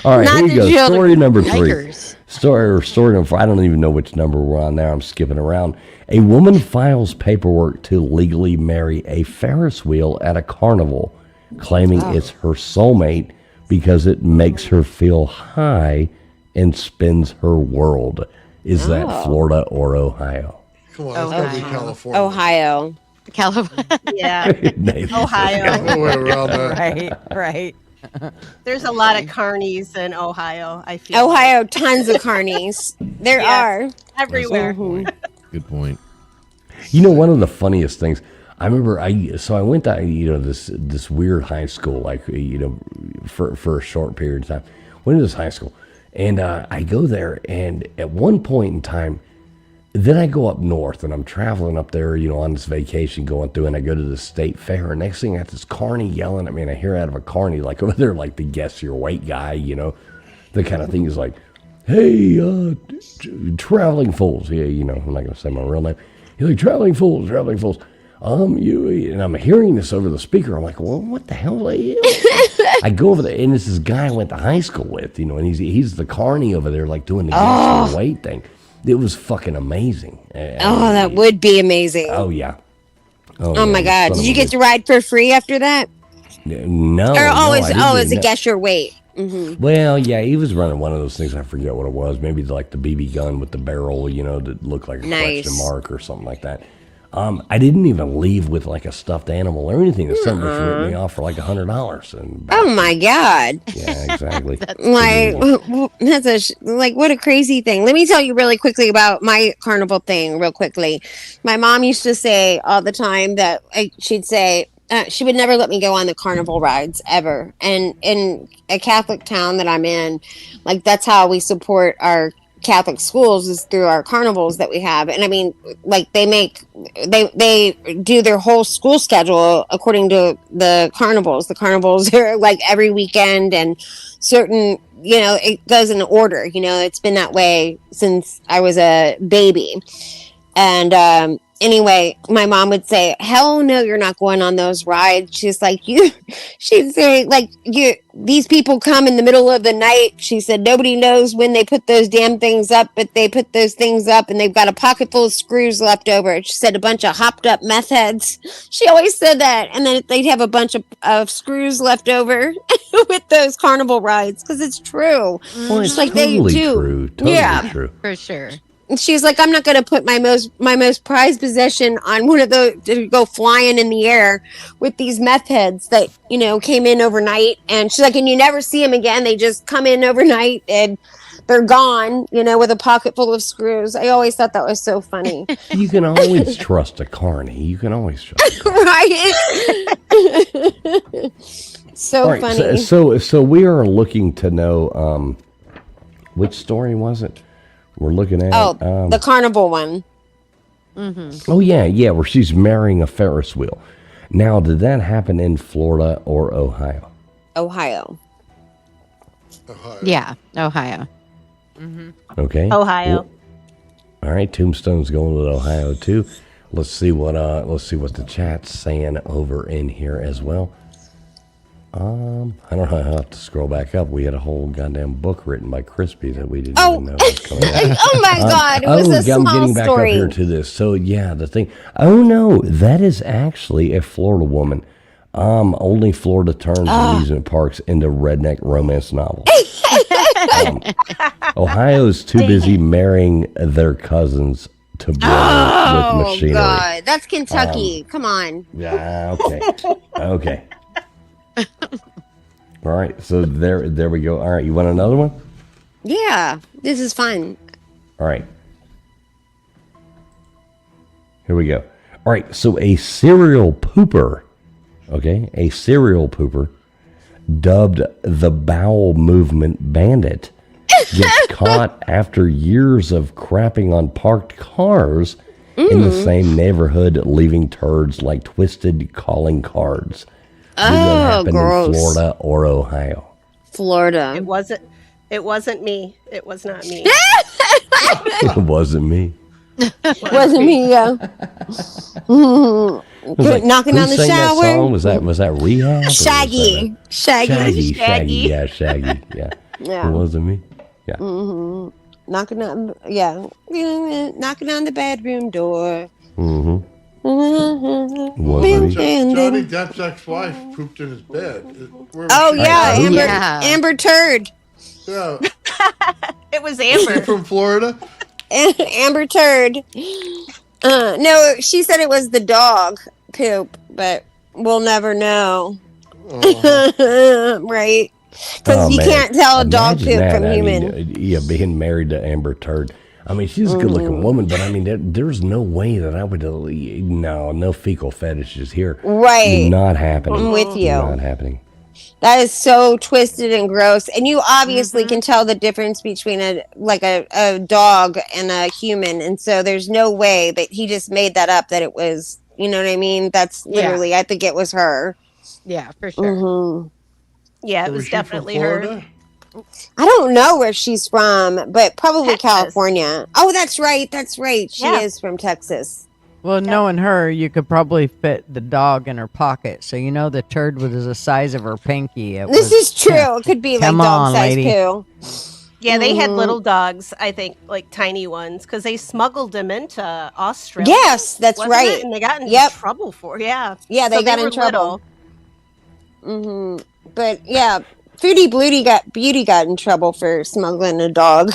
All right,
Not
here you
the
go.
children.
Story number 3.
Yikers.
Story number 4. I don't even know which number we're on now. I'm skipping around. A woman files paperwork to legally marry a Ferris wheel at a carnival, claiming it's her soulmate because it makes her feel high and spins her world. Is that Florida or Ohio?
Come on, it's got to be California.
Ohio.
California.
Yeah. Ohio.
No way around that.
Right.
There's a lot of carnies in Ohio, I feel.
Ohio, tons of carnies. There
Yes.
are.
Everywhere.
Good point.
You know, one of the funniest things, I remember I went to, this weird high school, like, for a short period of time. Went to this high school, and I go there, and at one point in time, then I go up north, and I'm traveling up there, on this vacation going through, and I go to the state fair, and next thing I got this carny yelling at me, and I hear out of a carny, like over there, like the guess your weight guy, the kind of thing is like, hey, traveling fools. Yeah, I'm not going to say my real name. He's like, traveling fools. And I'm hearing this over the speaker. I'm like, well, what the hell? I go over there, and this is a guy I went to high school with, and he's the carny over there, like doing the guess your weight thing. It was fucking amazing.
That would be amazing.
Oh, yeah.
Oh my
yeah,
God. Did you get to ride for free after that?
No.
It's a guess your weight. Mm-hmm.
Well, yeah, he was running one of those things. I forget what it was. Maybe like the BB gun with the barrel, that looked like a question mark or something like that. I didn't even leave with like a stuffed animal or anything. The son just ripped me off for like $100. And
Oh my God.
yeah, exactly.
What a crazy thing. Let me tell you really quickly about my carnival thing real quickly. My mom used to say all the time that she'd say, she would never let me go on the carnival rides ever. And in a Catholic town that I'm in, like that's how we support our Catholic schools is through our carnivals that we have. And I mean, like they do their whole school schedule according to the carnivals. The carnivals are like every weekend and certain, it goes in order, it's been that way since I was a baby. And, anyway, my mom would say, hell no, you're not going on those rides. She's like, she'd say, like, these people come in the middle of the night. She said, nobody knows when they put those damn things up, but they put those things up and they've got a pocket full of screws left over. She said a bunch of hopped up meth heads. She always said that. And then they'd have a bunch of screws left over with those carnival rides because it's true.
Well, it's
like
totally
they do.
true. Totally true.
For sure.
And she's like, I'm not going to put my most prized possession on one of those to go flying in the air with these meth heads that, came in overnight. And she's like, and you never see them again. They just come in overnight and they're gone, with a pocket full of screws. I always thought that was so funny.
You can always trust a carny. You can always trust.
Right? So
All right,
funny.
So we are looking to know which story was it? We're looking at
the carnival one.
Mm-hmm.
Oh yeah, where she's marrying a Ferris wheel. Now, did that happen in Florida or Ohio?
Ohio.
Yeah, Ohio.
Mm-hmm.
Okay.
Ohio.
Well, all right, Tombstone's going with Ohio too. Let's see what the chat's saying over in here as well. I don't know. I'll have to scroll back up. We had a whole goddamn book written by Crispy that we didn't even know was coming out.
Oh my God! It was a small
I'm getting back
story.
up here to this. So yeah, the thing. Oh no, that is actually a Florida woman. Only Florida turns amusement parks into redneck romance novels. Ohio's too busy marrying their cousins to bother with machinery.
Oh God, that's Kentucky. Come on.
Yeah. Okay. All right, so there we go. All right, you want another one?
Yeah, this is fun.
All right. Here we go. All right, so a serial pooper, dubbed the bowel movement bandit, gets caught after years of crapping on parked cars in the same neighborhood, leaving turds like twisted calling cards. Did that happen
gross.
in Florida or Ohio?
Florida.
It wasn't me. It was not me.
It wasn't me.
Wasn't me, yeah.
It was like,
knocking
who
on the
sang that
shower.
song? Was that Rehab? or was
Shaggy.
that
Shaggy.
Shaggy. Yeah, Shaggy. Yeah.
Yeah.
It wasn't me. Yeah.
Mm-hmm. Knocking on the bedroom door.
Mm-hmm.
Johnny Depp's ex-wife pooped in his bed. Where was
Oh
she?
yeah, Amber Turd.
Yeah.
It was
Was she
Amber.
from Florida?
Amber Turd. No, she said it was the dog poop, but we'll never know. Right? Because you can't tell a dog
Imagine
poop
that.
from
I
human.
mean, yeah, being married to Amber Turd. I mean, she's a good-looking woman, but I mean, there's no way that I would. No fecal fetishes here.
Right.
Not happening.
I'm with you.
Not happening.
That is so twisted and gross. And you obviously can tell the difference between a dog and a human. And so there's no way that he just made that up, that it was, you know what I mean? That's literally, I think it was her.
Yeah, for sure.
Yeah, it
Was
was
she from
definitely her.
Florida?
I don't know where she's from, but probably
Texas.
California. Oh, that's right. That's right. She
Yeah.
is from Texas.
Well, knowing her, you could probably fit the dog in her pocket. So you know the turd was the size of her pinky.
This is true. It could be like
Come on,
dog size
lady.
poo.
Yeah, they had
Mhm.
little dogs, I think, like tiny ones, because they smuggled them into Australia.
Yes, that's
wasn't
right.
it? And they got into
Yep.
trouble for Yeah,
Yeah, they
So
got
were
in trouble.
little.
But yeah, Foodie Beauty got in trouble for smuggling a dog.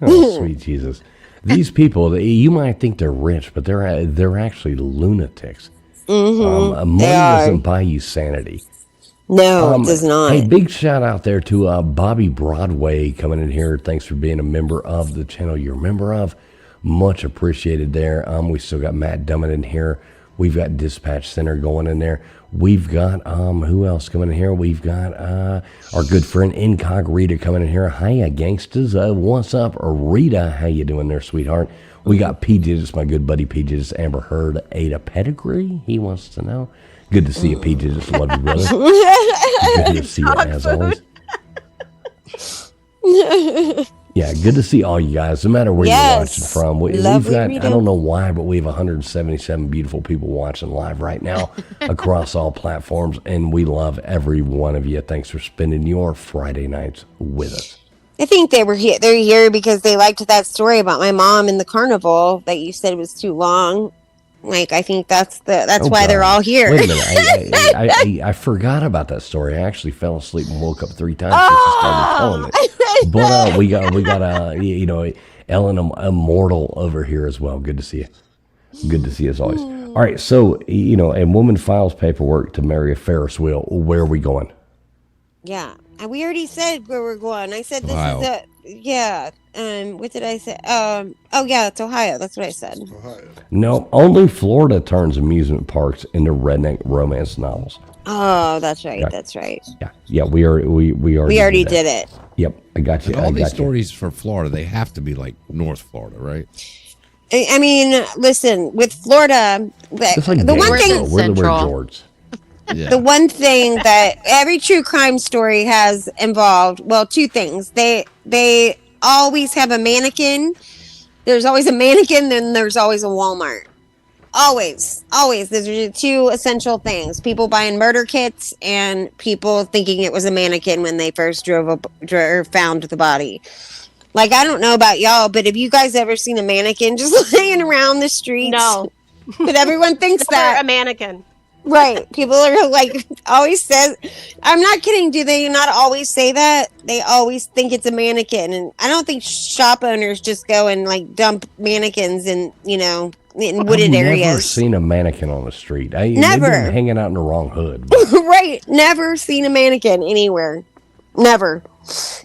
Oh, sweet Jesus. These people, you might think they're rich, but they're actually lunatics. Money
They are.
doesn't buy you sanity.
No, it does not.
Hey, big shout out there to Bobby Broadway coming in here. Thanks for being a member of the channel you're a member of. Much appreciated there. We still got Matt Dummett in here. We've got Dispatch Center going in there. We've got who else coming in here? We've got our good friend Incognita coming in here. Hiya, gangsters. What's up, Rita? How you doing there, sweetheart? We got P. Digits, my good buddy P. Digits. Amber Heard, Ada Pedigree. He wants to know. Good to see you, P. Digits. Love you, brother. Good to see you, as always. Yeah, good to see all you guys, no matter where you're watching from. We've got, I don't know why, but we have 177 beautiful people watching live right now across all platforms, and we love every one of you. Thanks for spending your Friday nights with us.
I think they were here. They're here because they liked that story about my mom in the carnival that you said was too long. Like, I think that's why they're all here.
Wait a minute, I forgot about that story. I actually fell asleep and woke up 3 times since you started telling it. But we got Ellen Immortal over here as well. Good to see you. Good to see you as always. All right, so a woman files paperwork to marry a Ferris wheel. Where are we going?
Yeah, and we already said where we're going. I said this
Ohio.
is yeah. What did I say? Oh yeah, it's Ohio. That's what I said.
Ohio.
No, only Florida turns amusement parks into redneck romance novels.
Oh, that's right.
Yeah.
That's right.
Yeah, we already
did it.
Yep, I got you.
But all
I
these
got you.
stories for Florida, they have to be like North Florida, right?
I mean, listen, with Florida,
It's like
the one
Danville.
thing,
We're the
Central.
George.
Yeah.
the one thing that every true crime story has involved, well, 2 things. They always have a mannequin. There's always a mannequin, then there's always a Walmart. Always. Those are the 2 essential things. People buying murder kits and people thinking it was a mannequin when they first found the body. Like, I don't know about y'all, but have you guys ever seen a mannequin just laying around the streets?
No.
But everyone thinks
Never
that.
a mannequin.
Right. People are like, always says, I'm not kidding. Do they not always say that? They always think it's a mannequin. And I don't think shop owners just go and like dump mannequins in wooded
I've
areas.
never seen a mannequin on the street. Maybe
Never.
I'm hanging out in the wrong hood. but-
Right. Never seen a mannequin anywhere. Never.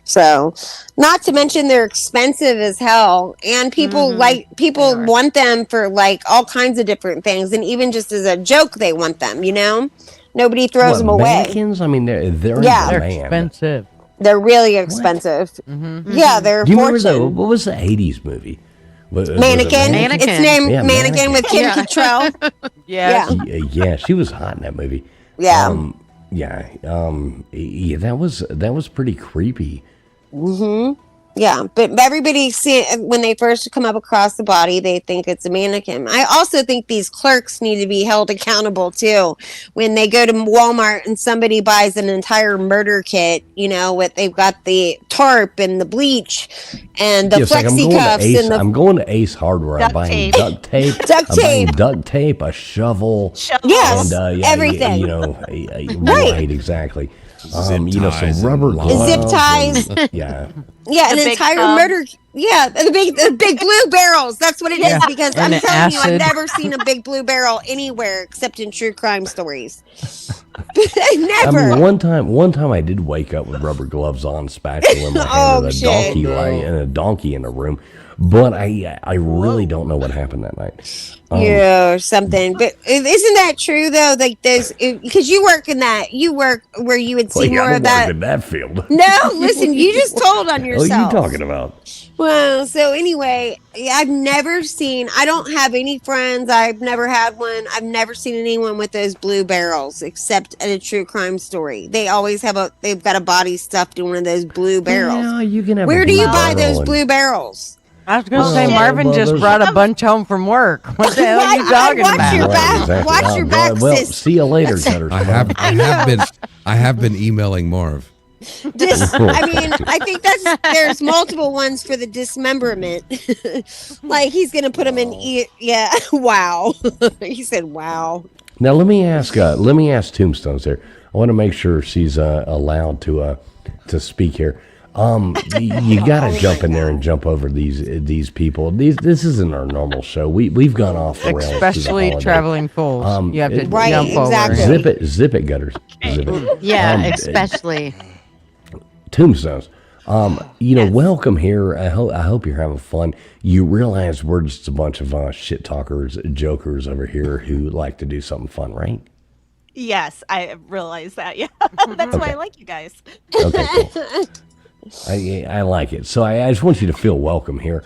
So, not to mention they're expensive as hell, and people want them for like all kinds of different things, and even just as a joke, they want them. Nobody throws
What,
them away.
mannequins? I mean, they're in
Yeah.
They're
demand.
expensive.
They're really expensive. Yeah, they're
Do you remember
fortune.
what was the 80s movie? Was it
Mannequin.
Mannequin?
It's named
Yeah,
Mannequin with Kim
Yeah.
Cattrall.
Yeah.
Yeah, she was hot in that movie.
Yeah.
Yeah, that was pretty creepy.
Yeah, Yeah, but everybody when they first come up across the body, they think it's a mannequin. I also think these clerks need to be held accountable too. When they go to Walmart and somebody buys an entire murder kit, what they've got the tarp and the bleach and the flexi cuffs and
I'm going to Ace Hardware. I'm buying duct tape.
Duct
I'm buying
tape.
duct tape, a shovel.
Yes,
and,
everything.
Right, exactly. Some rubber gloves.
Zip ties.
Yeah.
Yeah,
The
an
big
entire
tub.
murder. Yeah, the big blue barrels. That's what it is.
Yeah.
Because
And
I'm telling you, I've
acid.
never seen a big blue barrel anywhere except in true crime stories.
I
Never.
mean, one time I did wake up with rubber gloves on, spatula in my hand, with a donkey in the room. But I really don't know what happened that night.
Yeah, or something. But isn't that true though? Like those, because you work where you would see more
I don't
of that.
work in that field.
No, listen, you just told on yourself.
What are you talking about?
Well, so anyway, I've never seen, I don't have any friends. I've never had one. I've never seen anyone with those blue barrels except at a true crime story. They always they've got a body stuffed in one of those blue barrels.
Yeah, you can have.
Where
a
do
blue
you buy
barrel
those
and-
blue barrels?
I was going to
Oh,
say, Marvin
well,
just
those-
brought a bunch home from work. What the hell are you talking
Watch
about?
your back.
Exactly.
Watch your back,
Well,
sis.
see you later, Cutter.
I have been emailing Marv.
I mean, I think there's multiple ones for the dismemberment. Like he's gonna put them in. Yeah, wow. He said, "Wow."
Now let me ask Tombstones here. I want to make sure she's allowed to speak here. You got to jump in there and jump over these people. This isn't our normal show. We've gone off the rails, through the
Especially
holiday.
traveling fools. You have to
Right,
jump
exactly.
over.
Zip it, gutters. Zip it.
Yeah, especially.
Tombstones. Welcome here. I hope you're having fun. You realize we're just a bunch of shit talkers, jokers over here who like to do something fun, right?
Yes, I realize that. Yeah, that's why I like you guys.
Okay, cool. I like it. So I just want you to feel welcome here.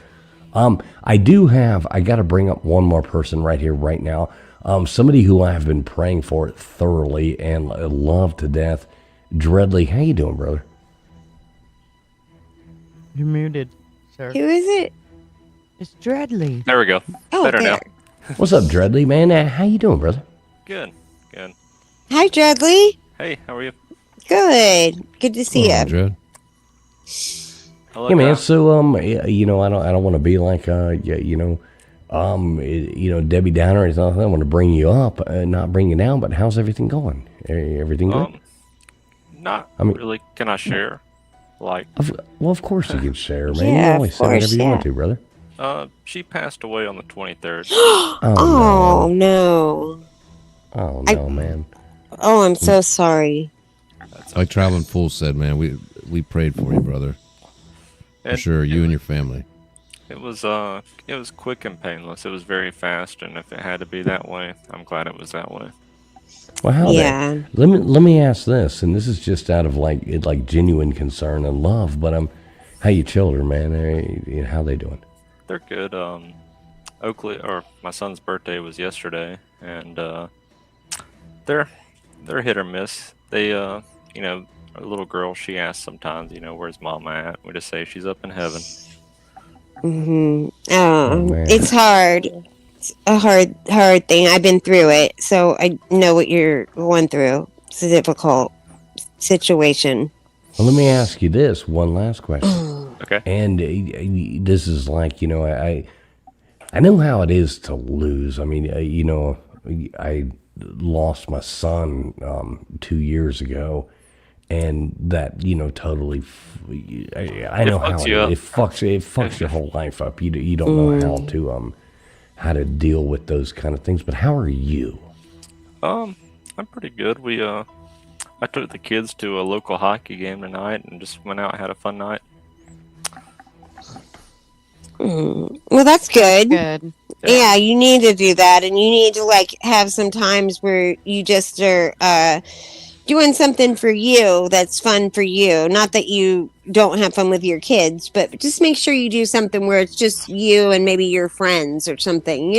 I got to bring up one more person right here, right now. Somebody who I have been praying for thoroughly and love to death. Dreadly, how you doing, brother?
You're muted, sir.
Who is it?
It's Dreadly.
There we go.
Oh,
Better
there.
now.
What's up, Dreadly, man? How you doing, brother?
Good.
Hi, Dreadly.
Hey, how are you?
Good. Good to see you.
Dread.
Yeah, man. So, I don't want to be like, Debbie Downer or anything. I want to bring you up, not bring you down. But how's everything going? Everything good?
Not really. Can I share?
Of course you can share, man.
Yeah,
You always
of
say whatever
course,
you want
yeah.
to, brother.
She passed away on the 23rd.
Oh no.
Oh no, man.
Oh, I'm so sorry.
Like Traveling Fool said, man, we prayed for you, brother. For sure, you and your family.
It was quick and painless. It was very fast, and if it had to be that way, I'm glad it was that way.
Well, how
Yeah.
let me ask this, and this is just out of like genuine concern and love. But how you children, man? How they doing?
They're good. Oakley, or my son's birthday was yesterday, and they're hit or miss. They a little girl, she asks sometimes, where's mama at? We just say she's up in heaven.
Mm-hmm.
Oh, man.
It's hard. It's a hard thing. I've been through it, so I know what you're going through. It's a difficult situation.
Well, let me ask you this one last question.
Okay.
And this is like, I know how it is to lose. I mean, I lost my son 2 years ago, and that totally. I know how
fucks you up.
it fucks your whole life up. You don't know how to deal with those kind of things. But how are you?
I'm pretty good. I took the kids to a local hockey game tonight and just went out and had a fun night.
Well, that's good.
Good.
Yeah, you need to do that, and you need to have some times where you just are doing something for you that's fun for you. Not that you don't have fun with your kids, but just make sure you do something where it's just you and maybe your friends or something.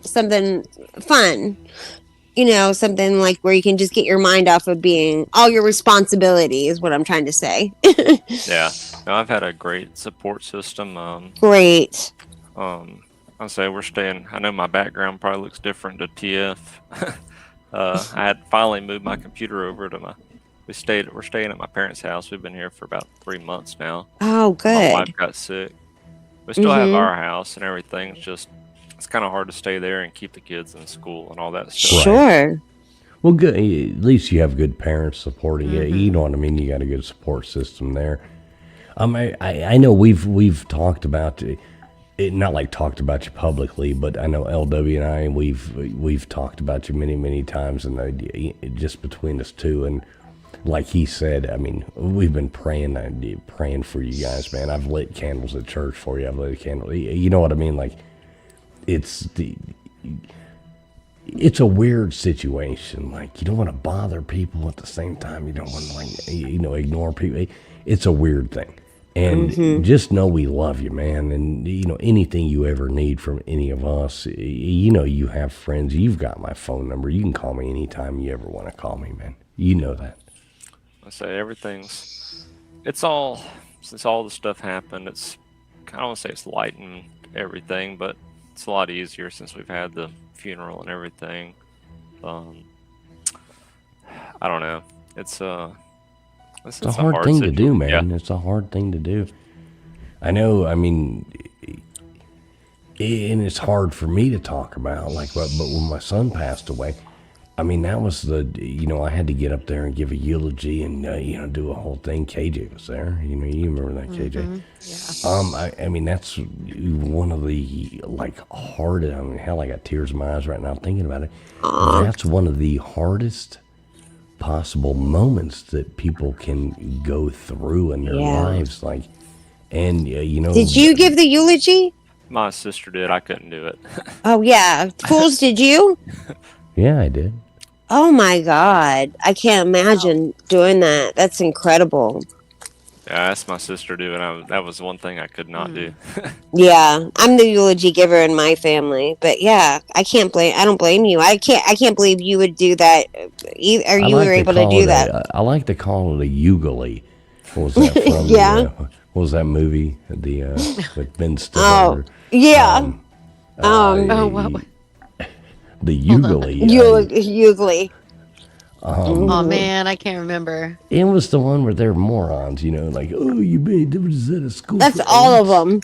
Something fun. Something like where you can just get your mind off of being all your responsibility is what I'm trying to say.
Yeah. No, I've had a great support system.
Great.
I'll say we're staying. I know my background probably looks different to TF. I had finally moved my computer over to we're staying at my parents' house. We've been here for about 3 months now.
Oh, good.
My wife got sick. We still have our house and everything. It's kind of hard to stay there and keep the kids in school and all that stuff.
Sure.
Well, good. At least you have good parents supporting you. You know what I mean? You got a good support system there. I know we've talked about it, not like talked about you publicly, but I know LW and I we've talked about you many times, and just between us two. And like he said, I mean, we've been praying for you guys, man. I've lit candles at church for you. I've lit a candle. You know what I mean? Like it's a weird situation. Like you don't want to bother people at the same time. You don't want to ignore people. It's a weird thing. And just know we love you, man. And, anything you ever need from any of us, you have friends. You've got my phone number. You can call me anytime you ever want to call me, man. You know that.
I say since all the stuff happened, I don't want to say it's lightened everything, but it's a lot easier since we've had the funeral and everything. I don't know. It's a
hard thing to do, man.
Yeah.
It's a hard thing to do. I know. I mean, and it's hard for me to talk about. But when my son passed away, I mean, that was I had to get up there and give a eulogy and do a whole thing. KJ was there. You remember that, KJ? Yeah. I mean, that's one of the hardest. I mean, hell, I got tears in my eyes right now thinking about it. That's one of the hardest possible moments that people can go through in their lives. Did
you give the eulogy?
My sister did. I couldn't do it.
Oh yeah. Fools, did you?
Yeah, I did.
Oh my God. I can't imagine doing that. That's incredible.
Yeah, I asked my sister to do it. That was one thing I could not do.
Yeah, I'm the eulogy giver in my family, but yeah, I don't blame you. I can't believe you would do that. You were able to do that.
I like to call it a eulogy. What was that from?
Yeah.
What was that movie? With Ben Stiller.
Oh, yeah.
What?
The eulogy.
Eulogy.
Oh man, I can't remember.
It was the one where they're morons, you made was at a school.
That's all of them.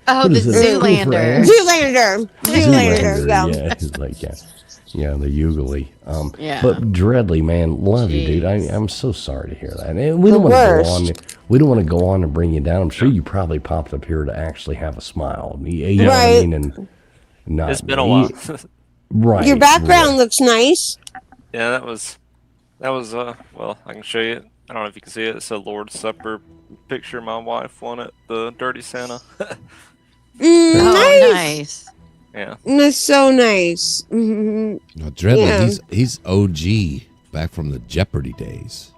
Oh, the Zoolander.
Zoolander.
Yeah, the eulogy.
Yeah.
But Dreadly, man, love you, dude. I'm so sorry to hear that. And we don't want to go on. We don't want to go on and bring you down. I'm sure you probably popped up here to actually have a smile. You know what I mean? And not,
it's been a while.
Right.
Your background looks nice.
Yeah, that was well, I can show you. I don't know if you can see it. It's a Lord's Supper picture my wife won at the Dirty Santa.
Nice.
Yeah.
That's so nice.
No, Dreadly, he's OG back from the Jeopardy days.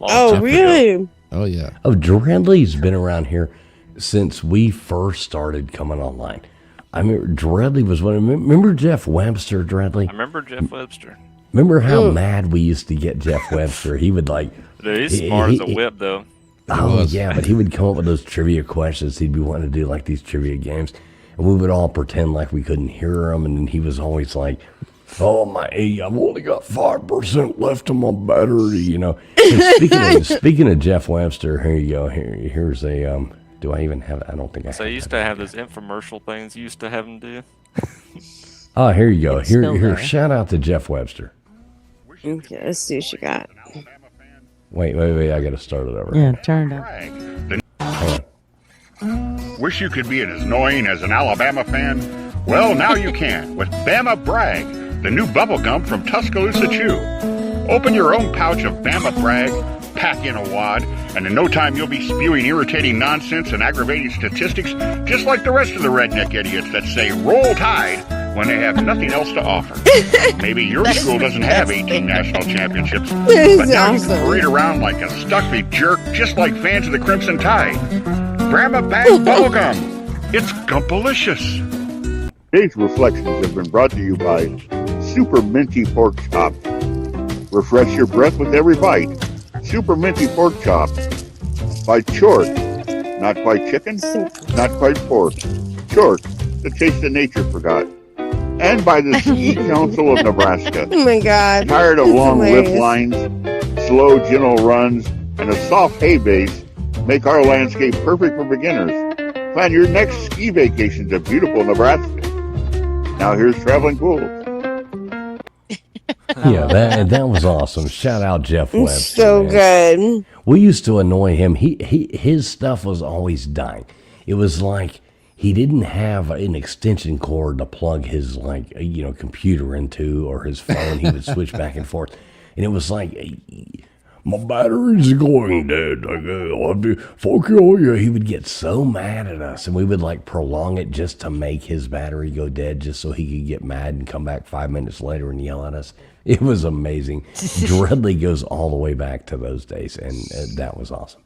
Oh, really?
Oh, yeah.
Oh, Dreadly's been around here since we first started coming online. I mean, Dreadly was one. Remember Jeff Webster, Dreadly?
I remember Jeff Webster.
Remember how mad we used to get Jeff Webster? He would
Dude, he's smart as a whip, though.
Oh, yeah, but he would come up with those trivia questions. He'd be wanting to do these trivia games. And we would all pretend like we couldn't hear him. And then he was always like, oh, I've only got 5% left on my battery, And speaking of Jeff Webster, here you go. Here's a, do I even have it? I don't think I have it.
So you used to have those infomercial things you used to have him do.
Oh, here you go. Here, shout out to Jeff Webster.
Okay, let's see what you got.
Wait, I got to start it over.
Yeah, turn it up.
Wish you could be as annoying as an Alabama fan? Well, now you can with Bama Brag, the new bubble gum from Tuscaloosa Chew. Open your own pouch of Bama Brag, pack in a wad, and in no time you'll be spewing irritating nonsense and aggravating statistics just like the rest of the redneck idiots that say roll tide when they have nothing else to offer. Maybe your school doesn't have 18 national championships, but now you can parade around like a stuffy jerk just like fans of the Crimson Tide. Grandma Bag Bubblegum. It's gumpalicious.
Today's reflections have been brought to you by Super Minty Pork Chop. Refresh your breath with every bite. Super Minty Pork Chop by Chort. Not quite chicken, not quite pork. Short, the taste of nature forgot. And by the Ski Council of Nebraska.
Oh my God.
Tired of
That's
long
hilarious.
lip lines, slow, gentle runs, and a soft hay base make our landscape perfect for beginners. Plan your next ski vacation to beautiful Nebraska. Now here's Traveling Pools.
Yeah, that was awesome. Shout out Jeff Webster.
So
man.
good.
We used to annoy him. His stuff was always dying. It was like he didn't have an extension cord to plug his computer into or his phone. He would switch back and forth, and it was like, my battery's going dead. Fuck you. He would get so mad at us, and we would like prolong it just to make his battery go dead, just so he could get mad and come back 5 minutes later and yell at us. It was amazing. Dreadly goes all the way back to those days, and that was awesome.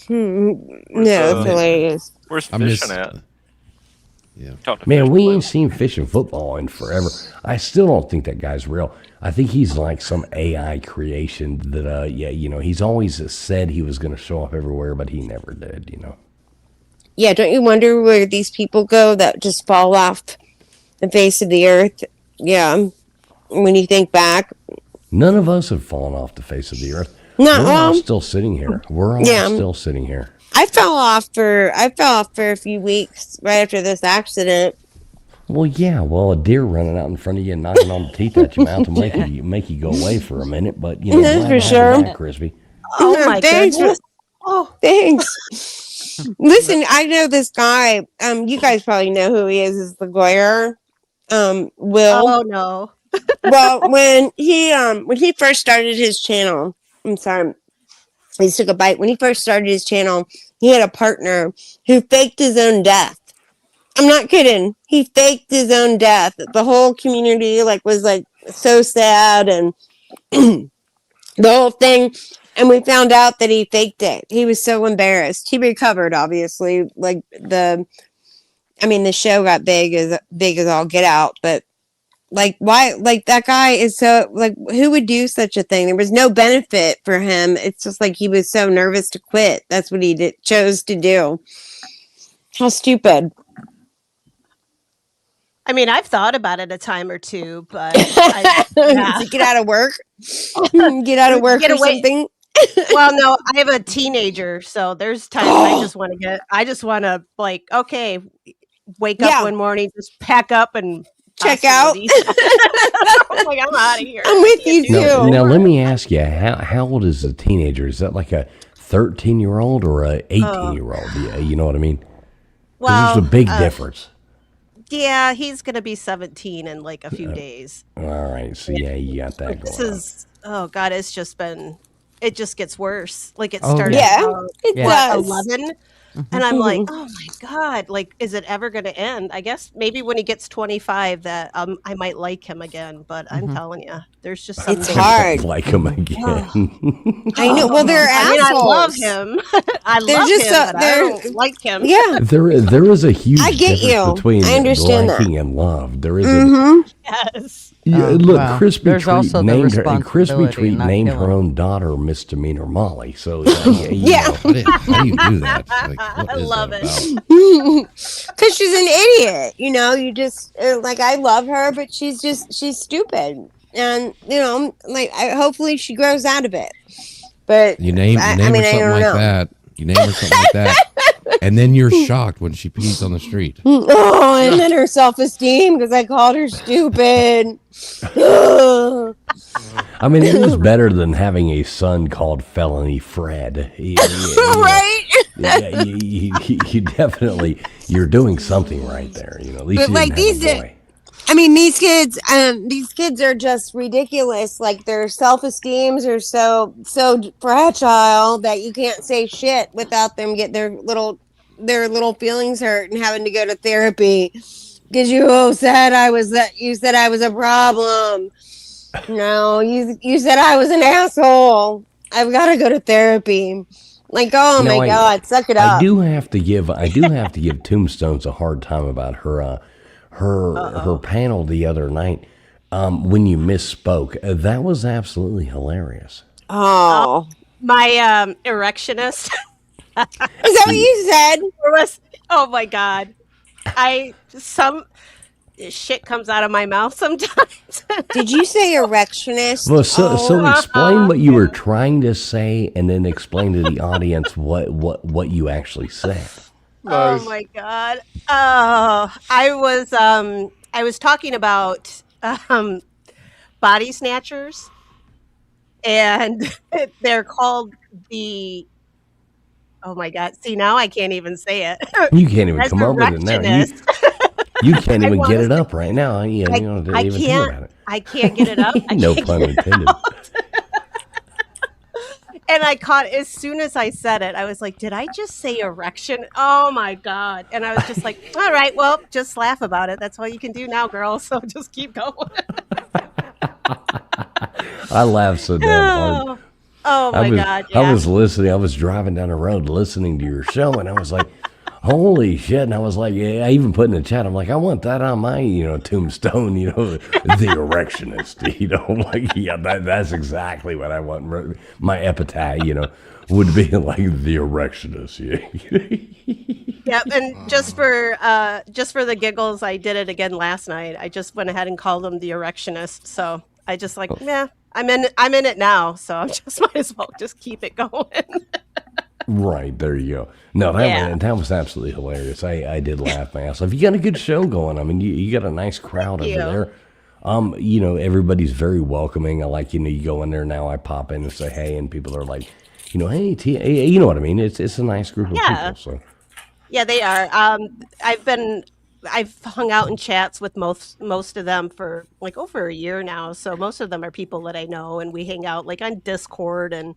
No, it's hilarious.
Where's
I miss-
fishing at?
Yeah.
Talk to
Man,
Fish
we
Boy.
ain't seen fishing football in forever. I still don't think that guy's real. I think he's like some AI creation that, he's always said he was going to show up everywhere, but he never did,
Yeah, don't you wonder where these people go that just fall off the face of the earth? Yeah, when you think back.
None of us have fallen off the face of the earth.
No,
We're all still sitting here. We're all
yeah.
still sitting here.
I fell off for a few weeks right after this accident.
Well, yeah. Well, a deer running out in front of you and knocking all the teeth out your mouth will make you go away for a minute. But
That's
glad
for
to have you
sure.
back, Crispy.
Oh my
Thanks.
goodness. Oh,
Thanks. Listen, I know this guy. You guys probably know who he is. Is the lawyer, Will?
oh no.
Well, when he first started his channel, I'm sorry, I just took a bite. When he first started his channel, he had a partner who faked his own death. I'm not kidding. He faked his own death. The whole community was so sad and the whole thing. And we found out that he faked it. He was so embarrassed. He recovered, obviously. The show got big as all get out, but why? That guy is so who would do such a thing? There was no benefit for him. It's just he was so nervous to quit. That's what he chose to do. How stupid.
I mean, I've thought about it a time or two, but
To get out of work, get out of work
Get
or
away.
something.
Well, no, I have a teenager, so there's times I just want to okay, wake up
Yeah.
one morning, just pack up and
Check out.
I'm out of here.
I'm with you
Now,
too.
now, let me ask you, how old is a teenager? Is that like a 13-year-old or a 18-year-old? You know what I mean? 'Cause
Well,
there's a big difference.
Yeah, he's gonna be 17 in a few days.
All right, so yeah, you got that
This
going on.
is God. It just gets worse. It
Oh,
started.
yeah.
out,
It does.
11, and I'm like, oh my God, is it ever going to end? I guess maybe when he gets 25 that I might like him again. But I'm telling you, there's just some
It's
things-
hard.
Like him again.
I know. Well, they're
I mean,
assholes.
I love him. I
They're
love
just
him, but I don't like him.
Yeah.
There is a huge
I get
difference
you.
between
I understand that.
liking and love. There is
Mhm.
Yes.
Yeah,
Oh,
look,
wow.
Crispy
There's
Treat
also the
named her, and Crispy
responsibility,
Treat
not
named her
killing.
own daughter Misdemeanor Molly. So
Yeah.
How do you do that? What
I
is
love
that
it.
about?
Because she's an idiot. You just I love her, but she's stupid. And hopefully she grows out of it. But
You name
I
her
mean, I
something
don't
like
know.
that. You name her something like that, and then you're shocked when she pees on the street.
Oh, and then her self-esteem because I called her stupid.
I mean, it was better than having a son called Felony Fred.
Right?
Yeah, you definitely, you're doing something right there. At least
But
you didn't
these
have a boy.
these kids are just ridiculous. Their self-esteems are so fragile that you can't say shit without them get their little feelings hurt and having to go to therapy because you said I was a problem. No, you said I was an asshole. I've got to go to therapy. Oh
Now,
my God, suck it
I
up.
do have to give Tombstones a hard time about her panel the other night when you misspoke. That was absolutely hilarious.
Oh,
My erectionist.
that what you said?
There was, oh my God. Some shit comes out of my mouth sometimes.
Did you say erectionist?
Well, so
Oh,
explain what you were trying to say, and then explain to the audience what you actually said.
Oh my God. Oh, I was talking about body snatchers, and they're called the. Oh my God! See, now I can't even say it.
You can't even come up with it now. You can't
I
even
wanna
get it up right now. You don't
I
even think
can't.
about it.
I can't get it up. I
No
can't
pun
get it
intended.
out. And I caught as soon as I said it, I was like, "Did I just say erection?" Oh my God! And I was just like, "All right, well, just laugh about it. That's all you can do now, girl. So just keep going."
I laughed so damn hard.
Oh my God!
I
Yeah.
was listening. I was driving down the road listening to your show, and I was like, "Holy shit!" And I was like, "Yeah." I even put in the chat. I'm like, "I want that on my, tombstone." The erectionist. Like, yeah, that's exactly what I want. My epitaph, would be like the erectionist.
Yep. And just for the giggles, I did it again last night. I just went ahead and called him the erectionist. So I just like, yeah, I'm in it now. So I just might as well just keep it going.
Right, there you go. No, that was absolutely hilarious. I did laugh my ass off. You got a good show going. I mean, you got a nice crowd over there. Everybody's very welcoming. I like, you go in there now. I pop in and say hey, and people are like, hey, you know what I mean? It's a nice group of people. So
Yeah, they are. I've hung out in chats with most of them for like over a year now. So most of them are people that I know, and we hang out like on Discord and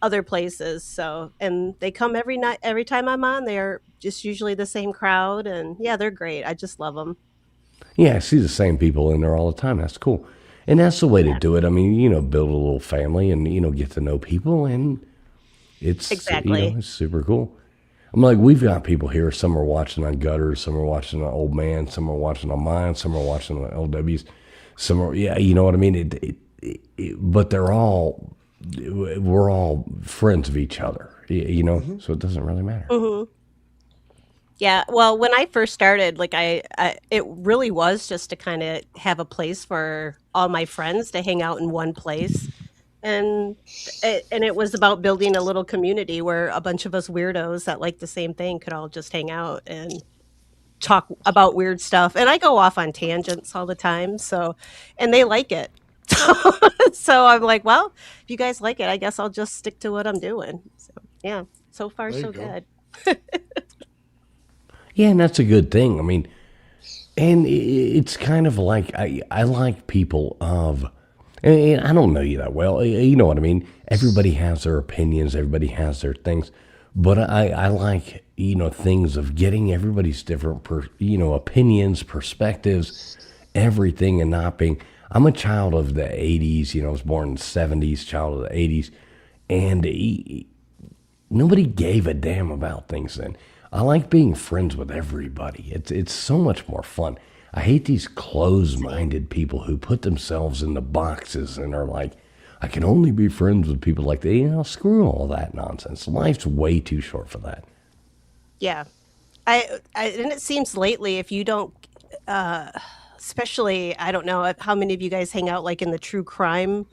other places. So, and they come every night, every time I'm on. They're just usually the same crowd, and yeah, they're great. I just love them.
yeah, I see the same people in there all the time. That's cool. And that's the way to do it. I mean, build a little family and, get to know people, and it's
Exactly.
it's super cool. I'm like, we've got people here. Some are watching on Gutters, some are watching on Old Man, some are watching on mine, some are watching on LWs, some are, you know what I mean? But we're all friends of each other, so it doesn't really matter.
Mm-hmm. Yeah, well, when I first started, like it really was just to kind of have a place for all my friends to hang out in one place. And it was about building a little community where a bunch of us weirdos that like the same thing could all just hang out and talk about weird stuff. And I go off on tangents all the time, and they like it. So I'm like, well, if you guys like it, I guess I'll just stick to what I'm doing. So yeah, so far so good.
Yeah, and that's a good thing. I mean, and it's kind of like I like people of, and I don't know you that well. You know what I mean? Everybody has their opinions. Everybody has their things. But I like, things of getting everybody's different, opinions, perspectives, everything, and not being. I'm a child of the 80s. I was born in the 70s, child of the 80s. And nobody gave a damn about things then. I like being friends with everybody. It's so much more fun. I hate these closed-minded people who put themselves in the boxes and are like, I can only be friends with people like that. Screw all that nonsense. Life's way too short for that.
Yeah, and it seems lately if you don't, especially I don't know how many of you guys hang out like in the true crime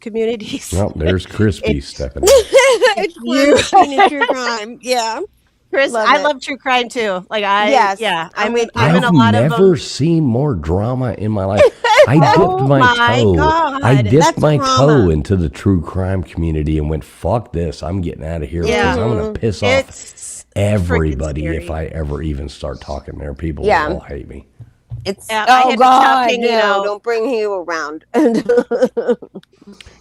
communities.
Well, there's Crispy stepping in.
True crime. Yeah.
Chris, I love true crime too. Like I'm in a lot of
I've
them.
never seen more drama in my life. I dipped my toe.
God,
I dipped
that's
my
drama.
toe into the true crime community and went, "Fuck this! I'm getting out of here because I'm going to piss off everybody if I ever even start talking there. People will all hate me."
It's
I
oh
had to stop
God,
hanging out.
don't bring you around.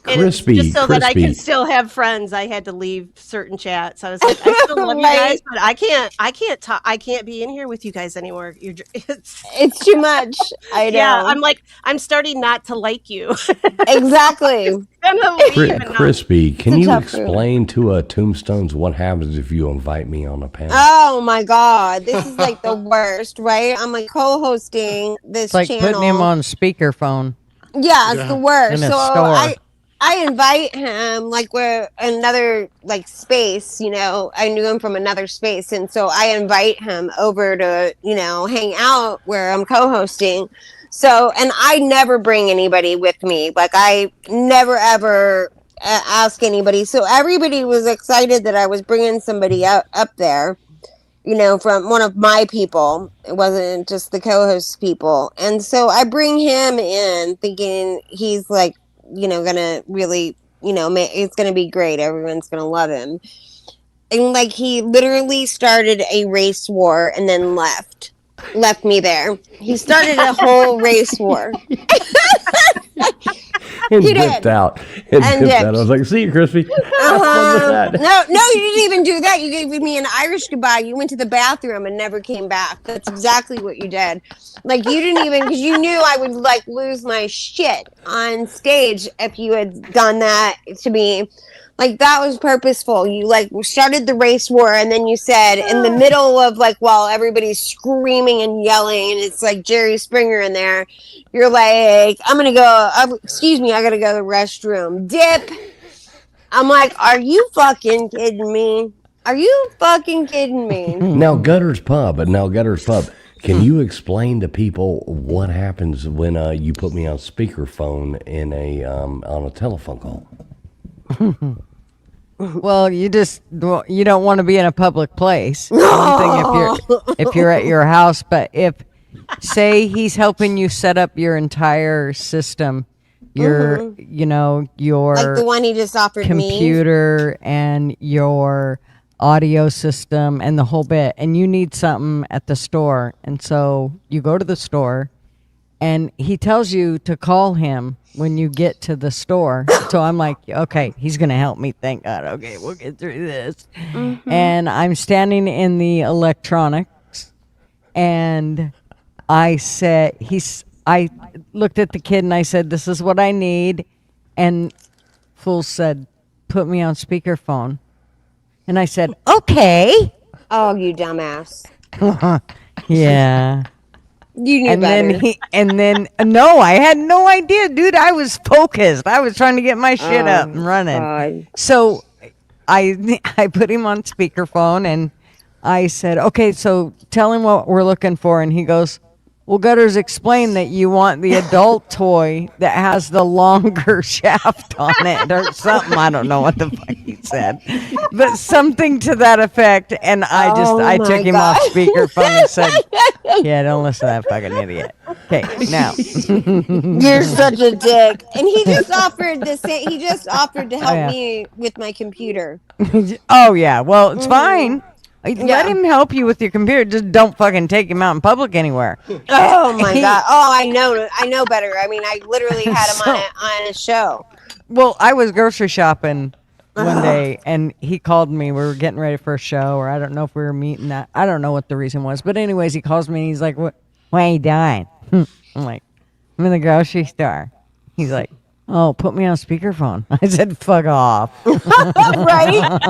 Crispy,
just so that I
Crispy.
can still have friends, I had to leave certain chats. I was like, I still love you guys, but I can't talk. I can't be in here with you guys anymore.
It's too much. I know.
Yeah, I'm like, I'm starting not to like you.
Exactly.
Crispy, can you
tough room.
explain to Tombstones what happens if you invite me on a panel?
Oh my God, this is like the worst, right? I'm like co-hosting this
It's like
channel.
putting him on speakerphone.
Yeah, it's the worst.
In a
So
store.
I I invite him like we're another like space, I knew him from another space. And so I invite him over to, hang out where I'm co-hosting. So, and I never bring anybody with me. Like I never ever ask anybody. So everybody was excited that I was bringing somebody up there, from one of my people. It wasn't just the co-host people. And so I bring him in thinking he's like, gonna really, it's gonna be great. Everyone's gonna love him. And like he literally started a race war and then left me there. He started a whole race war.
And
He
dipped
did.
out.
And
Dipped
dipped.
out. I was like, see you, Crispy. Have fun with that.
No, you didn't even do that. You gave me an Irish goodbye. You went to the bathroom and never came back. That's exactly what you did. Like you didn't even, because you knew I would like lose my shit on stage if you had done that to me. Like that was purposeful. You like started the race war, and then you said in the middle of like while everybody's screaming and yelling, and it's like Jerry Springer in there. You're like, I'm gonna go. Excuse me, I gotta go to the restroom. Dip. I'm like, are you fucking kidding me? Are you fucking kidding me?
Now Gutter's Pub. Can you explain to people what happens when you put me on speakerphone in on a telephone call?
Well, you don't want to be in a public place. One thing if you're at your house, but if say he's helping you set up your entire system, your
like the one he just offered
computer and your audio system and the whole bit, and you need something at the store, and so you go to the store and he tells you to call him when you get to the store. So I'm like, okay, he's going to help me. Thank God. Okay, we'll get through this. Mm-hmm. And I'm standing in the electronics, and I looked at the kid and I said, this is what I need. And Fool said, put me on speakerphone. And I said, okay.
Oh, you dumbass.
Yeah.
You knew
better. No, I had no idea, dude. I was focused. I was trying to get my shit up and running. God. So I put him on speakerphone and I said, okay, so tell him what we're looking for. And he goes, well, Gutters explained that you want the adult toy that has the longer shaft on it or something. I don't know what the fuck he said, but something to that effect. And I took him off speakerphone and said, yeah, don't listen to that fucking idiot. Okay, now.
You're such a dick. And he just offered to help me with my computer.
Oh, yeah. Well, it's fine. Let him help you with your computer. Just don't fucking take him out in public anywhere.
Oh my God. Oh, I know better. I mean, I literally had him on a show.
Well, I was grocery shopping one day and he called me. We were getting ready for a show, or I don't know if we were meeting that. I don't know what the reason was. But anyways, he calls me and he's like, what are you doing? I'm like, I'm in the grocery store. He's like, oh, put me on speakerphone. I said, fuck off.
Right?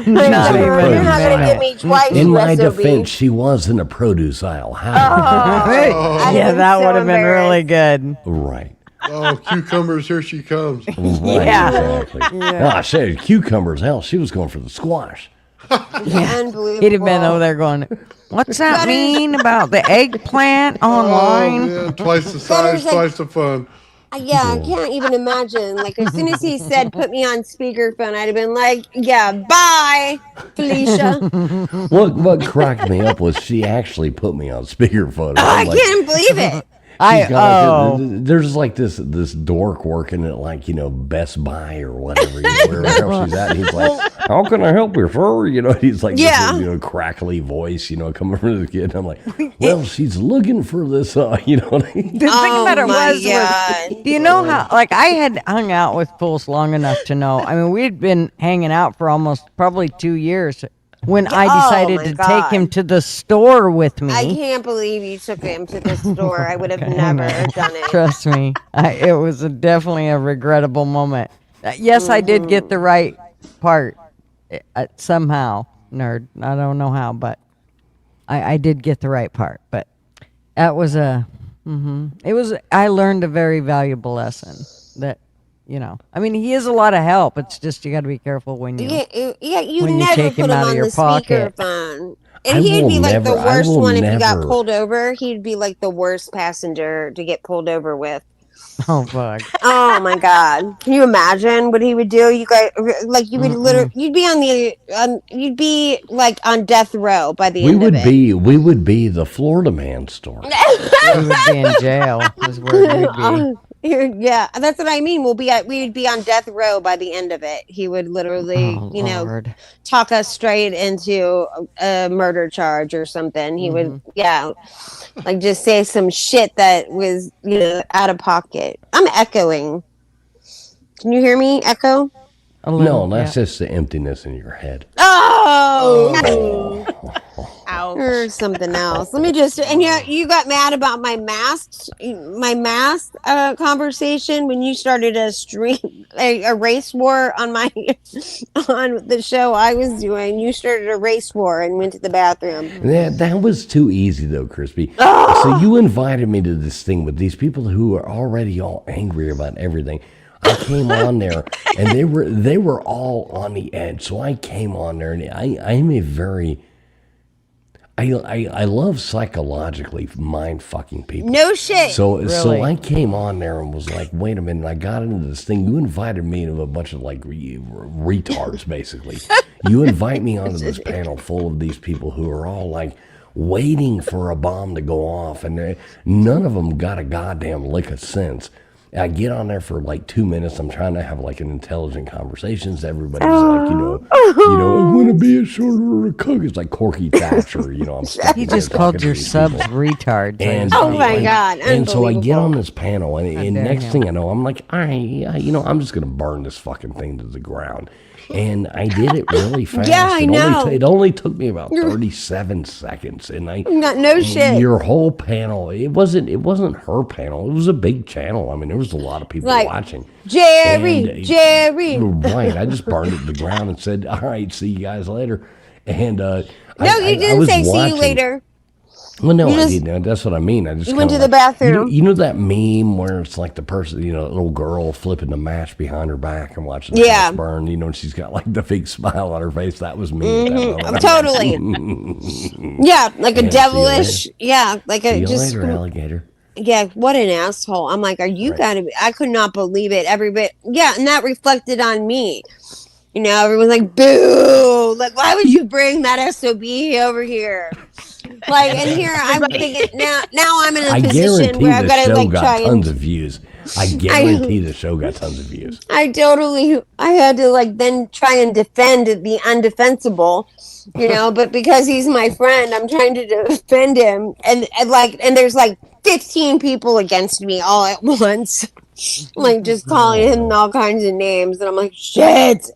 You're not going to get me twice.
In my defense, she was in the produce aisle.
Yeah, that would have been really good.
Right.
Oh, cucumbers, here she comes.
Right,
Yeah.
exactly. No, I said cucumbers. Hell, she was going for the squash.
Unbelievable.
He'd have been over there going, what's that mean about the eggplant online?
Oh, yeah, twice the size, twice the fun.
Yeah, I can't even imagine. Like, as soon as he said, put me on speakerphone, I'd have been like, yeah, bye, Felicia.
What cracked me up was she actually put me on speakerphone.
I can't believe it.
There's like this dork working at Best Buy or whatever, wherever she's at. And he's like, how can I help you, sir? He's like, this, crackly voice, coming from the kid. And I'm like, well, she's looking for this, what I mean?
The thing about it was, do you know how, like, I had hung out with Fools long enough to know, I mean, we'd been hanging out for almost probably 2 years when I decided to take him to the store with me.
I can't believe you took him to the store. I would have never done it.
Trust me. It was definitely a regrettable moment. Yes, I did get the right part somehow, nerd. I don't know how, but I did get the right part. But that was I learned a very valuable lesson that I mean, he is a lot of help. It's just you got to be careful when you
you
when you
never
take
put
him
him
out of
on
your
the
pocket.
speakerphone.
I
And he'd
will
be like the
never- I
worst
will
one if you got
never-
pulled over. He'd be like the worst passenger to get pulled over with.
Oh fuck!
Oh my god! Can you imagine what he would do? You guys, like, you would literally, you'd be you'd be like on death row by the
We
end
would
of it.
we would be the Florida Man story.
We would be in jail. Is where we'd be.
Yeah, that's what I mean. We would be on death row by the end of it. He would literally,
Oh, Lord.
talk us straight into a murder charge or something. He would, like, just say some shit that was, out of pocket. I'm echoing. Can you hear me echo?
No, that's just the emptiness in your head.
Oh,
Ouch.
or something else. Let me just, and you got mad about my mask conversation when you started a race war on on the show I was doing. You started a race war and went to the bathroom.
That was too easy though, Crispy. So you invited me to this thing with these people who are already all angry about everything. I came on there and they were all on the edge. So I came on there and I'm a very I love psychologically mind fucking people.
No shit.
So
Really?
I came on there and was like, wait a minute, I got into this thing. You invited me to a bunch of like retards, basically. You invite me onto this panel full of these people who are all like waiting for a bomb to go off, and none of them got a goddamn lick of sense. I get on there for like 2 minutes. I'm trying to have like an intelligent conversations. Everybody's like, I want to be a shorter cook. It's like Corky Thatcher, I'm stuck
You
in there
just
talking
called
to
your
these
subs
people.
retards.
And,
Oh my God,
And so I get
unbelievable.
on this panel, and
dare
next
you.
thing I know, I'm like, all right, I'm just gonna burn this fucking thing to the ground. And I did it really fast.
Yeah, I know.
It only took me about 37 seconds, and
No shit.
Your whole panel. It wasn't her panel. It was a big channel. I mean, there was a lot of people
Like,
watching.
Jerry.
Right. I just burned it to the ground and said, all right, see you guys later. And
No, you didn't say see you later.
Well, no,
You
I
just-
didn't. That's what I mean. I just
You went
kinda
to the
like-
bathroom.
You know that meme where it's like the person, the little girl flipping the match behind her back and watching the
Yeah.
house burn. And she's got like the big smile on her face. That was me. At that moment.
Totally. Yeah, like a
Yeah, see you
devilish.
later.
Yeah, like
See
a
you
just.
later, alligator.
Yeah, what an asshole. I'm like, are you gotta be? I could not believe it. Every bit. Yeah, and that reflected on me. Everyone's like, boo. Like, why would you bring that SOB over here? Like, and here I'm thinking, now I'm in a
I
position
guarantee
where I've
the
got to
show
like
got
try
tons
and.
of views. I guarantee the show got tons of views.
I had to like then try and defend the undefensible, but because he's my friend, I'm trying to defend him. And there's like 15 people against me all at once, like just calling him all kinds of names. And I'm like, shit.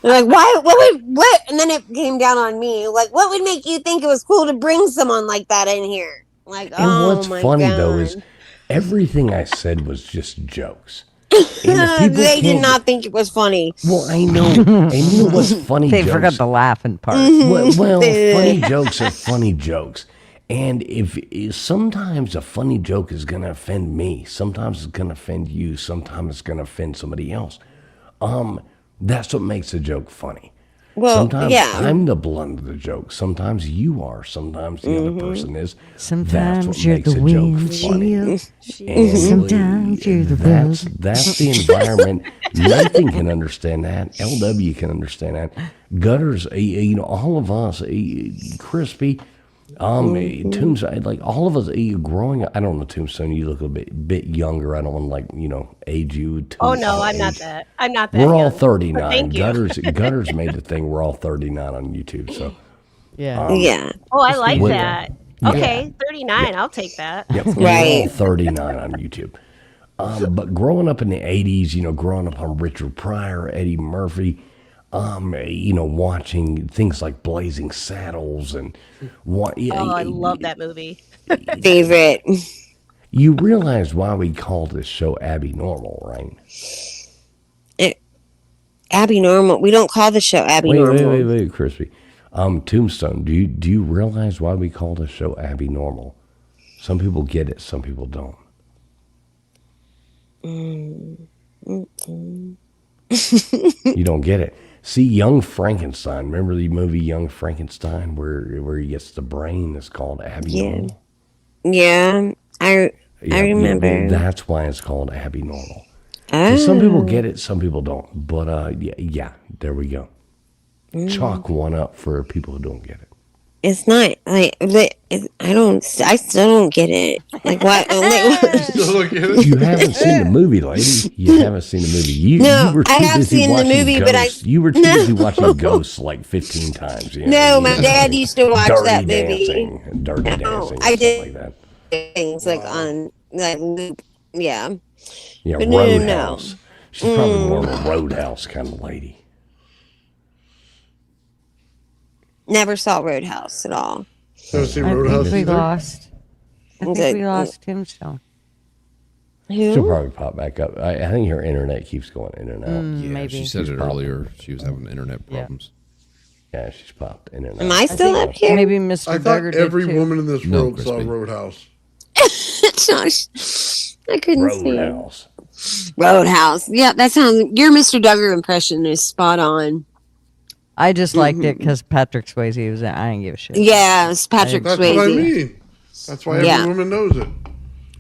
They're like, why? What? And then it came down on me. Like, what would make you think it was cool to bring someone like that in here? Like,
And
oh
what's
my
funny
God.
though is everything I said was just jokes. And if people
They did
can't-
not think it was funny.
Well, I know. And you know what's funny?
They
jokes?
forgot the laughing part.
Well,
They-
funny jokes are funny jokes. And if sometimes a funny joke is going to offend me, sometimes it's going to offend you, sometimes it's going to offend somebody else. That's what makes a joke funny.
Well,
sometimes
yeah.
I'm the blunt of the joke. Sometimes you are. Sometimes the other person is.
Sometimes
That's what
you're
makes
the
a joke
windshield.
funny. And
Sometimes you're the
that's the environment. Nathan can understand that. LW can understand that. Gutters, all of us, Crispy, Tombstone, like all of us, growing up. I don't know, Tombstone. You look a bit younger. I don't want to age you. Too
Oh no, I'm
age.
not that. I'm not that.
We're all
young.
39.
Thank you.
Gutters made the thing. We're all 39 on YouTube. So
Yeah.
Yeah.
Oh, I like
What-
that.
Yeah.
Okay, 39. I'll take that.
Yep, and we're all 39 on YouTube. But growing up in the 80s, growing up on Richard Pryor, Eddie Murphy, watching things like Blazing Saddles and what.
Oh, I love that movie.
Favorite.
You realize why we call this show Abbinormal, right?
Abbinormal. We don't call the show Abbinormal.
Wait, Crispy. Tombstone, do you realize why we call this show Abbinormal? Some people get it, some people don't.
Mm-mm.
You don't get it. See, Young Frankenstein. Remember the movie Young Frankenstein, where he gets the brain? It's called Abbinormal.
Yeah, I
Yeah,
remember.
that's why it's called Abbinormal.
Oh.
So some people get it, some people don't. But yeah, there we go. Chalk one up for people who don't get it.
It's not like I still don't get it. Like what?
Still don't get it?
You haven't seen the movie, lady. You haven't seen the movie. You were too
I have
busy
seen the
watching
movie,
Ghosts.
but
You were too busy watching Ghosts like 15 times. You
No, my dad used to watch
Dirty
that movie.
Dancing, Dirty Dancing,
I
stuff
did
like that.
things like on like loop. Yeah.
Yeah,
But
Roadhouse. She's probably more of a Roadhouse kind of lady.
Never saw Roadhouse at all.
Never seen
I
Roadhouse
think we
either?
lost. I think we lost Tombstone.
She'll probably pop back up. I think her internet keeps going in and out.
Yeah,
maybe.
she said
She's
it
popped.
earlier. She was having internet problems.
Yeah, she's popped in and out.
Am I still up here?
Maybe Mr.
I thought
Duggar did
every
too.
woman in this
No,
world saw
Crispy.
Roadhouse.
I couldn't
Roadhouse.
see. Roadhouse. Yeah, that sounds. Your Mr. Duggar impression is spot on.
I just liked it because Patrick Swayze was in it. I didn't give a shit.
Yeah, it's Patrick
That's
Swayze.
what I mean. That's why every
Yeah.
woman knows it.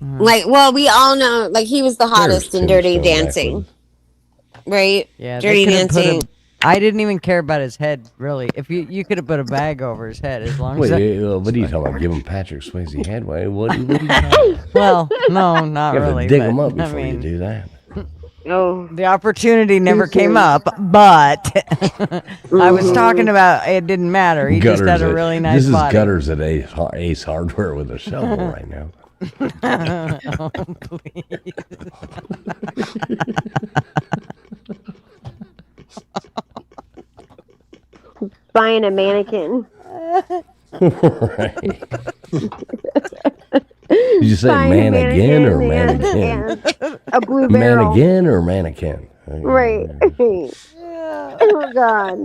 Like, well, we all know, like, he was the hottest in Dirty Dancing, right?
Yeah, they
Dirty
could have put
Dancing.
him. I didn't even care about his head, really. If you could have put a bag over his head, as long as.
Wait, what are you talking about? Give him Patrick Swayze headway? What are you talking about?
Well, no, not
You have
really.
to dig
but,
him up
I
before you
mean,
do that.
Oh,
the opportunity never came up, but I was talking about it didn't matter. He just had a really nice
This is
body.
Gutters at Ace Hardware with a shovel right now.
Oh, please.
Buying a mannequin.
Right. Did you say
Buying a
man again or
and
mannequin?
a blue
Man
barrel.
again or mannequin?
Right. Oh God.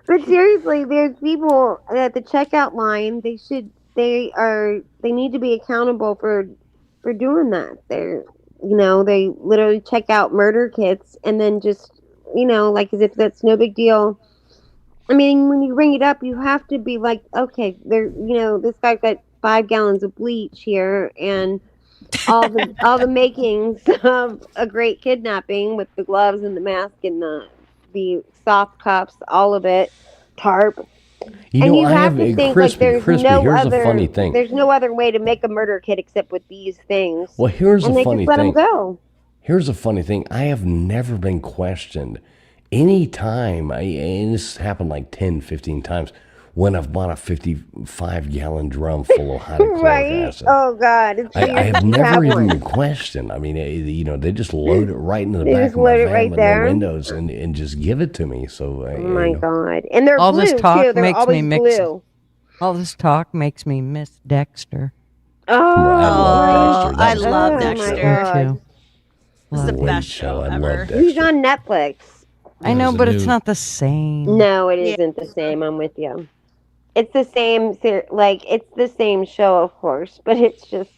But seriously, there's people at the checkout line. They need to be accountable for doing that. They literally check out murder kits and then just, like as if that's no big deal. I mean, when you bring it up, you have to be like, okay, this guy's got 5 gallons of bleach here and all the makings of a great kidnapping with the gloves and the mask and the soft cuffs, all of it, tarp. You have to think
Crispy,
there's
Crispy,
no
here's
other.
a funny thing.
There's no other way to make a murder kit except with these things.
Well, here's
and
a
they
funny
just let
thing.
them go.
Here's a funny thing. I have never been questioned any time, and this happened like 10, 15 times, when I've bought a 55-gallon drum full of hydrochloric
Right?
acid.
Oh God! It's
I
weird
have
you
never even
one.
been questioned. I mean, they just load it right into the
They
back
just
of my
load it
van
right
with
there?
no windows and just give it to me. So,
Oh my God! And they're
All
blue
this talk
too. They're
makes
always
me mix.
blue.
All this talk makes me miss Dexter.
Oh,
I love
Oh, my
Dexter.
God.
It's the
Great
best
show.
show
I
ever.
love
He's
Dexter.
on Netflix.
I know,
There's a
but it's
new-
not the same.
No, it isn't the same. I'm with you. It's the same, it's the same show, of course, but it's just,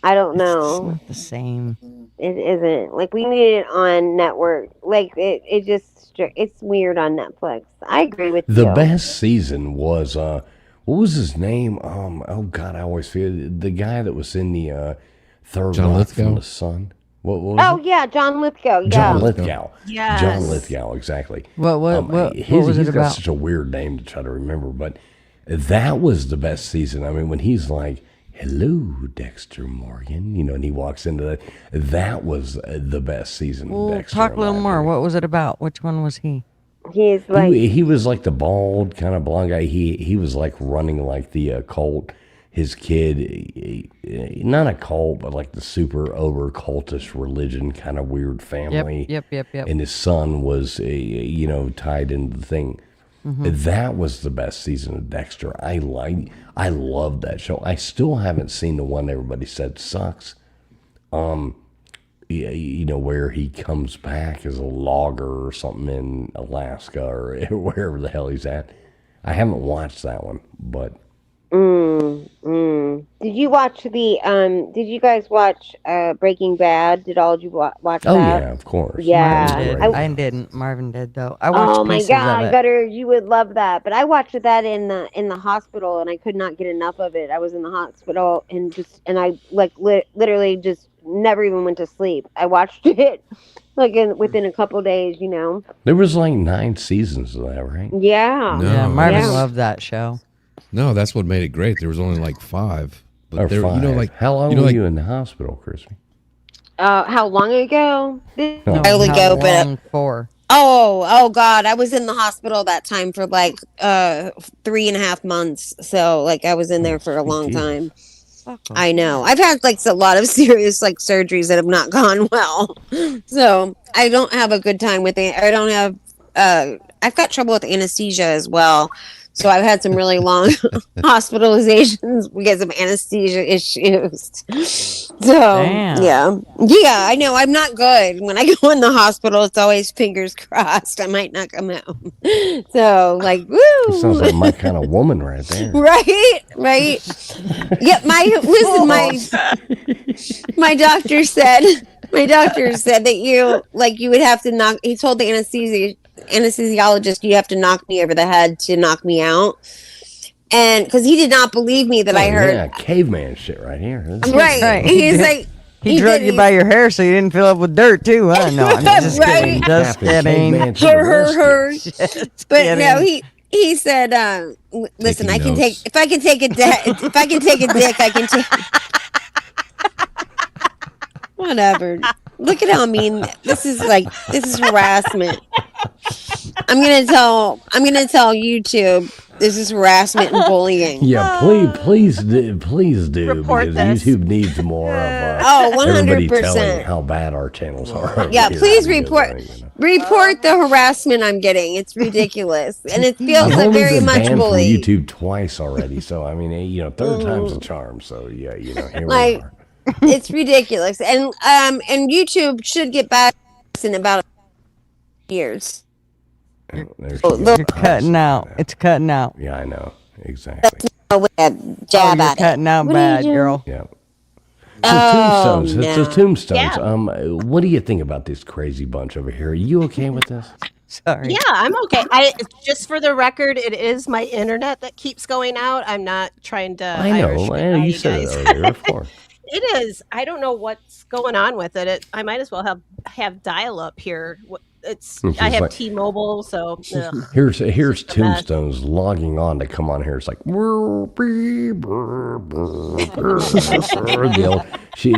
I don't
It's
know.
not the same.
It isn't. Like, we need it on network. Like, it's weird on Netflix. I agree with
The
you.
best season was what was his name? Oh God, I always feel the guy that was in the Third
John
Rock from
Lithgow?
the Sun. What was
Oh,
it?
yeah, John Lithgow. Yeah.
John Lithgow.
Yes.
John Lithgow, exactly.
What was
He's
it
got
about?
such a weird name to try to remember, but that was the best season. I mean, when he's like, "Hello, Dexter Morgan," and he walks into that was the best season of
Well,
Dexter.
talk
in
a little
my
more.
opinion.
What was it about? Which one was he?
He's like,
He was like the bald, kind of blonde guy. He was like running like the cult. His kid, not a cult, but like the super over cultish religion kind of weird family.
Yep.
And his son was, tied into the thing. That was the best season of Dexter. I loved that show. I still haven't seen the one everybody said sucks. Where he comes back as a logger or something in Alaska or wherever the hell he's at. I haven't watched that one, but
Did Did you watch the Did you guys watch Breaking Bad? Did all of you watch
Oh
that?
yeah, of course.
Yeah.
That was
Did.
great.
I didn't. Marvin did though. I watched
Oh my
pieces
God,
of it.
Gutter, you would love that. But I watched that in the hospital, and I could not get enough of it. I was in the hospital, and I like literally just never even went to sleep. I watched it like within a couple days, you know.
There was like 9 seasons of that, right?
Yeah.
No.
Yeah, Marvin
Yeah.
loved that show.
No, that's what made it great. There was only like 5. But
Or
there,
5.
you know, like
how long
you know,
were
like,
you in the hospital, Crispy?
How long ago?
No.
while
How
ago, but
long for?
oh God, I was in the hospital that time for like 3.5 months. So like I was in there for a long time. I know. I've had like a lot of serious like surgeries that have not gone well. So I don't have a good time with it. I don't have I've got trouble with anesthesia as well. So I've had some really long hospitalizations because of anesthesia issues. So
Damn.
yeah, I know. I'm not good. When I go in the hospital, it's always fingers crossed. I might not come out. So like, woo!
That sounds like my kind of woman right there.
Right. Yeah, my doctor said that you would have to knock. He told the anesthesiologist you have to knock me over the head to knock me out, and because he did not believe me that I heard.
Yeah, caveman shit right here.
Right. He's like.
He drug you by your hair so you didn't fill up with dirt too, huh? No, I'm just kidding. Just kidding.
But no, he said, "Listen, if I can take a dick, I can take." Whatever. Look at how mean this is. This is harassment. I'm gonna tell YouTube this is harassment and bullying.
Yeah, please do,
Report
because
this.
YouTube needs more of everybody
100%.
telling how bad our channels are.
Yeah,
here.
please report the harassment I'm getting. It's ridiculous, and it feels
I've
like
only
very
been
much
banned from
bullying.
YouTube twice already, so I mean, third time's a charm. So yeah, here
Like,
we are.
it's ridiculous, and YouTube should get back in about years.
You're cutting out. It's cutting out.
Yeah, I know exactly.
With a jab
you're
at it.
cutting out
What are you
bad,
doing?
girl.
Yeah.
Oh,
Tombstones.
no.
It's the Tombstones. What do you think about this crazy bunch over here? Are you okay with this?
Sorry.
Yeah, I'm okay. Just for the record, it is my internet that keeps going out. I'm not trying to.
I know. You said it earlier, of course.
It is. I don't know what's going on with it. I might as well have dial up here. I have T-Mobile, so ugh.
Here's
It's the best.
Tombstones logging on to come on here. It's like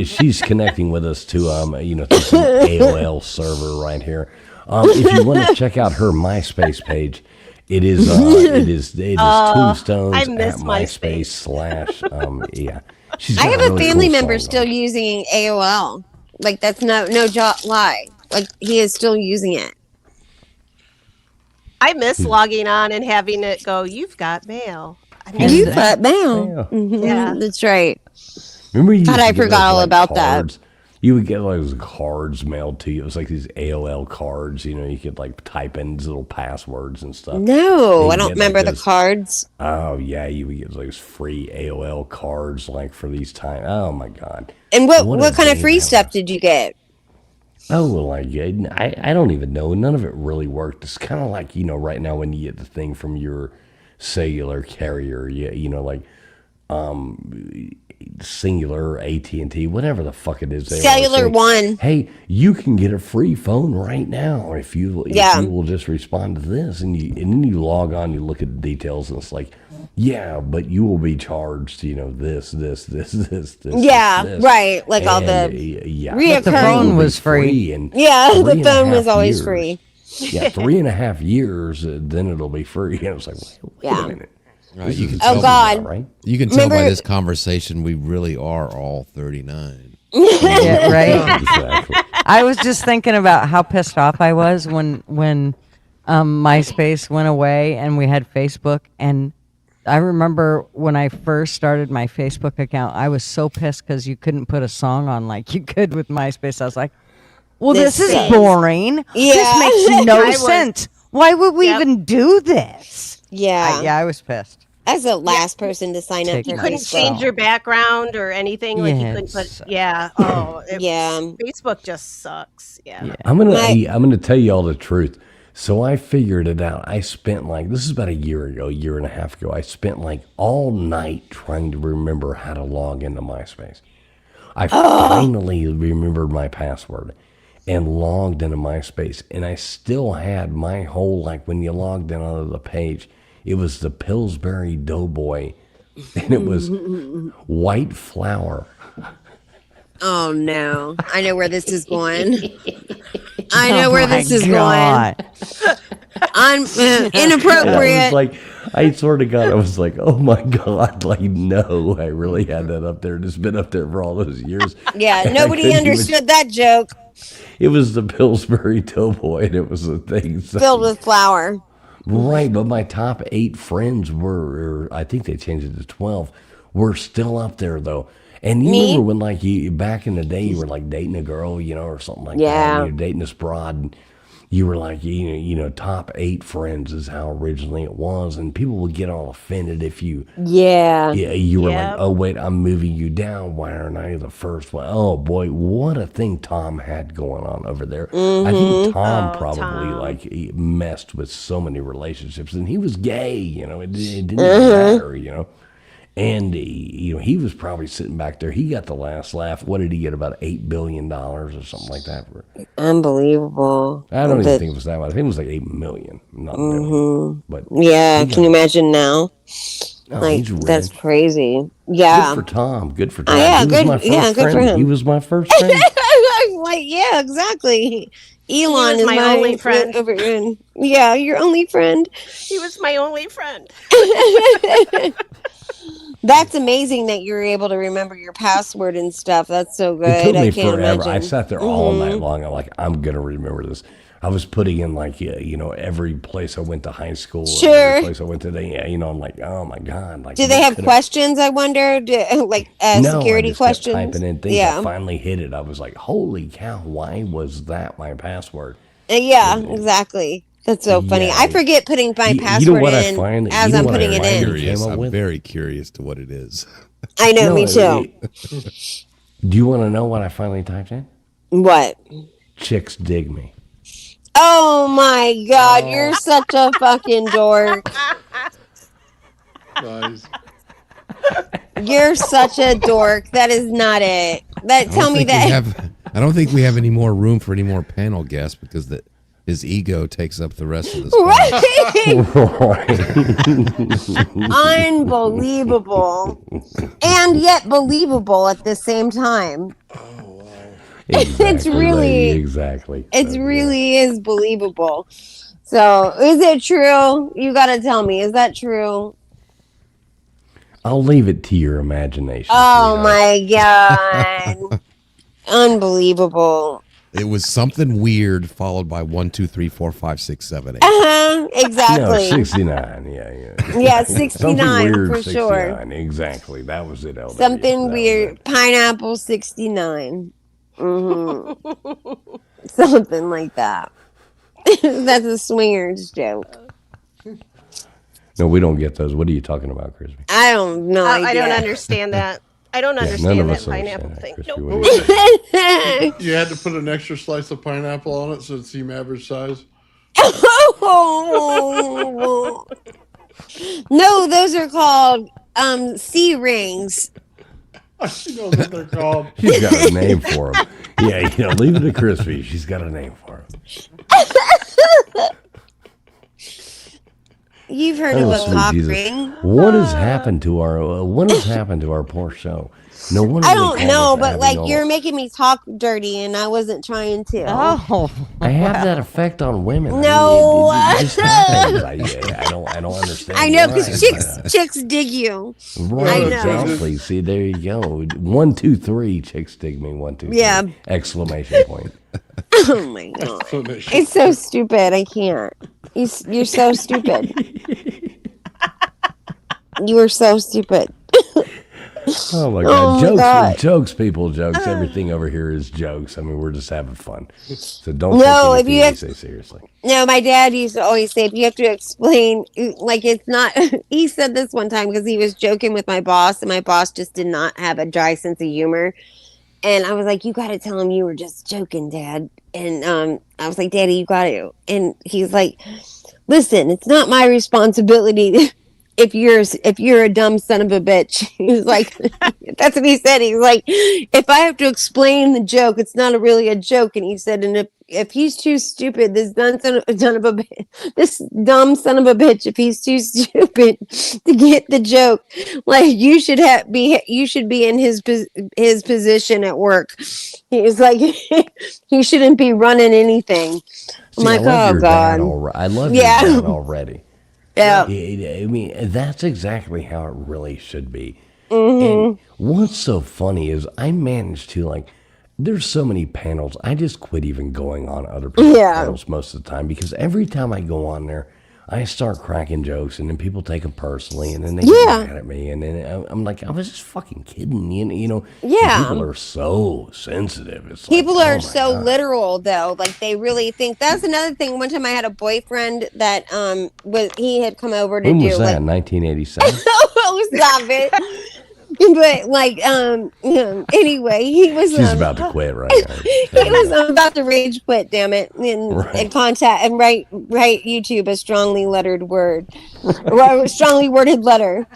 she's connecting with us to through some AOL server right here. If you want to check out her MySpace page, it is Tombstones
I miss
at MySpace / yeah.
I have a
really
family
cool
member
song
still using AOL. Like that's no lie. Like he is still using it.
I miss logging on and having it go, "You've got mail."
You've got mail. Mhm,
Yeah.
that's right.
Remember you
God,
used to
I
get
forgot
those,
all about that.
cards? You would get those cards mailed to you. It was like these AOL cards. You could like type in these little passwords and stuff.
No,
And
I
you
don't
get,
remember
like,
the
those-
cards.
Oh yeah, you would get those free AOL cards like for these time. Oh my god.
And what
a
kind of
day
free
that
stuff did you get?
Oh, well, I don't even know. None of it really worked. It's kind of like, right now when you get the thing from your cellular carrier, Singular, AT&T, whatever the fuck it is. They always
Cellular
say,
One.
Hey, you can get a free phone right now if you will just respond to this, and then you log on, you look at the details, and it's like, yeah, but you will be charged, this.
Yeah,
this.
right. Like all
And,
the
reoccurring.
But the phone was free.
And
Yeah, the
3.5
phone was always
years.
free.
Yeah, 3.5 years, then it'll be free. And it's like, wait a minute.
Right,
This
you
is
can
Oh
tell,
God.
right?
You can tell by
Remember-
this conversation we really are all 39.
Yeah, right.
Exactly.
I was just thinking about how pissed off I was when MySpace went away and we had Facebook. And I remember when I first started my Facebook account, I was so pissed because you couldn't put a song on like you could with MySpace. I was like, well, this is
is-
boring.
Yeah.
This makes no
I was-
sense. Why would we even do this?
Yeah.
I was pissed.
As the last person to sign up
Take
for
You
my
couldn't
Facebook.
change your background or anything. Like you couldn't
Yes.
put. Yeah. Oh.
Yeah.
Facebook just sucks. Yeah.
I'm gonna tell you all the truth. So I figured it out. I spent this is about a year and a half ago. I spent all night trying to remember how to log into MySpace. I finally remembered my password and logged into MySpace, and I still had my whole when you logged in onto the page, it was the Pillsbury Doughboy, and it was white flour.
Oh no! I know where this is going. I know where this is going. Inappropriate.
I swear to God, I was like, oh my God, no, I really had that up there. It's been up there for all those years.
Yeah,
And
nobody understood that joke.
It was the Pillsbury Doughboy, and it was the thing
Filled with flour.
Right, but my top 8 friends were, I think they changed it to 12, were still up there though. And you remember when you back in the day you were dating a girl, or something like that.
Yeah.
And you're dating this broad, and you were top 8 friends is how originally it was, and people would get all offended if you you were like, oh wait, I'm moving you down, why aren't I the first one? Oh boy, what a thing Tom had going on over there. I think Tom probably he messed with so many relationships, and he was gay, it didn't matter, and he was probably sitting back there. He got the last laugh. What did he get? About $8 billion or something like that.
Unbelievable.
I don't even think it was that much. I think it was like 8 million. Not million. But
yeah, can you imagine now?
he's rich.
That's crazy. Yeah.
Good for Tom. Good for Tom.
Yeah,
he
good.
Was my first
Yeah, good
friend.
for him.
He was my first friend.
Yeah, exactly. Elon
was
is
my only friend.
Yeah, your only friend.
He was my only friend.
That's amazing that you're able to remember your password and stuff. That's so good.
It took me
I can't
forever.
imagine.
I sat there all night long. I'm like, I'm gonna remember this. I was putting in every place I went to high school.
Sure.
Every place I went to, I'm like, oh my God.
Do they have questions? I wonder,
No,
security
I just
questions.
kept typing in things.
Yeah.
I finally hit it. I was like, holy cow! Why was that my password?
Yeah, exactly. That's so funny.
Yeah.
I forget putting my password
You know what
in
I find?
as I'm putting it in.
I'm very curious to what it is.
I know, me too.
Do you want to know what I finally typed in?
What?
Chicks dig me.
Oh my God, you're such a fucking dork.
Nice.
You're such a dork. That is not it. Tell me that.
I don't think we have any more room for any more panel guests because his ego takes up the rest of this.
Unbelievable. And yet believable at the same time.
Exactly,
It's really
exactly.
It really is believable. So, is it true? You got to tell me. Is that true?
I'll leave it to your imagination.
Oh my God. Unbelievable.
It was something weird followed by 1, 2, 3, 4, 5, 6, 7, 8.
Exactly.
No, 69. Yeah.
Yeah,
Something
69
weird,
for
69.
sure.
Exactly. That was it, LW.
Something weird. Pineapple 69. Something like that. That's a swingers joke.
No, we don't get those. What are you talking about, Crispy?
I don't know.
I don't understand that. I don't
none
understand
of
that
us
pineapple
understand that,
thing.
Crispy.
Nope.
What
You had to put an extra slice of pineapple on it so it seemed average size.
No, those are called C rings.
She knows what they're called.
She's got a name for them. Yeah, leave it to Crispy. She's got a name for them.
You've heard of a cock ring?
What has happened to our poor show? No wonder
I
they
don't
call
know,
us
but
Abbinormal.
you're making me talk dirty, and I wasn't trying to.
Oh,
I have that effect on women.
No.
I mean, it just happens. I don't understand.
I know,
why,
because chicks dig you.
Right,
I know.
exactly. See, there you go. 1, 2, 3. Chicks dig me. 1, 2, 3.
Yeah.
Exclamation point.
Oh my God. It's so stupid. I can't. You're so stupid. You are so stupid.
Oh my
Oh
God!
my
Jokes,
God.
jokes, people, jokes. Everything over here is jokes. I mean, we're just having fun. So don't
No,
take
if you
anything
have
we say seriously.
No, my dad used to always say, if you have to explain, like it's not, he said this one time because he was joking with my boss, and my boss just did not have a dry sense of humor. And I was like, you got to tell him you were just joking, Dad. And I was like, Daddy, you got to. And he's like, listen, it's not my responsibility if you're a dumb son of a bitch. He was like, that's what he said. He's like, if I have to explain the joke, it's not really a joke. And he said, and if he's too stupid, this dumb son of a bitch, if he's too stupid to get the joke, like you should be in his position at work. He was like, he shouldn't be running anything. I'm
See, I
like,
love
oh
your dad
God.
already. I love
Yeah.
your dad already.
Yeah.
I mean, that's exactly how it really should be.
Mhm.
And what's so funny is I managed to there's so many panels. I just quit even going on other people's
Yeah.
panels most of the time because every time I go on there, I start cracking jokes and then people take them personally and then they
Yeah.
get mad at me and then I'm like, I was just fucking kidding. You know,
Yeah.
people are so sensitive. It's
People
like,
are
oh my
so
God.
literal though. Like they really think that's another thing. One time I had a boyfriend that he had come over to
When
do
was that?
like
1987?
oh stop it. But like anyway, he was
She's about to quit right now.
he was about to rage quit, damn it. And contact and write YouTube a strongly lettered word. Or a strongly worded letter.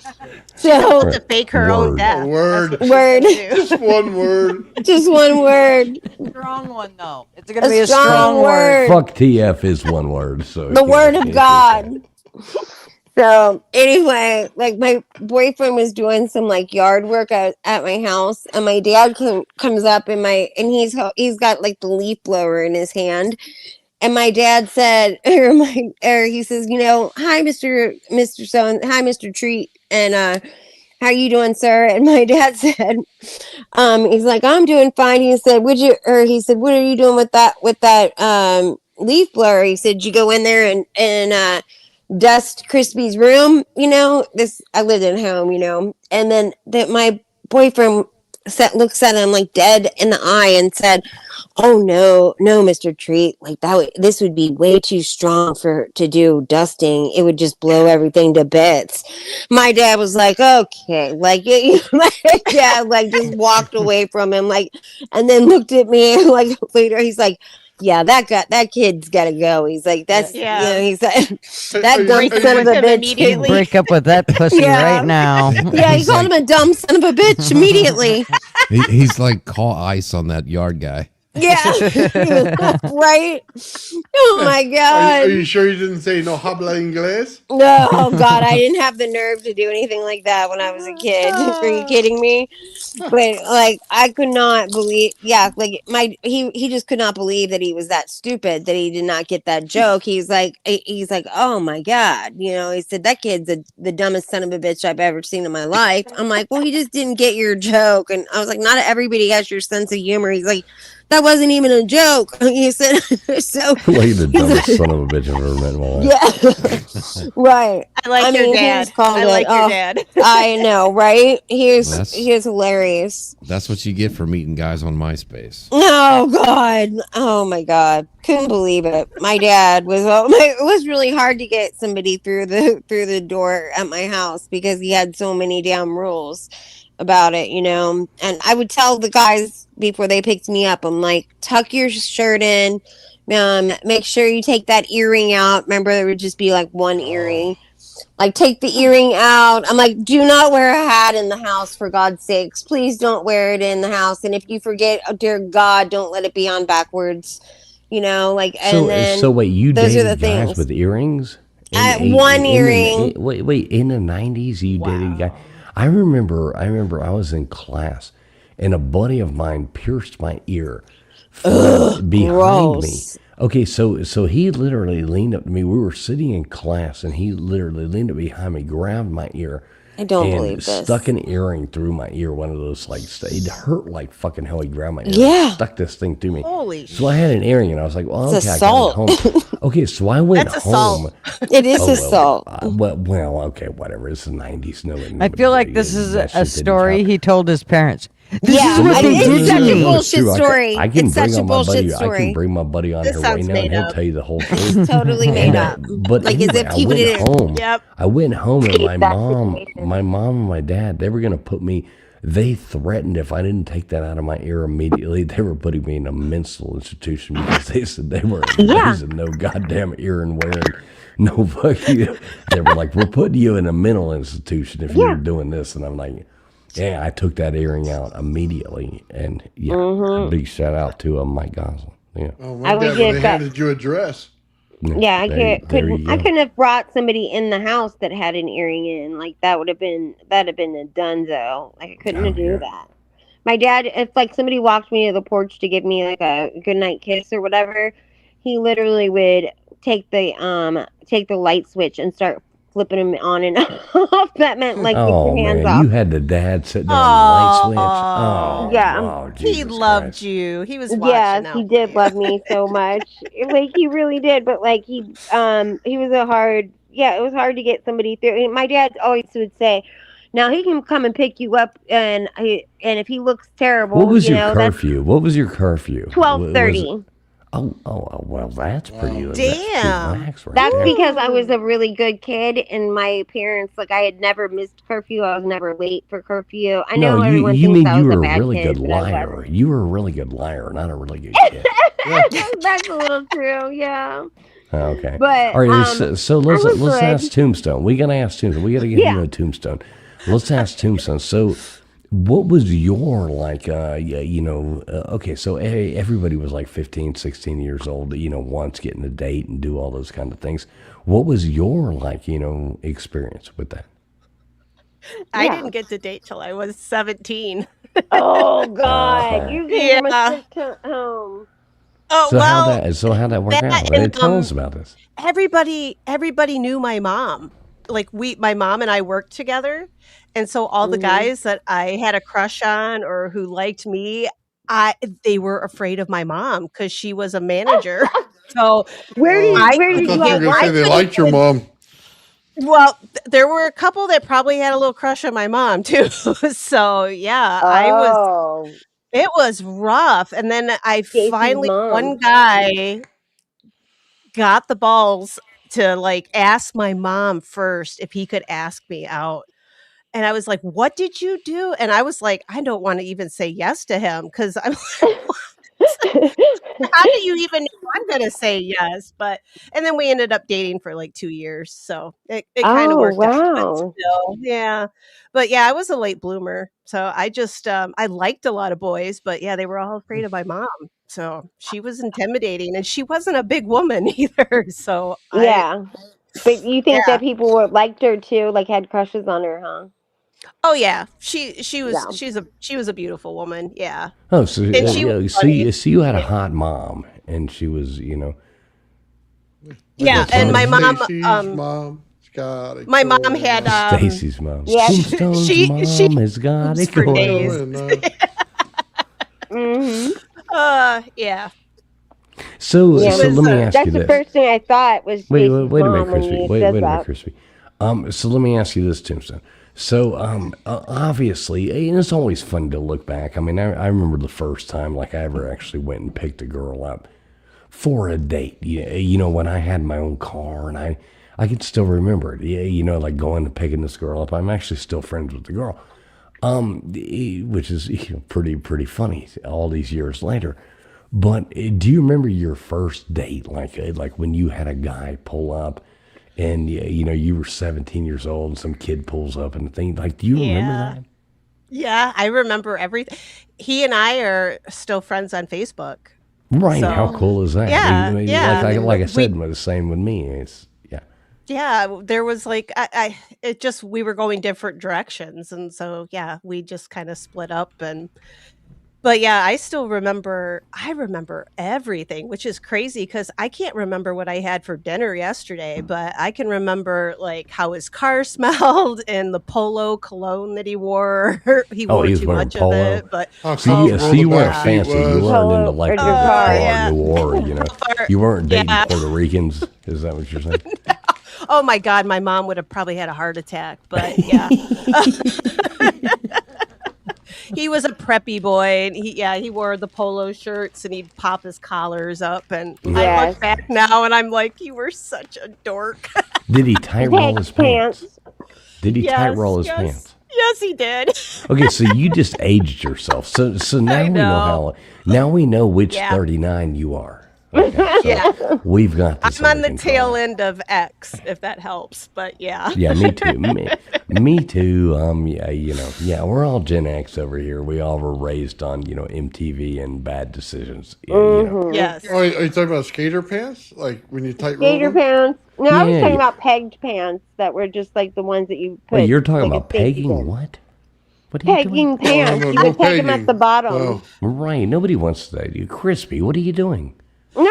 So
To fake her own death.
Word.
Word.
Just one word.
Just one word.
Strong one though. It's gonna be
A
a strong word.
Fuck TF is one word. So
The word of God. So anyway, like my boyfriend was doing some like yard work at my house, and my dad comes up and he's got like the leaf blower in his hand, and my dad said, or he says, hi Mr. Treat, and how you doing, sir? And my dad said, he's like, I'm doing fine. He said, what are you doing with that leaf blower? He said, you go in there and dust Crispy's room, I lived at home, and then that my boyfriend looks at him like dead in the eye and said, oh no, Mr. Treat, like this would be way too strong to do dusting. It would just blow everything to bits. My dad was like, okay, like my dad like just walked away from him, like, and then looked at me like later. He's like, yeah, that kid's got to go. He's like, that's he's like, that dumb son of a bitch.
He'd break up with that pussy right now.
Yeah, he called him a dumb son of a bitch immediately.
He's like, call ICE on that yard guy.
Yeah, right. Oh my God.
Are you sure you didn't say no habla inglés?
No, oh God, I didn't have the nerve to do anything like that when I was a kid. Are you kidding me? But like, I could not believe. Yeah, like he just could not believe that he was that stupid that he did not get that joke. He's like, oh my God, he said that kid's the dumbest son of a bitch I've ever seen in my life. I'm like, well, he just didn't get your joke, and I was like, not everybody has your sense of humor. He's like, that wasn't even a joke. He said, so.
Like the dumbest son of a bitch I've ever met in my life.
Yeah, right.
I like your dad. I like your dad.
I know, right? He was
That's-
hilarious.
That's what you get for meeting guys on MySpace.
Oh God! Oh my God! Couldn't believe it. My dad was. It was really hard to get somebody through the door at my house because he had so many damn rules about it, And I would tell the guys before they picked me up, I'm like, tuck your shirt in. Make sure you take that earring out. Remember, there would just be like one earring. Like, take the earring out. I'm like, do not wear a hat in the house, for God's sakes. Please don't wear it in the house. And if you forget, oh dear God, don't let it be on backwards. And then
So wait, you
those are
dated
the
guys
things.
with earrings?
One earring.
Wait, in the 90s you dated a guy? I remember I was in class and a buddy of mine pierced my ear behind
gross.
me. Okay, so he literally leaned up to me. We were sitting in class and he literally leaned up behind me, grabbed my ear,
I don't
and
believe this.
stuck an earring through my ear. One of those, like, it hurt like fucking hell. He grabbed my ear,
Yeah.
stuck this thing through me.
Holy
So I had an earring, and I was like, well,
It's
okay,
assault.
I got it home. Okay, so I went
That's
home.
assault.
It is
Oh,
assault.
well, okay, whatever. It's the 90s. No,
I feel like this is
that shit
a
didn't
story
count.
he told his parents. This
Yeah,
is what they
it's
did
such
to
a
me.
bullshit
True.
story.
I can
It's
bring
such a
on my
bullshit
buddy. I
story.
can bring my buddy on
This
here right
sounds
now, and
made
he'll
up.
tell you the whole truth.
Totally made up.
But
Like as
anyway,
if he would have.
Yep.
I went home, and my
Exact
mom,
situation.
and my dad, they were gonna put me. They threatened if I didn't take that out of my ear immediately, they were putting me in a mental institution because they said they were raising no goddamn earring wearing. No fucking. They were like, we're putting you in a mental institution if you're doing this. And I'm like, yeah, I took that earring out immediately. And big shout out to Mike Goslin. Yeah.
Oh,
I
my
would
dad would
give
have
that-
handed you a dress.
Yeah, I
There
couldn't.
you
I
go.
couldn't have brought somebody in the house that had an earring in. Like that'd have been a dunzo. Like I couldn't do that. My dad, if like somebody walked me to the porch to give me like a goodnight kiss or whatever, he literally would take the light switch and start flipping them on and off. That meant like get
Oh,
your hands
man.
off.
You had the dad sitting there on the light switch. Oh,
Yeah.
wow,
He
Jesus
loved
Christ.
you. He was watching
Yes,
out
he
for
did
you.
love me so much. Like he really did. But like he was a hard. Yeah, it was hard to get somebody through. And my dad always would say, "Now he can come and pick you up, and if he looks terrible,
What was
you
your
know, that's
curfew? What was your curfew?
12:30.
Oh, well, that's pretty. That's
Damn.
pretty lax right
That's
there.
because I was a really good kid, and my parents, like, I had never missed curfew. I was never late for curfew. I know
No,
everyone
you
thinks
mean
I
you
was
were
a
a
bad
really
kid,
good
but I
liar.
wasn't.
You were a really good liar, not a really good kid.
That's a little true, yeah.
Okay.
But,
all right. So let's
I was
let's
good.
ask Tombstone. We gotta ask Tombstone. We gotta get him a Tombstone. Let's ask Tombstone. So, what was your like? Okay. So everybody was like 15, 16 years old. Once getting a date and do all those kind of things. What was your like? Experience with that?
I didn't get to date till I was 17.
Oh God,
Uh-huh.
you came from
Yeah.
a sick home.
Oh
So
well.
how'd that work
that
out?
and,
Tell us about this.
Everybody knew my mom. Like my mom and I worked together, and so all the guys that I had a crush on or who liked me, they were afraid of my mom because she was a manager. So
Where did
I
you
thought you were
all
going to say
work?
they liked your mom.
Well, there were a couple that probably had a little crush on my mom too. So yeah,
Oh,
it was rough. And then I
Stacy's
finally,
mom.
one guy got the balls to like ask my mom first if he could ask me out. And I was like, what did you do? And I was like, I don't want to even say yes to him because I'm like, how do you even know I'm going to say yes? And then we ended up dating for like 2 years. So it kind of
Oh,
worked out. But
wow.
still, yeah. But yeah, I was a late bloomer. So I just, I liked a lot of boys, but yeah, they were all afraid of my mom. So she was intimidating and she wasn't a big woman either. So
Yeah. But you think
Yeah.
that people liked her too, like had crushes on her, huh?
Oh yeah, she was
Yeah.
she was a beautiful woman. Yeah.
Oh, so
And she was
so
funny.
you had a hot mom, and she was
Yeah,
That's
and my
funny.
mom,
Stacy's mom has got it
my mom
going
had
on.
Stacy's mom.
Yeah.
Tombstone's
she
mom has got it
for
going.
days.
Mm-hmm.
Yeah.
So
Yeah.
let me ask
That's
you
the
this.
first thing I thought was
Wait
Stacy's
a minute,
mom when
Crispy.
you
Wait
said
a minute,
that.
Crispy. So let me ask you this, Tombstone. So obviously, and it's always fun to look back. I mean, I remember the first time like I ever actually went and picked a girl up for a date. When I had my own car, and I can still remember it. Yeah, like going and picking this girl up. I'm actually still friends with the girl, which is pretty funny all these years later. But do you remember your first date, like when you had a guy pull up, and you were 17 years old, and some kid pulls up and the thing? Like, do you remember that?
Yeah, I remember everything. He and I are still friends on Facebook.
Right?
So,
How cool is that?
Yeah,
Like I said, the same with me. It's
Yeah, there was like we were going different directions, and so yeah, we just kind of split up. But yeah, I still remember. I remember everything, which is crazy because I can't remember what I had for dinner yesterday, but I can remember like how his car smelled and the polo cologne that he wore. He
Oh,
wore
he was
too
wearing
much
polo.
of it, but
So you weren't
yeah.
fancy. You weren't into like the bar noir, you know. You weren't dating
Yeah.
Puerto Ricans. Is that what you're saying?
Oh my God, my mom would have probably had a heart attack. But yeah, he was a preppy boy, and he wore the polo shirts, and he'd pop his collars up. And I
Yes.
look back now, and I'm like, you were such a dork.
Did he tight roll his pants? Did he tight roll his pants?
Yes, he did.
Okay, so you just aged yourself. So now we know how. Now we know which
Yeah.
39 you are. Okay, so
Yeah.
we've got this.
I'm on
under
the
control.
tail end of X, if that helps. But yeah.
Yeah, me too. Me too. Yeah, you know, yeah, we're all Gen X over here. We all were raised on, you know, MTV and bad decisions. Yeah, you know.
Yes.
Oh, are you talking about skater pants? Like when you tight roll
Skater
them?
pants. No, I was
Yeah,
talking
yeah.
about pegged pants that were just like the ones that you put.
Wait, you're talking
like, a
about
safety
pegging?
pin.
What? What are you
Pegging
doing?
pants.
no,
You
no
would peg them
pegging.
at the bottom.
Oh.
Right. Nobody wants that. You crispy. What are you doing?
No.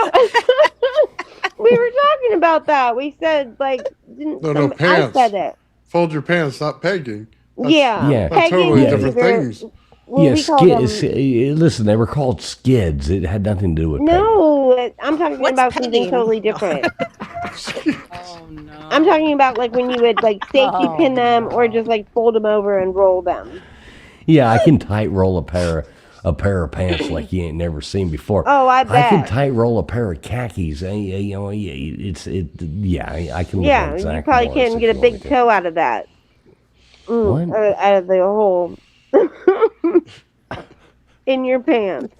We were talking about that. We said like didn't
No, no
some- I
pants.
said it.
Fold your pants, not pegging.
Yeah.
Yeah.
That's totally
Pegging
different
either-
things.
Well,
Yeah,
we called them-
listen, they were called skids. It had nothing to do with pegging.
No, I'm talking
What's
about something
pegging?
totally different.
Oh no.
I'm talking about like when you would like safety pin them or just like fold them over and roll them.
Yeah, I can tight roll a pair of pants like you ain't never seen before.
Oh, I
I can
bet.
tight roll a pair of khakis. You know, I can. look
Yeah,
at
you
exact
probably
ones
can't
if
get a
you
big
want to.
toe out of that.
What?
Out of the hole in your pants.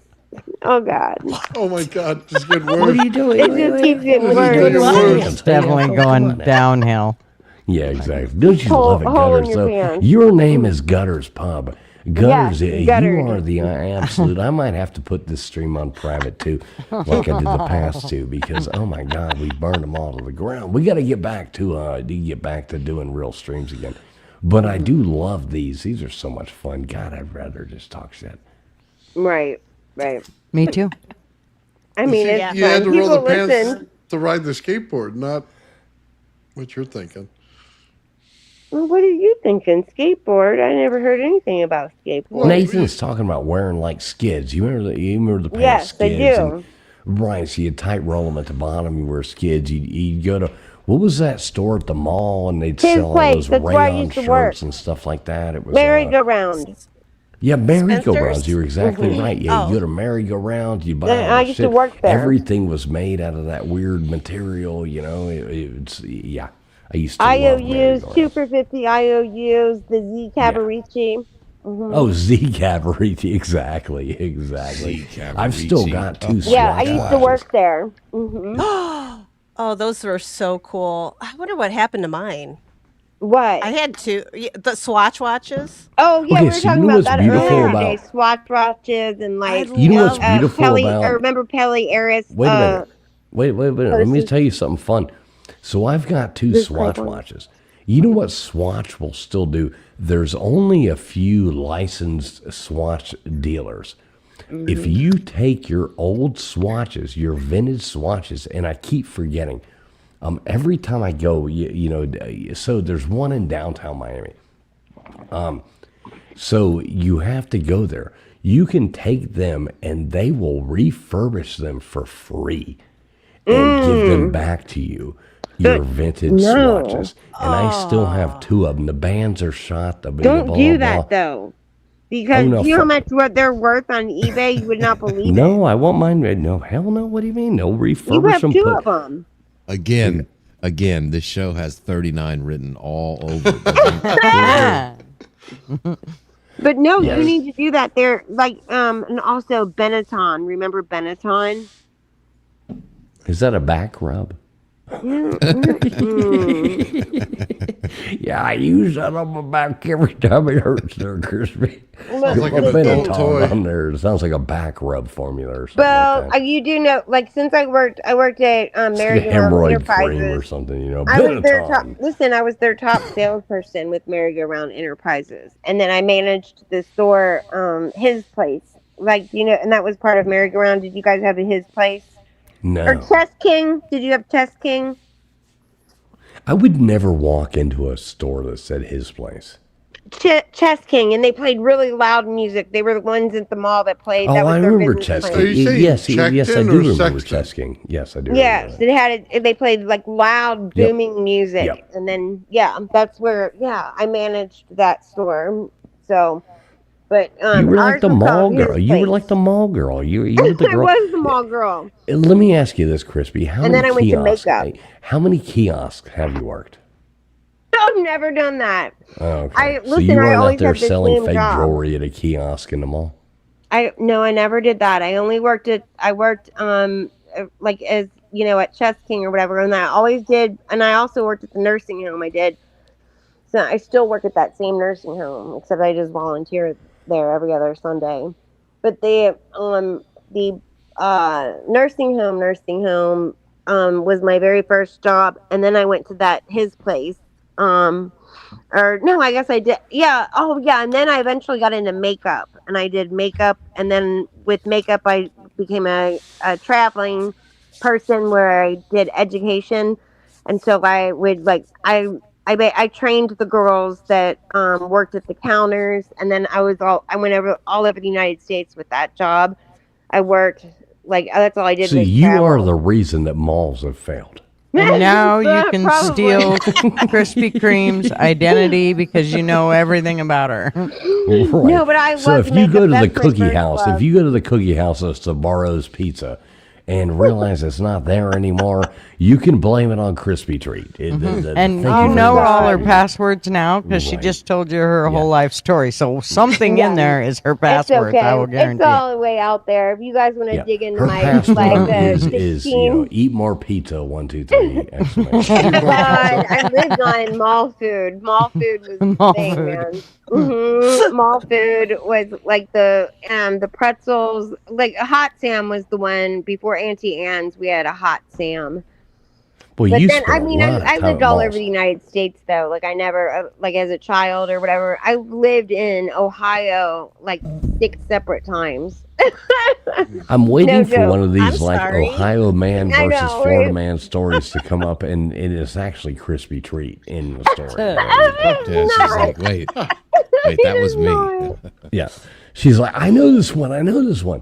Oh God.
Oh my God, just get worse.
What are you doing?
It just keeps getting
This is getting
worse.
worse.
It's definitely going downhill.
Yeah, exactly. Don't you
Hole-
love it,
hole in
Gutters?
your
Though
pants.
your name is Gutters Pub. Gutters,
Yeah,
you
Gutters.
are the absolute. I might have to put this stream on private too, like I did the past two, because oh my God, we burned them all to the ground. We got to get back to doing real streams again. But I do love these. These are so much fun. God, I'd rather just talk shit.
Right.
Me too.
I mean, it's
You had
fun.
to roll the
People
pants
listen.
to ride the skateboard, not what you're thinking.
Well, what are you thinking? Skateboard? I never heard anything about skateboard.
Nathan's talking about wearing like skids. You remember the pants
Yes, I
skids?
do.
Right, so you tight roll them at the bottom. You wear skids. You'd go to, what was that store at the mall, and they'd
His
sell all
place.
those
That's where I
rayon
used to work.
shirts and stuff like that. It was
Merry-go-round.
yeah, merry-go-rounds.
Spencer's?
You were exactly
Mhm.
right. Yeah,
Oh.
you go to merry-go-round. You buy.
Yeah,
all
I
the
used to
shit.
work there.
Everything was made out of that weird material. You know, it's yeah. I used to love
IOUs,
merry-go-rounds.
Super 50 IOUs, the Z Cavaricci. Mhm.
Oh, Z Cavaricci, exactly. I've still got two.
Yeah, I
Swatch
used to
watches.
work there. Hmm.
Oh, those were so cool. I wonder what happened to mine.
What?
I had two. The Swatch watches.
Oh yeah,
Okay,
we were
so you
talking
know
about
what's
that
beautiful
earlier
about-
today. Swatch watches and like
You know what's beautiful
Pelly,
about-
or remember Pelly Eris?
Wait a minute. Wait a minute. Let me
person-
tell you something fun. So I've got two
This
Swatch
great one.
watches. You know what Swatch will still do? There's only a few licensed Swatch dealers. If you take your old swatches, your vintage swatches, and I keep forgetting, every time I go, so there's one in downtown Miami. So you have to go there. You can take them and they will refurbish them for free and give them back to you, your vintage
No.
swatches. And I still have two of them. The bands are shot. The
Don't
blah,
do
blah,
that
blah.
though, because
Oh, no,
you know how
fuck.
much what they're worth on eBay. You would not believe it.
No, I won't mind. No, hell no. What do you mean? No,
You
refurbish
have
them.
two of them.
Again, this show has 39 written all over it.
But no,
Yes.
you need to do that. They're like, and also Benetton. Remember Benetton?
Is that a back rub? Yeah, I use that on my back every time it hurts there, Crispy.
Sounds like an
Put
adult
Benetton
toy.
on there. It sounds like a back rub formula or something
Well,
like that.
you do know, like since I worked at
It's like a
Merry-Go-Round
hemorrhoid cream or
Enterprises.
something, you know.
I was their top.
Benetton.
Listen, I was their top salesperson with Merry-Go-Round Enterprises, and then I managed the store, his place, Like, and that was part of Merry-Go-Round. Did you guys have his place?
No.
Or Chess King? Did you have Chess King?
I would never walk into a store that said his place.
Chess King, and they played really loud music. They were the ones at the mall that played. That
Oh,
was
I
their
remember
business
Chess
plan.
King. Yes, I do remember Chess King. Yes, I do.
Yes, it had it. They played like loud,
Yep.
booming music,
Yep.
and then that's where I managed that store. So, but
You were like
ours
the
was
mall
called His
girl. You were
Place.
like the mall girl. You were the
I
girl.
was the mall girl.
Let me ask you this, Crispy. How
And
many
then I went to
kiosks?
makeup.
How many kiosks have you worked?
I've never done that.
Okay.
Listen,
So you
I
weren't out
always
there
had the
selling
same
fake
job.
jewelry at a kiosk in the mall?
I never did that. I only worked at like as at Chess King or whatever, and I always did. And I also worked at the nursing home. I did. So I still work at that same nursing home, except I just volunteer there every other Sunday. But the nursing home was my very first job, and then I went to his place. Or no, I guess I did. Yeah. Oh, yeah. And then I eventually got into makeup, and I did makeup, and then with makeup, I became a traveling person where I did education, and so I would I trained the girls that worked at the counters, and then I went all over the United States with that job. I worked that's all I did.
So
was
you
travel.
are the reason that malls have failed.
And now you can
Probably.
steal Krispy Kreme's identity because you know everything about her.
Right.
No, but I
So
love
if you
makeup.
go to the
That's my
cookie
first
house,
love.
if you go to the cookie house of Sabaro's Pizza and realize it's not there anymore, you can blame it on Krispy Treat.
And
thank
you
very
know
much.
all her passwords now because she
Right.
just told you her whole life story. So something
Yeah.
in there is her
It's
passwords.
okay.
I will guarantee.
It's all the way out there. If you guys want to
Yeah.
dig into
Her
my
password is
16.
eat more pizza 1 2 3 exclamation.
God, I lived on mall food. Mall food was the
Mall
thing,
food.
man. Mall food was like the pretzels. Like a hot Sam was the one before Auntie Anne's. We had a hot Sam.
Well,
But
you
then,
spent a lot of
I
time
lived
at
all
malls.
over the United States, though. Like, I never, as a child or whatever, I lived in Ohio, 6 separate times.
I'm waiting
No
for
joke.
one of these
I'm sorry.
Ohio man
I
versus
know,
Florida
right?
man stories to come up, and it is actually Krispy Treat in the story.
Yeah, she's like, wait, that was me.
Yeah, she's like, I know this one.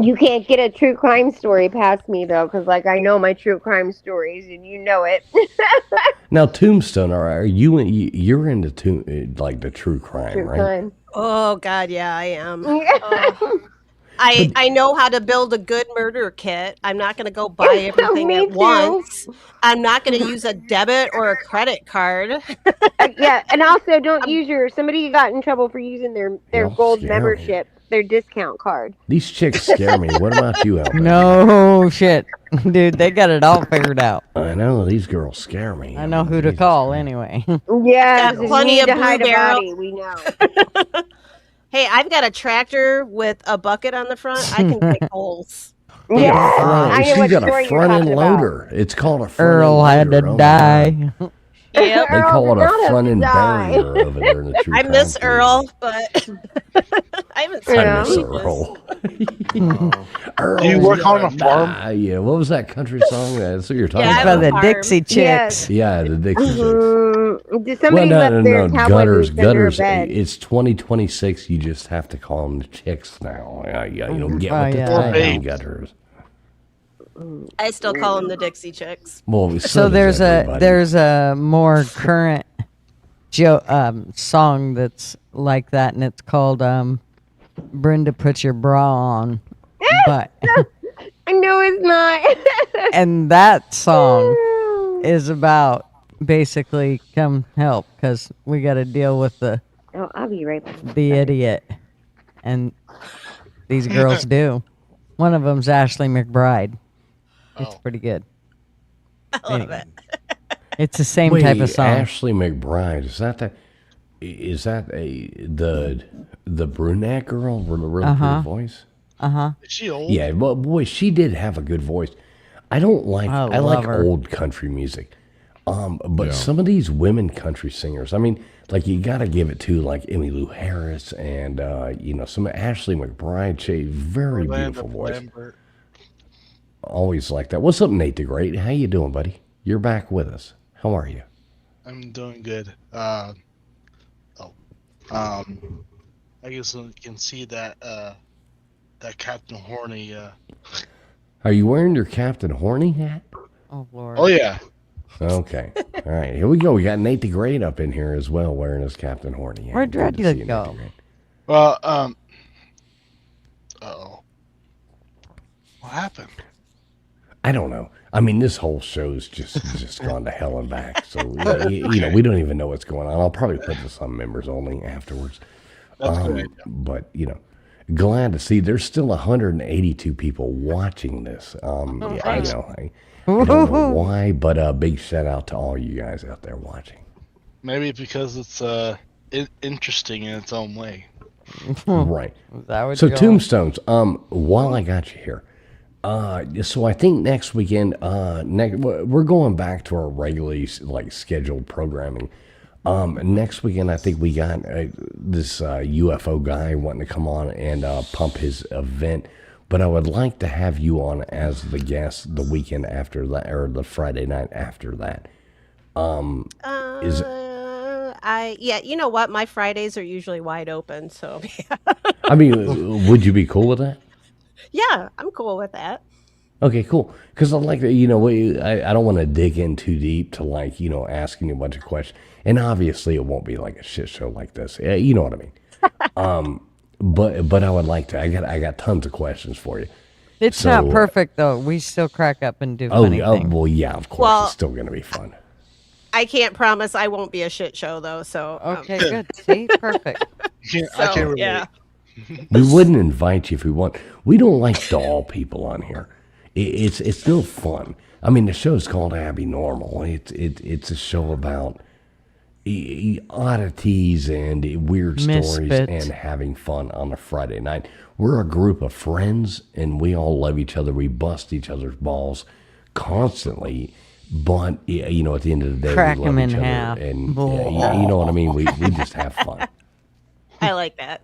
You can't get a true crime story past me, though, because, I know my true crime stories, and you know it.
Now, Tombstone, are you're into the true crime,
True
right?
crime.
Oh God, yeah, I am. Oh. I know how to build a good murder kit. I'm not going to go buy everything
Me
at
too.
once. I'm not going to use a debit or a credit card.
Yeah, and also don't use somebody got in trouble for using their
Y'all
gold
scare me.
membership, their discount card.
These chicks scare me. What about you, Albert?
No shit, dude. They got it all figured out.
I know these girls scare me.
I know who to call anyway.
Yeah,
Got plenty of
to hide
Blue
a
Barrel.
body, we know.
Hey, I've got a tractor with a bucket on the front. I can dig holes.
Yeah, I know
She's
what
got a
story you're
front end
talking about.
loader. It's called a front
Earl
end
had to
loader. Oh, my
die.
God.
Yep.
They call it
Earl did not
a
have
front
to
end
die.
barrier over there in the true
I
crime
miss
community.
Earl, but I haven't seen
I miss
him.
Earl. Earl.
Do you work on a farm?
Yeah. What was that country song? That's what you're talking
Yeah,
By
about.
the
farm.
Dixie Chicks.
Yes.
Yeah, the Dixie Chicks.
Did somebody left their cowboy boots under
gutters.
a bed?
It's 2026. You just have to call them the chicks now. You know, get
Oh,
with the
yeah.
time,
Right.
gutters.
I still call them the Dixie Chicks.
Well,
So
does
there's
everybody.
a more current song that's like that, and it's called "Brenda Put Your Bra On," but
I know it's not.
and that song is about basically come help because we got to deal with
Oh, I'll be right back.
the idiot, and these girls do. One of them's Ashley McBride. It's pretty good.
I love it.
It's the same
Wait,
type of song.
Ashley McBride, is that the brunette girl with a really pretty voice?
Is she old?
Yeah, well, boy, she did have a good voice. I don't like.
I
I like
love her.
old country music. But
Yeah.
some of these women country singers, I mean, like you got to give it to like Emmylou Harris and some Ashley McBride. Very
Orlando
beautiful voice.
Lambert.
Always like that. What's up, Nate the Great? How you doing, buddy? You're back with us. How are you?
I'm doing good. I guess you can see that that Captain Horny.
Are you wearing your Captain Horny hat?
Oh Lord.
Oh yeah.
Okay. All right. Here we go. We got Nate the Great up in here as well, wearing his Captain Horny hat.
Where'd
Good to
Dracula
see you, Nate
go?
the Great.
Well, what happened?
I don't know. I mean, this whole show's just gone to hell and back. So we don't even know what's going on. I'll probably put this on members only afterwards.
That's great.
But glad to see there's still 182 people watching this. I don't know why, but big shout out to all you guys out there watching.
Maybe because it's interesting in its own way.
Right.
Is that what
So
you
Tombstones. While I got you here, so I think next weekend, we're going back to our regularly scheduled programming. Next weekend, I think we got this UFO guy wanting to come on and pump his event. But I would like to have you on as the guest the weekend after that, or the Friday night after that.
You know what? My Fridays are usually wide open, so
I mean, would you be cool with that?
yeah, I'm cool with that.
Okay, cool. Because I like that, I don't want to dig in too deep to asking you a bunch of questions. And obviously it won't be like a shit show like this. You know what I mean? But I would like to, I got tons of questions for you.
It's not perfect though. We still crack up and do funny things.
Well, yeah, of course.
Well,
it's still going to be fun.
I can't promise I won't be a shit show though. So
Okay, good. See, perfect.
I can't relate.
yeah.
We wouldn't invite you if we want. We don't like doll people on here. It's no fun. I mean, the show's called Abbinormal. It's a show about oddities and weird stories
Misfits.
and having fun on a Friday night. We're a group of friends, and we all love each other. We bust each other's balls constantly, but at the end of the day,
Crack
we love
'em in
each other,
half.
and you know what I mean. We just have fun.
I like that.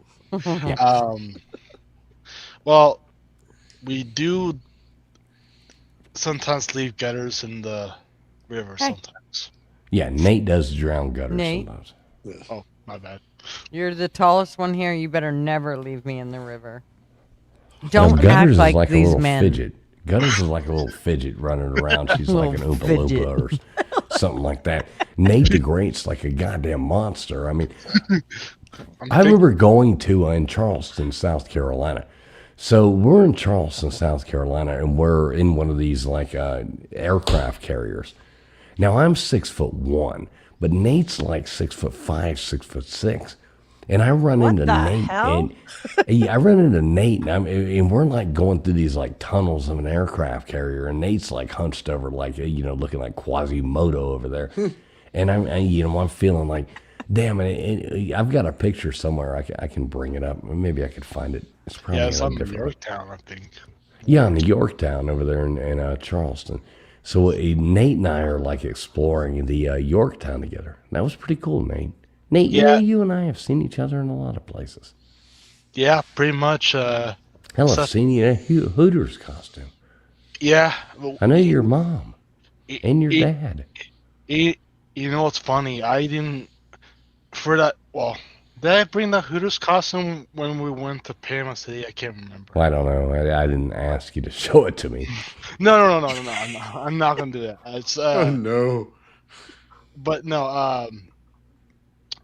Well, we do sometimes leave gutters in the river. Sometimes.
Yeah, Nate does drown gutters
Nate?
sometimes.
Oh, my bad.
You're the tallest one here. You better never leave me in the river.
Well,
Don't act
Gutters
like
is like a
these
little
men.
fidget. Gutters is like a little fidget running around. She's like an Oompa
Little
Loompa or something like that. Nate the Great's like a goddamn monster. I mean, I remember going to in Charleston, South Carolina. So we're in Charleston, South Carolina, and we're in one of these aircraft carriers. Now I'm 6'1", but Nate's like 6'5", 6'6", and I run into Nate,
hell?
and I run into Nate, and we're like going through these like tunnels of an aircraft carrier, and Nate's like hunched over, like looking like Quasimodo over there, and I'm feeling like, damn it, I've got a picture somewhere. I can bring it up. Maybe I could find it. It's probably
It's on
different.
Yorktown, I think.
Yeah, in the Yorktown over there in Charleston. So Nate and I are like exploring the Yorktown together. That was pretty cool, Nate. Nate, you and I have seen each other in a lot of places.
Yeah, pretty much.
Hell, I've seen you in a Hooters costume.
Yeah.
I know your mom and your dad.
You know what's funny? I didn't for that. Well, did I bring the Hooters costume when we went to Panama City? I can't remember.
Well, I don't know. I didn't ask you to show it to me.
No. I'm not gonna do that. It's
Oh no.
But no.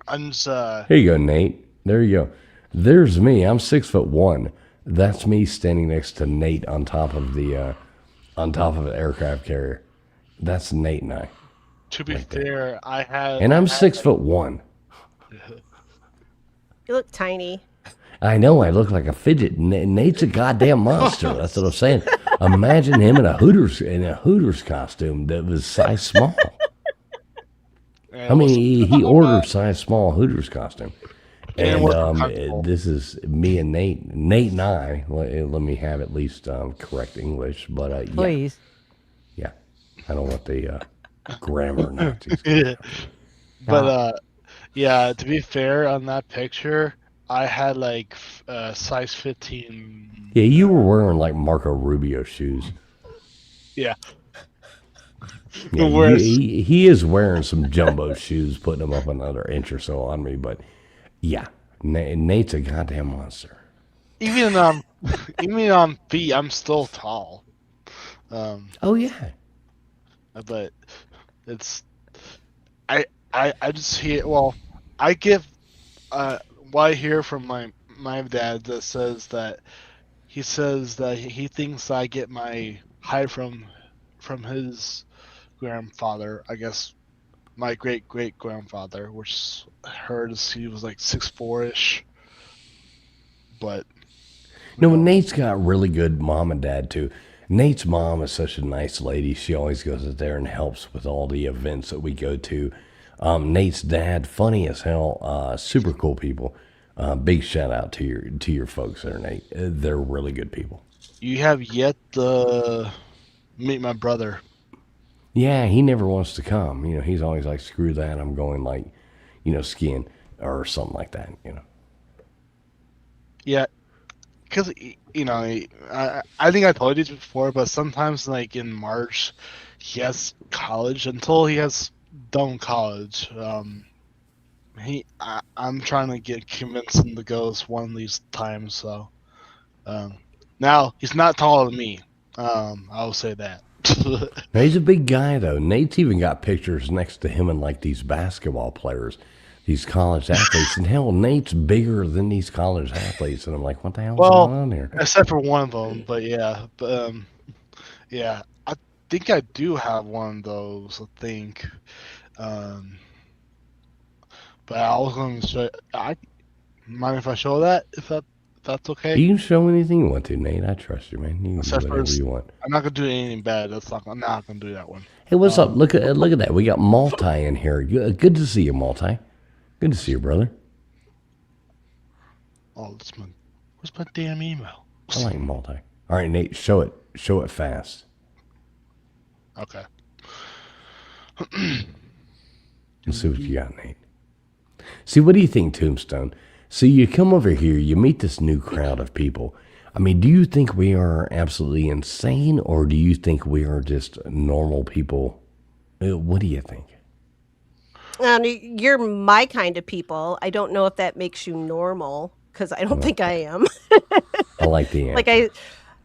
I'm just.
Here you go, Nate. There you go. There's me. I'm 6'1". That's me standing next to Nate on top of the an aircraft carrier. That's Nate and I.
To be fair, I have.
And I'm 6'1".
You look tiny.
I know. I look like a fidget. Nate's a goddamn monster. That's what I'm saying. Imagine him in a Hooters costume that was size small. I mean, he ordered size small Hooters costume. And this is me and Nate. Nate and I, let me have at least correct English. But
Please.
Yeah. I don't want the Grammar Nazis.
Yeah. But
Now,
yeah, to be fair, on that picture, I had like size 15.
yeah, you were wearing like Marco Rubio shoes.
Yeah.
Yeah,
Whereas-
he is wearing some jumbo shoes, putting them up another inch or so on me. But yeah, Nate's a goddamn monster.
Even even on feet, I'm still tall.
Oh yeah.
But it's I just hear I give what I hear from my dad that says that he thinks I get my height from his grandfather, I guess my great grandfather, which heard he was like 6'4" ish. But
No, Nate's got really good mom and dad too. Nate's mom is such a nice lady. She always goes out there and helps with all the events that we go to. Nate's dad, funny as hell, super cool people. Big shout out to your folks there, Nate. They're really good people.
you have yet to meet my brother.
Yeah, he never wants to come. You know, he's always like, screw that. I'm going like, skiing or something like that.
Yeah, because I think I told you this before, but sometimes like in March, he has college until he has done college. I'm trying to convince him to go one of these times. So now he's not taller than me. I'll say that.
Now, he's a big guy though. Nate's even got pictures next to him and like these basketball players, these college athletes, and hell, Nate's bigger than these college athletes. And I'm like, what the hell's going on here?
Except for one of them, but yeah, yeah, I think I do have one of those. I think, but I was going to show. Mind if I show that? If that's okay.
You can show anything you want to, Nate. I trust you, man. You can
Except
do
for
whatever you want.
I'm not gonna do anything bad. I'm not gonna do that one.
Hey, what's up? Look at that. We got Multi in here. Good to see you, Multi. Good to see you, brother.
Oh, where's my damn email?
I like Multi. All right, Nate, show it. Show it fast.
Okay.
Let's see what you got, Nate. See, what do you think, Tombstone? So you come over here, you meet this new crowd of people. I mean, do you think we are absolutely insane, or do you think we are just normal people? What do you think?
You're my kind of people. I don't know if that makes you normal, because I don't think I am.
I like the answer.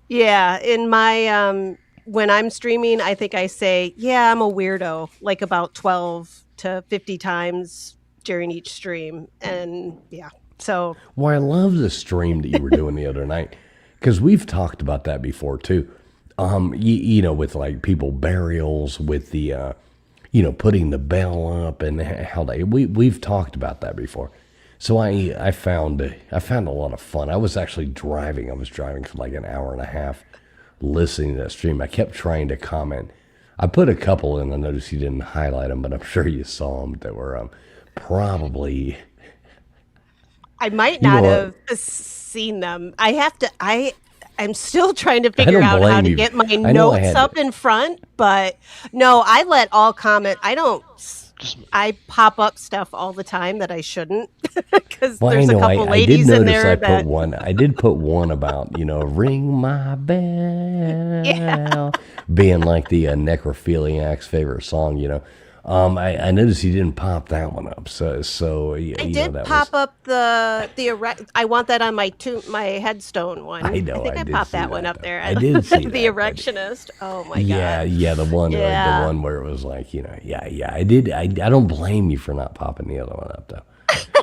In my when I'm streaming, I think I say, yeah, I'm a weirdo, like about 12 to 50 times during each stream. And yeah, so.
Well, I love the stream that you were doing the other night, because we've talked about that before too. With like people burials, with the, putting the bell up and how we've talked about that before. So I found a lot of fun. I was actually driving. I was driving for like an hour and a half, listening to that stream. I kept trying to comment. I put a couple in. I noticed you didn't highlight them, but I'm sure you saw them that were probably.
I might not have seen them. I'm still trying to figure out how to get my notes up in front, but no, I let all comment. I pop up stuff all the time that I shouldn't, because there's a couple ladies in there that.
I did put one about, ring my bell, being like the necrophiliac's favorite song, I noticed you didn't pop that one up. So
I did pop up the I want that on my headstone one.
I know.
I popped that one up there.
I did see
the erectionist. Oh my god.
Yeah, the one where it was like, I did. I don't blame you for not popping the other one up though.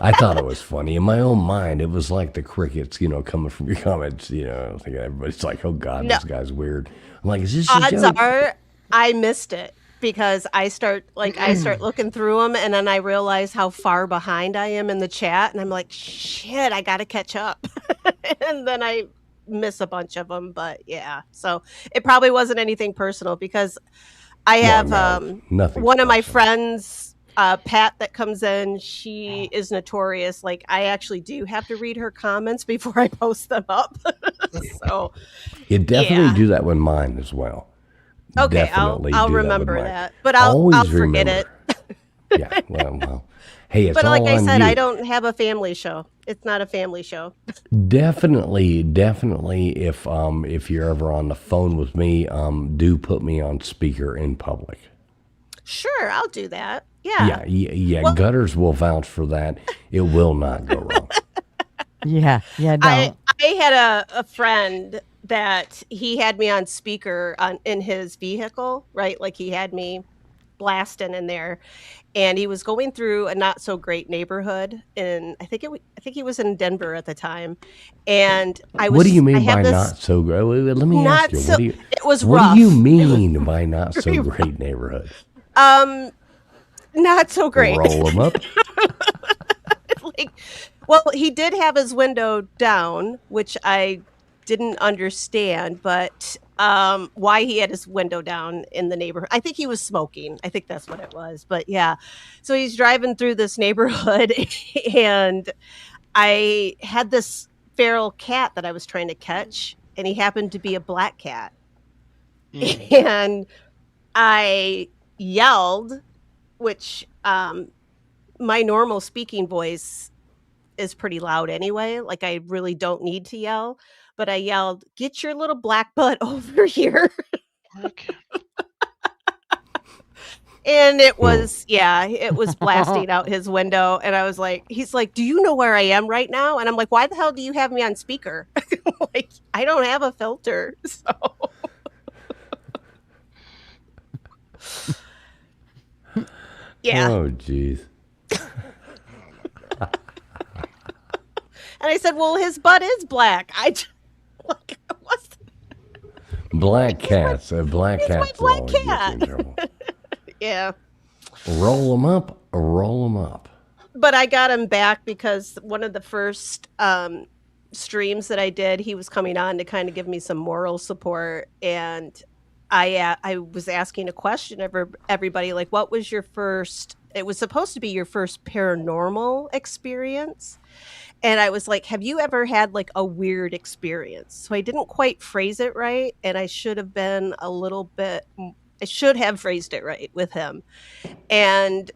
I thought it was funny. In my own mind, it was like the crickets, coming from your comments. Thinking everybody's like, oh god, this guy's weird. I'm like, is this a joke?
Odds are I missed it. Because I start looking through them, and then I realize how far behind I am in the chat, and I'm like, shit, I got to catch up. And then I miss a bunch of them, but yeah. So it probably wasn't anything personal, because I have one of my friends, Pat, that comes in. She is notorious. Like, I actually do have to read her comments before I post them up. So
you definitely do that with mine as well.
Okay,
Definitely
I'll
do
remember
with Mike.
that, but I'll forget
remember.
it.
Yeah, well, hey, it's
But
all
like I
on
said,
you.
I don't have a family show. It's not a family show.
Definitely. If you're ever on the phone with me, do put me on speaker in public.
Sure, I'll do that. Yeah.
Yeah.
Well-
Gutters will vouch for that. It will not go wrong.
Yeah, don't.
I had a friend that he had me on speaker in his vehicle, right? Like he had me blasting in there, and he was going through a not so great neighborhood, and I think he was in Denver at the time, and
What do you mean
I have
by
this
not so great? Let me ask
not
you.
so. It was
What
rough.
do you mean by not so great neighborhood?
Not so great.
Roll them up.
Well, he did have his window down, which I didn't understand, but why he had his window down in the neighborhood. I think he was smoking. I think that's what it was. But yeah, so he's driving through this neighborhood, and I had this feral cat that I was trying to catch, and he happened to be a black cat. And I yelled, which my normal speaking voice is pretty loud anyway. Like I really don't need to yell, but I yelled, "Get your little black butt over here." And it was blasting out his window. And I was like, he's like, "Do you know where I am right now?" And I'm like, "Why the hell do you have me on speaker?" Like, I don't have a filter. So yeah.
Oh, jeez.
And I said, "Well, his butt is black."
Black cats. Black cats.
Black
always get you
cat.
in trouble.
Yeah.
Roll them up. Roll them up.
But I got him back because one of the first streams that I did, he was coming on to kind of give me some moral support, and I was asking a question of everybody, like, what was your first? It was supposed to be your first paranormal experience, and I was like, have you ever had like a weird experience? So I didn't quite phrase it right, and I should have been a little bit. I should have phrased it right with him, and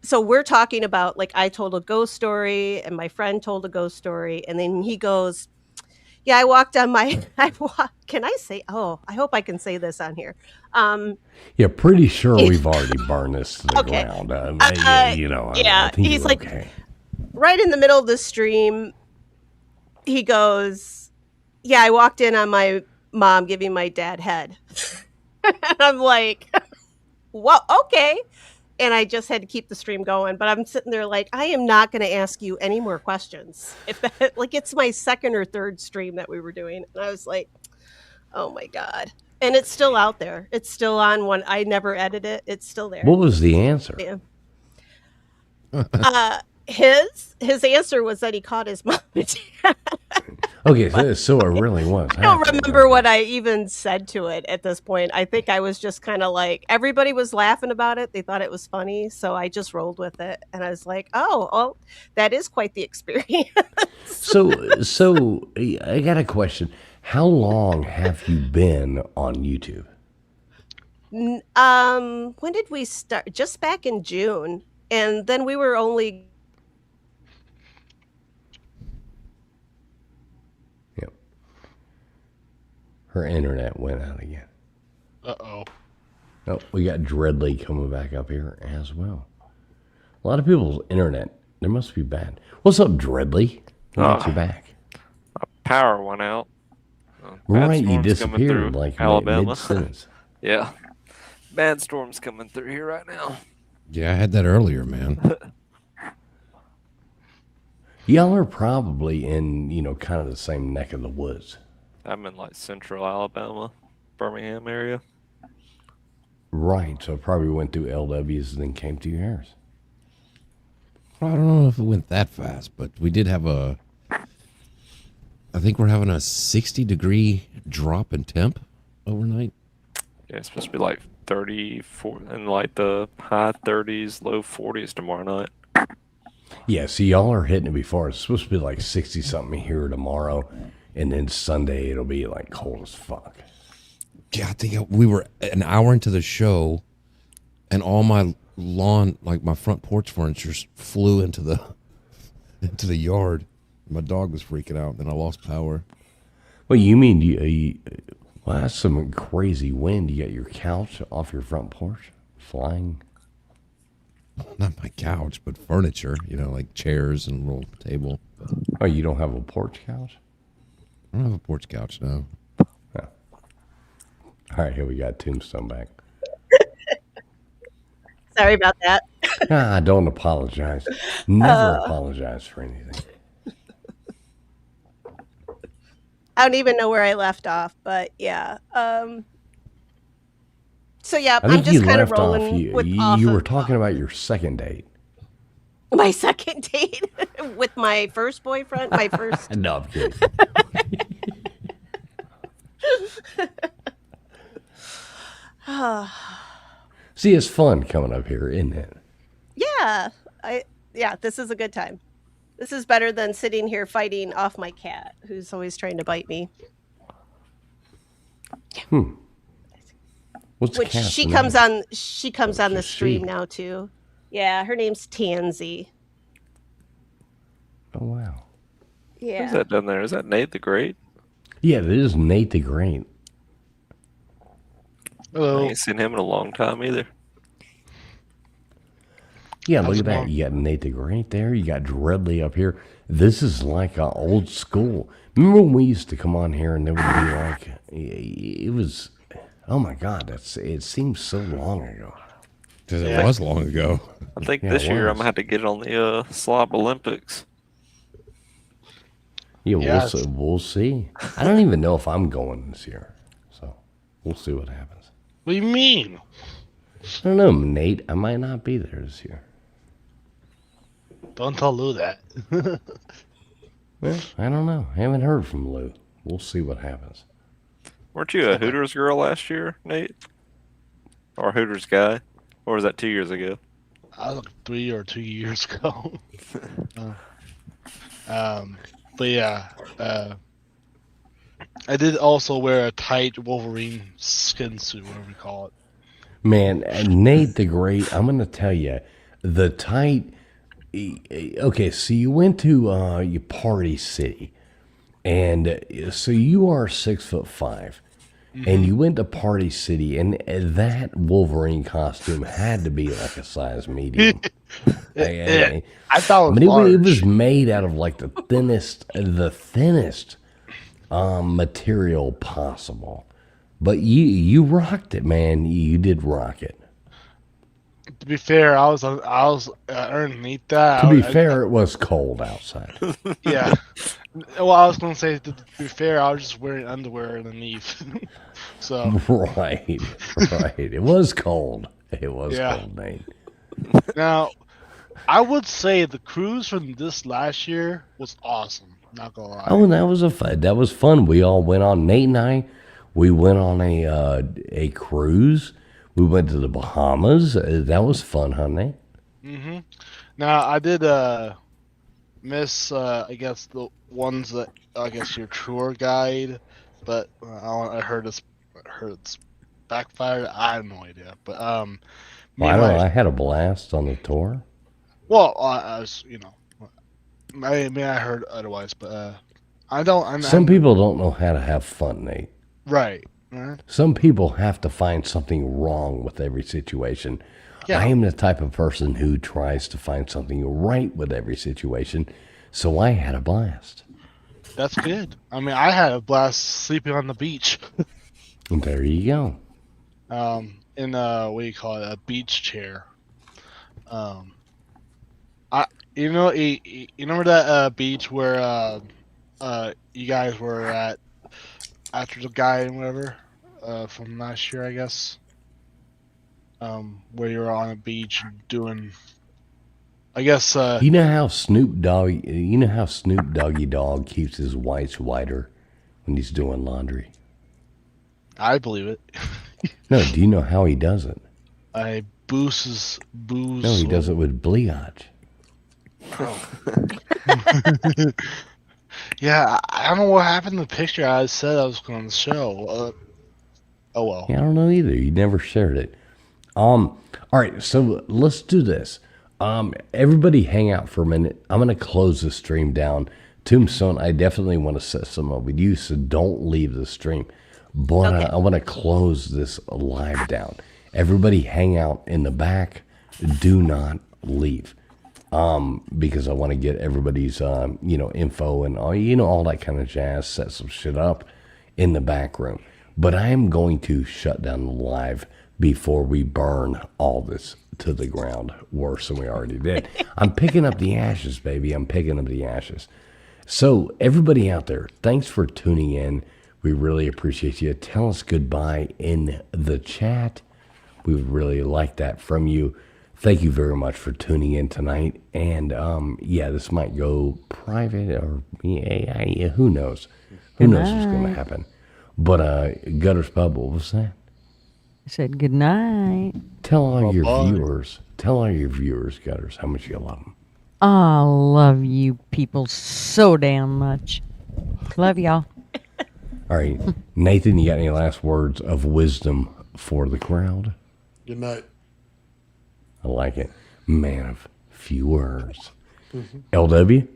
so we're talking about, like, I told a ghost story and my friend told a ghost story, and then he goes, "Yeah, I walked on my can I say, oh, I hope I can say this on here."
Yeah, pretty sure we've already burned this to the ground. I think
he's
you're
like,
okay.
Right in the middle of the stream, he goes, "Yeah, I walked in on my mom giving my dad head." And I'm like, "Well, okay." And I just had to keep the stream going, but I'm sitting there like, I am not going to ask you any more questions. If that, like, it's my second or third stream that we were doing, and I was like, oh my god. And it's still out there. It's still on one. I never edit it. It's still there.
What was the answer?
Yeah. His answer was that he caught his mom and dad.
Okay, so it really was.
I don't remember what I even said to it at this point. I think I was just kind of like, everybody was laughing about it. They thought it was funny, so I just rolled with it. And I was like, oh, that is quite the experience.
So I got a question. How long have you been on YouTube?
When did we start? Just back in June. And then we were only...
Her internet went out again.
Uh-oh.
Oh, we got Dreadly coming back up here as well. A lot of people's internet, they must be bad. What's up, Dreadly? Got you back.
Power went out.
Right, you
storms coming
disappeared
through
like
Alabama.
mid-sentence.
Yeah. Bad storms coming through here right now.
Yeah, I had that earlier, man.
Y'all are probably in, kind of the same neck of the woods.
I'm in like central Alabama, Birmingham area.
Right, so it probably went through LWs and then came to yours.
I don't know if it went that fast, but we did have I think we're having a 60-degree drop in temp overnight.
Yeah, it's supposed to be like 34 and like the high 30s, low 40s tomorrow night.
Yeah, see, y'all are hitting it before. It's supposed to be like 60-something here tomorrow, and then Sunday it'll be like cold as fuck.
Yeah, I think we were an hour into the show, and all my lawn, like my front porch furniture, flew into the yard. My dog was freaking out, and I lost power.
Well, you mean well, that's some crazy wind. You got your couch off your front porch flying?
Not my couch, but furniture, like chairs and a little table.
Oh, you don't have a porch couch?
I don't have a porch couch, no.
Oh. All right, here we got Tombstone back.
Sorry about that.
Don't apologize. Never apologize for anything.
I don't even know where I left off, but yeah. So yeah,
I think
I'm just
you
kind of
left off.
rolling
You
with
were talking about your second date.
my second date with my first boyfriend. My first.
No, I'm kidding. See, it's fun coming up here, isn't it?
Yeah, this is a good time. This is better than sitting here fighting off my cat, who's always trying to bite me.
What's
Which
cat's
she
name?
comes on. She comes on the
she?
stream now too. Yeah, her name's Tansy.
Oh wow.
Yeah.
Who's that down there? Is that Nate the Great?
Yeah, it is Nate the Great.
I ain't seen him in a long time either.
Yeah, look at that. You got Nate the Great there. You got Dreadly up here. This is like old school. Remember when we used to come on here and there would be like, it was, oh my God, it seems so long ago.
Because it was long ago.
I think
Yeah,
this
it
year
was.
I'm going to have to get on the Slob Olympics.
Yeah,
Yes.
we'll see. I don't even know if I'm going this year. So we'll see what happens.
What do you mean?
I don't know, Nate. I might not be there this year.
Don't tell Lou that.
Well, I don't know. I haven't heard from Lou. We'll see what happens.
Weren't you a Hooters girl last year, Nate? Or a Hooters guy? Or was that 2 years ago?
I was like 3 or 2 years ago. But yeah, I did also wear a tight Wolverine skin suit, whatever we call it.
Man, Nate the Great, I'm going to tell you, the tight. Okay, so you went to your Party City, and so you are 6'5", and you went to Party City, and that Wolverine costume had to be like a size medium.
I thought
But
it was
it was made out of like the thinnest material possible. But you rocked it, man. You did rock it.
To be fair, I was underneath that.
To be fair, it was cold outside.
Yeah. Well, I was gonna say to be fair, I was just wearing underwear underneath. So
Right. It was cold. It was cold, Nate.
now, I would say the cruise from this last year was awesome. Not gonna lie.
Oh, and that was fun. We all went on. Nate and I, we went on a cruise. We went to the Bahamas. That was fun, huh, Nate?
Mm-hmm. Now I did miss I guess the ones that I guess your tour guide, but I heard it's backfired. I have no idea, but
Well, I don't know. I had a blast on the tour.
Well, I was I mean I heard otherwise, but I don't.
Some people don't know how to have fun, Nate.
Right.
Some people have to find something wrong with every situation.
Yeah.
I am the type of person who tries to find something right with every situation, so I had a blast.
That's good. I mean, I had a blast sleeping on the beach.
And there you go.
In what do you call it? A beach chair. You remember that beach where you guys were at after the guy and whatever from last year, I guess. Where you were on a beach doing, I guess.
You know how Snoop Doggy Dog keeps his whites whiter when he's doing laundry?
I believe it.
No, do you know how he does it?
I booze.
No, he does it with bleach.
Yeah, I don't know what happened to the picture I said I was going to show. Oh well.
Yeah, I don't know either. You never shared it. All right, so let's do this. Everybody hang out for a minute. I'm going to close the stream down. Tombstone, I definitely want to set some up with you, so don't leave the stream. But
Okay.
I want to close this live down. Everybody hang out in the back. Do not leave. Because I want to get everybody's, info and all that kind of jazz, set some shit up in the back room. But I am going to shut down the live before we burn all this to the ground worse than we already did. I'm picking up the ashes, baby. I'm picking up the ashes. So everybody out there, thanks for tuning in. We really appreciate you. Tell us goodbye in the chat. We would really like that from you. Thank you very much for tuning in tonight. And this might go private or who knows? Who knows what's going to happen? But Gutters Pub, what was that?
I said good night.
Tell all your
Bye-bye.
viewers, Gutters, how much you love them.
I love you people so damn much. Love y'all.
All right, Nathan, you got any last words of wisdom for the crowd?
Good night.
I like it. Man of few words. LW?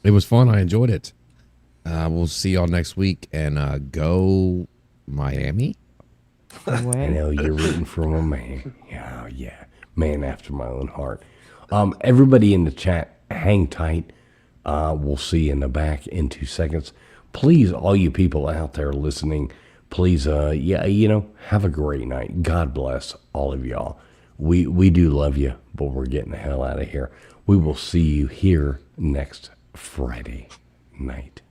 It was fun. I enjoyed it. We'll see y'all next week, and go Miami.
I know you're rooting for my man. Yeah. Man after my own heart. Everybody in the chat, hang tight. We'll see you in the back in 2 seconds. Please, all you people out there listening, please, have a great night. God bless all of y'all. We do love you, but we're getting the hell out of here. We will see you here next Friday night.